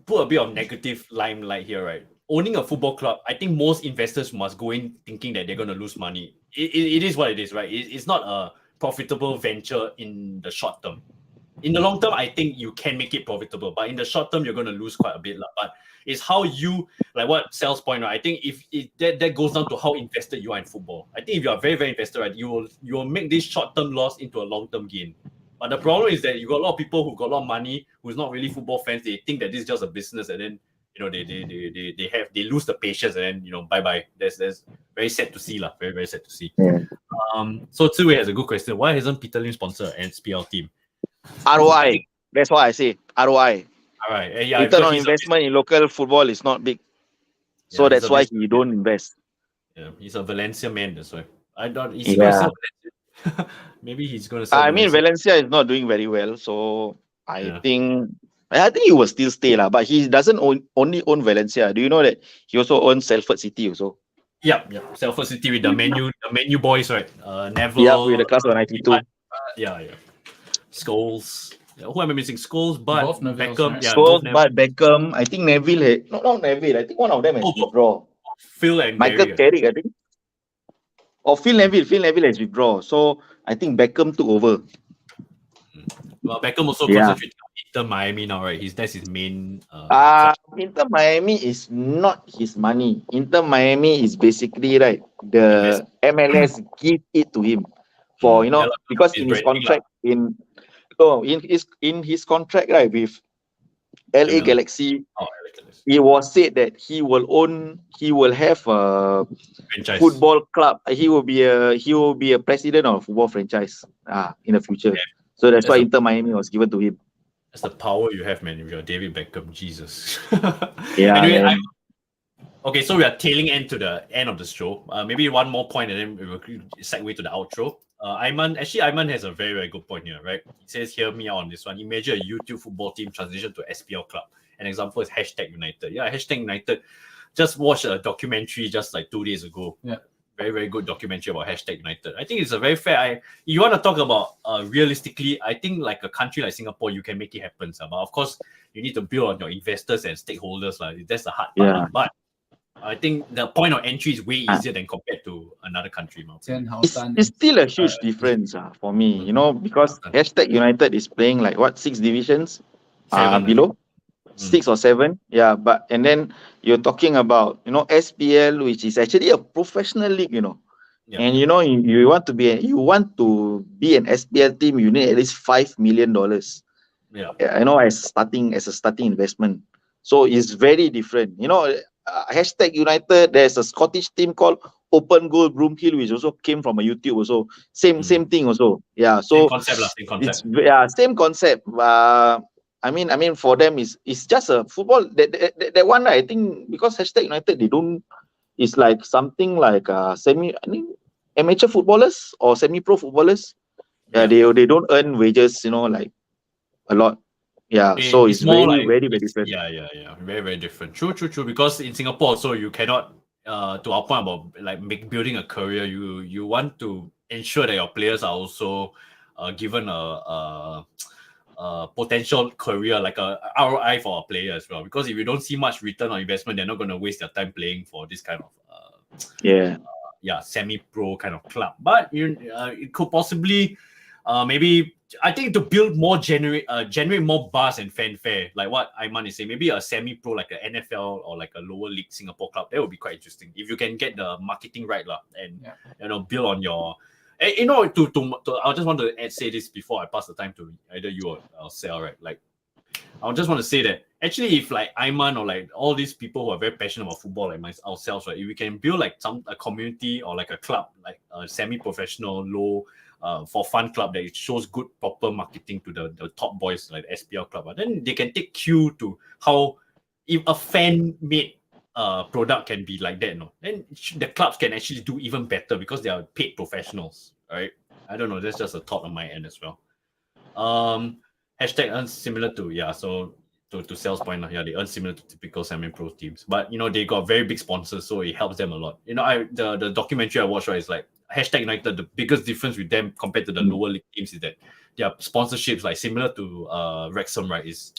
put a bit of negative limelight here, right? Owning a football club, I think most investors must go in thinking that they're going to lose money. It is what it is, right? It's not a profitable venture in the short term. In the long term, I think you can make it profitable, but in the short term, you're going to lose quite a bit. But it's how you, like what Sal's point, right? I think if that goes down to how invested you are in football. I think if you are very, very invested, right, you will make this short-term loss into a long-term gain. But the problem is that you got a lot of people who got a lot of money who's not really football fans. They think that this is just a business, and then they lose the patience, and then bye. That's very sad to see, lah. Very, very sad to see. Yeah. So Ziwei has a good question. Why hasn't Peter Lim sponsored an SPL team? ROI. That's what I say. ROI. All right. Yeah. Return on investment in local football is not big, so that's why he don't invest. Yeah, he's a Valencia man. That's why. I don't. Is he going to sell Valencia? Maybe he's going to sell. I mean, Valencia is not doing very well, so I think he will still stay lah. But he doesn't only own Valencia. Do you know that he also owns Salford City also? Yeah. Salford City with the menu boys, right? Neville. Yeah, with the class of '92. Yeah. Scholes. Who am I missing? Scholes, but Beckham. Right? Scholes, but Beckham. I think Neville. Not Neville. I think one of them has withdrawn. Phil and Michael Carrick, I think. Or Phil Neville. Phil Neville has withdrawn. So I think Beckham took over. Well, Beckham also concentrated on Inter Miami now, right? That's his main. Inter Miami is not his money. Inter Miami is basically the MLS give it to him for because in his contract in his contract, right, with LA Galaxy, it was said that he will have a franchise. Football club. He will be a president of a football franchise in the future. Yeah. So that's why Inter Miami was given to him. That's the power you have, man. If you're David Beckham, Jesus. Yeah. Anyway, okay, so we are tailing end to the end of the show. Maybe one more point, and then we will segue to the outro. Ayman has a very, very good point here, right? He says, hear me out on this one. Imagine a YouTube football team transition to SPL club. An example is #United. Yeah, #United. Just watched a documentary just like 2 days ago. Yeah. Very, very good documentary about #United. I think it's a very fair. You want to talk about realistically, I think like a country like Singapore, you can make it happen. But of course, you need to build on your investors and stakeholders. That's the hard part. Yeah. But I think the point of entry is way easier than compared to another country. It's still a huge difference for me, because #United is playing like 6 divisions below. 6 or 7, yeah. But and then you're talking about SPL, which is actually a professional league, Yeah. And you want to be an SPL team, you need at least $5 million. Yeah. As a starting investment. So it's very different. #United. There's a Scottish team called Open Goal Broomhill, which also came from a YouTube. Also same thing. Also, yeah. So same concept. It's same concept. I mean, for them it's just a football. That one, I think, because #United it's like something like amateur footballers or semi-pro footballers. Yeah, they don't earn wages, like a lot. Yeah, so it's very, like, very, very different. Yeah. Very, very different. True. Because in Singapore, so you cannot, to our point about like building a career, you want to ensure that your players are also given a potential career, like a ROI for a player as well. Because if you don't see much return on investment, they're not going to waste their time playing for this kind of semi-pro kind of club. But it could possibly maybe, I think, to build more generate more buzz and fanfare, like what Ayman is saying, maybe a semi-pro like an NFL or like a lower league Singapore club, that would be quite interesting if you can get the marketing right, and build on your. I just want to say this before I pass the time to either you or Sal, right? Like, I just want to say that actually, if like Ayman or like all these people who are very passionate about football, like ourselves, right? If we can build like a community or like a club, like a semi-professional, low, for fun club that it shows good proper marketing to the top boys like the SPL club, then they can take cue to how if a fan-made product can be like that, then the clubs can actually do even better because they are paid professionals, right? I don't know. That's just a thought on my end as well. Hashtag earn similar to so to sales point, they earn similar to typical semi-pro teams, but they got very big sponsors, so it helps them a lot. The documentary I watched, right, is like hashtag United. The biggest difference with them compared to the lower league teams is that their sponsorships, like similar to Wrexham, right, is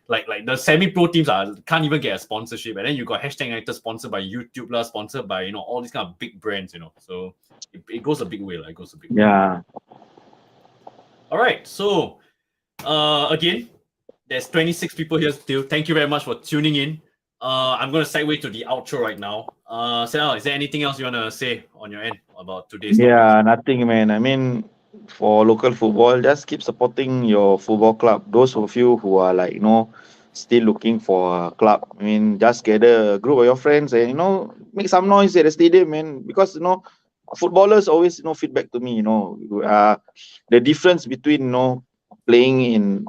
like the semi-pro teams can't even get a sponsorship, and then you got hashtag United sponsored by YouTube, sponsored by all these kind of big brands, so it goes a big way, it goes a big way. Yeah. All right, so again, there's 26 people here still. Thank you very much for tuning in. I'm going to segue to the outro right now. Sal, is there anything else you want to say on your end about today's topic? Yeah, nothing, man. I mean, for local football, just keep supporting your football club. Those of you who are like, still looking for a club, I mean, just gather a group of your friends and, make some noise at the stadium, man. Because, footballers always, feedback to me, the difference between, playing in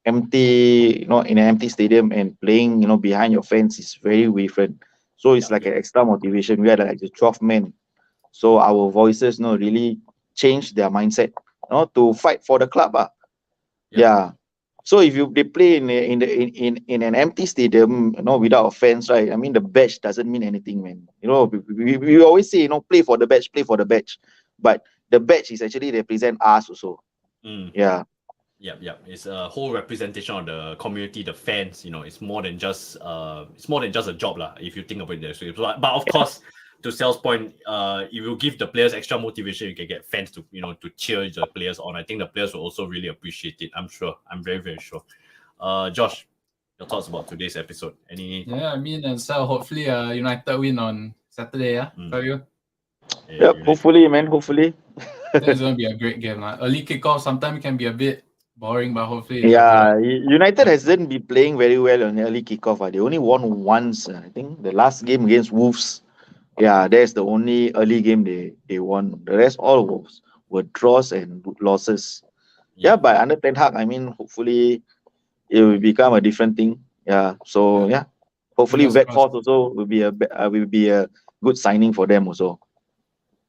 empty, in an empty stadium and playing, behind your fence is very different. So it's like an extra motivation. We are like the 12 men. So our voices, really change their mindset, to fight for the club. Yeah. So if they play in an empty stadium, without fans, right? I mean, the badge doesn't mean anything, man. We always say, play for the badge, play for the badge. But the badge is actually represent us also. Yeah. Yeah. It's a whole representation of the community, the fans. It's more than just a job, if you think about it that way. But of course, to Sal's point, it will give the players extra motivation. You can get fans to to cheer the players on. I think the players will also really appreciate it. I'm sure. I'm very, very sure. Josh, your thoughts about today's episode? Yeah, I mean, and Sal, hopefully United win on Saturday, for you. Yep, hopefully, man. Hopefully. It's going to be a great game. Early kickoff sometimes can be a bit boring, but hopefully. Yeah, United hasn't been playing very well on early kickoff. They only won once. I think the last game against Wolves. Yeah, that's the only early game they won. The rest all were draws and losses. Yeah, but under Ten Hag, I mean, hopefully it will become a different thing. Yeah, so hopefully Weghorst also will be a good signing for them also.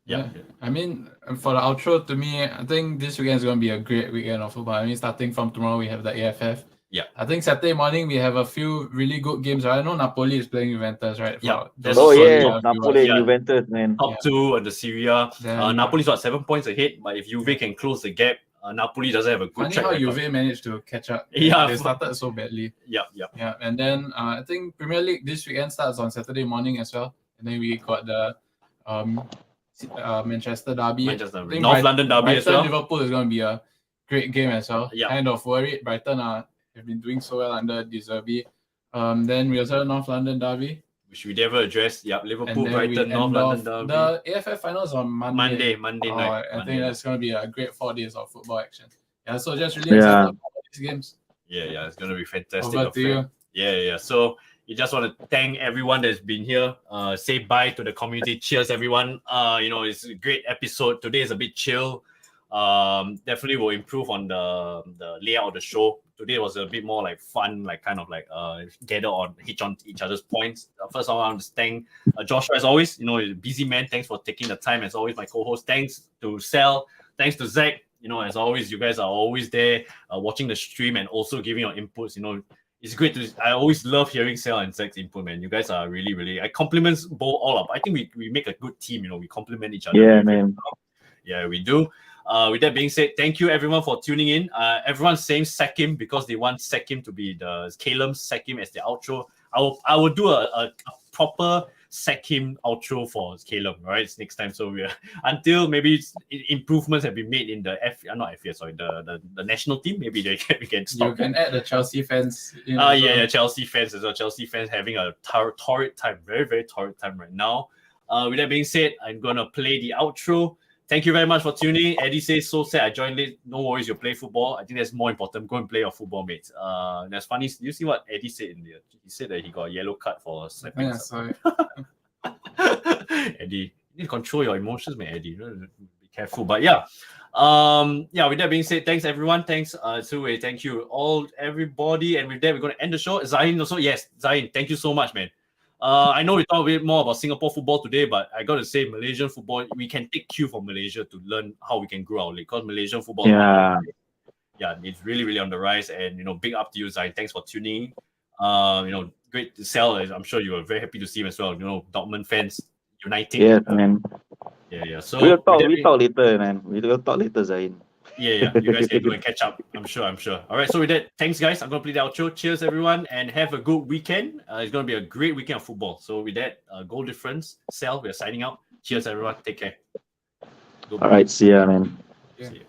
Yeah, I mean, for the outro, to me, I think this weekend is going to be a great weekend of football. I mean, starting from tomorrow, we have the AFF. Yeah. I think Saturday morning, we have a few really good games. I know Napoli is playing Juventus, right? Napoli and Juventus, man. Top two in the Syria. Napoli's got 7 points ahead, but if Juve can close the gap, Napoli doesn't have a good track record. Juve managed to catch up. Yeah. They started so badly. Yeah. And then I think Premier League this weekend starts on Saturday morning as well. And then we got the Manchester derby. North London derby as well. Liverpool is going to be a great game as well. Yeah. Kind of worried. Brighton have been doing so well under De Zerbi. Then we also have North London derby, which we never addressed. Yeah, Liverpool, Brighton, North London derby. The AFF finals on Monday night. I think that's going to be a great 4 days of football action. Yeah, so just really excited about these games. Yeah, it's going to be fantastic. Over to you. Yeah. So you just want to thank everyone that's been here. Say bye to the community. Cheers, everyone. It's a great episode. Today is a bit chill. Definitely will improve on the layout of the show. Today was a bit more like fun, like kind of like gather on each other's points. First, I want to thank Joshua as always. Busy man. Thanks for taking the time as always. My co-host. Thanks to Sal. Thanks to Zach. As always, you guys are always there watching the stream and also giving your inputs. It's great I always love hearing Sal and Zach's input, man. You guys are really, really. I compliments both all up. I think we make a good team. We complement each other. Yeah, man. Yeah, we do. With that being said, thank you everyone for tuning in. Everyone's saying Sekim because they want Sekim to be the Calum's Sekim as the outro. I will do a proper Sekim outro for Calum, right? It's next time. So until maybe improvements have been made in the the national team. Maybe we can stop. You can add the Chelsea fans. Chelsea fans as well. Chelsea fans having a torrid time, very, very torrid time right now. With that being said, I'm gonna play the outro. thank you very much for tuning in. Eddie says, so sad I joined late. No worries, you'll play football. I think that's more important. Go and play your football, mates. That's funny. Do you see what Eddie said in there? He said that he got a yellow card for slapping. Yeah, sorry. Eddie, you need to control your emotions, man, Eddie. Be careful. But yeah. With that being said, thanks everyone. Thanks, Sue. Thank you everybody. And with that, we're going to end the show. Zahin also. Yes, Zahin, thank you so much, man. I know we talked a bit more about Singapore football today, but I got to say, Malaysian football, we can take cue from Malaysia to learn how we can grow our league. Because Malaysian football, it's really, really on the rise. And big up to you, Zahin. Thanks for tuning. Great to sell. I'm sure you were very happy to see him as well. Dortmund fans uniting. Yeah, man. Yeah. So we'll talk later, man. We'll talk later, Zain. Yeah. You guys can go and catch up. I'm sure. All right. So with that, thanks, guys. I'm gonna play the outro. Cheers, everyone, and have a good weekend. It's gonna be a great weekend of football. So with that, goal difference, sell. We're signing out. Cheers, everyone. Take care. All right. See ya, man. See ya.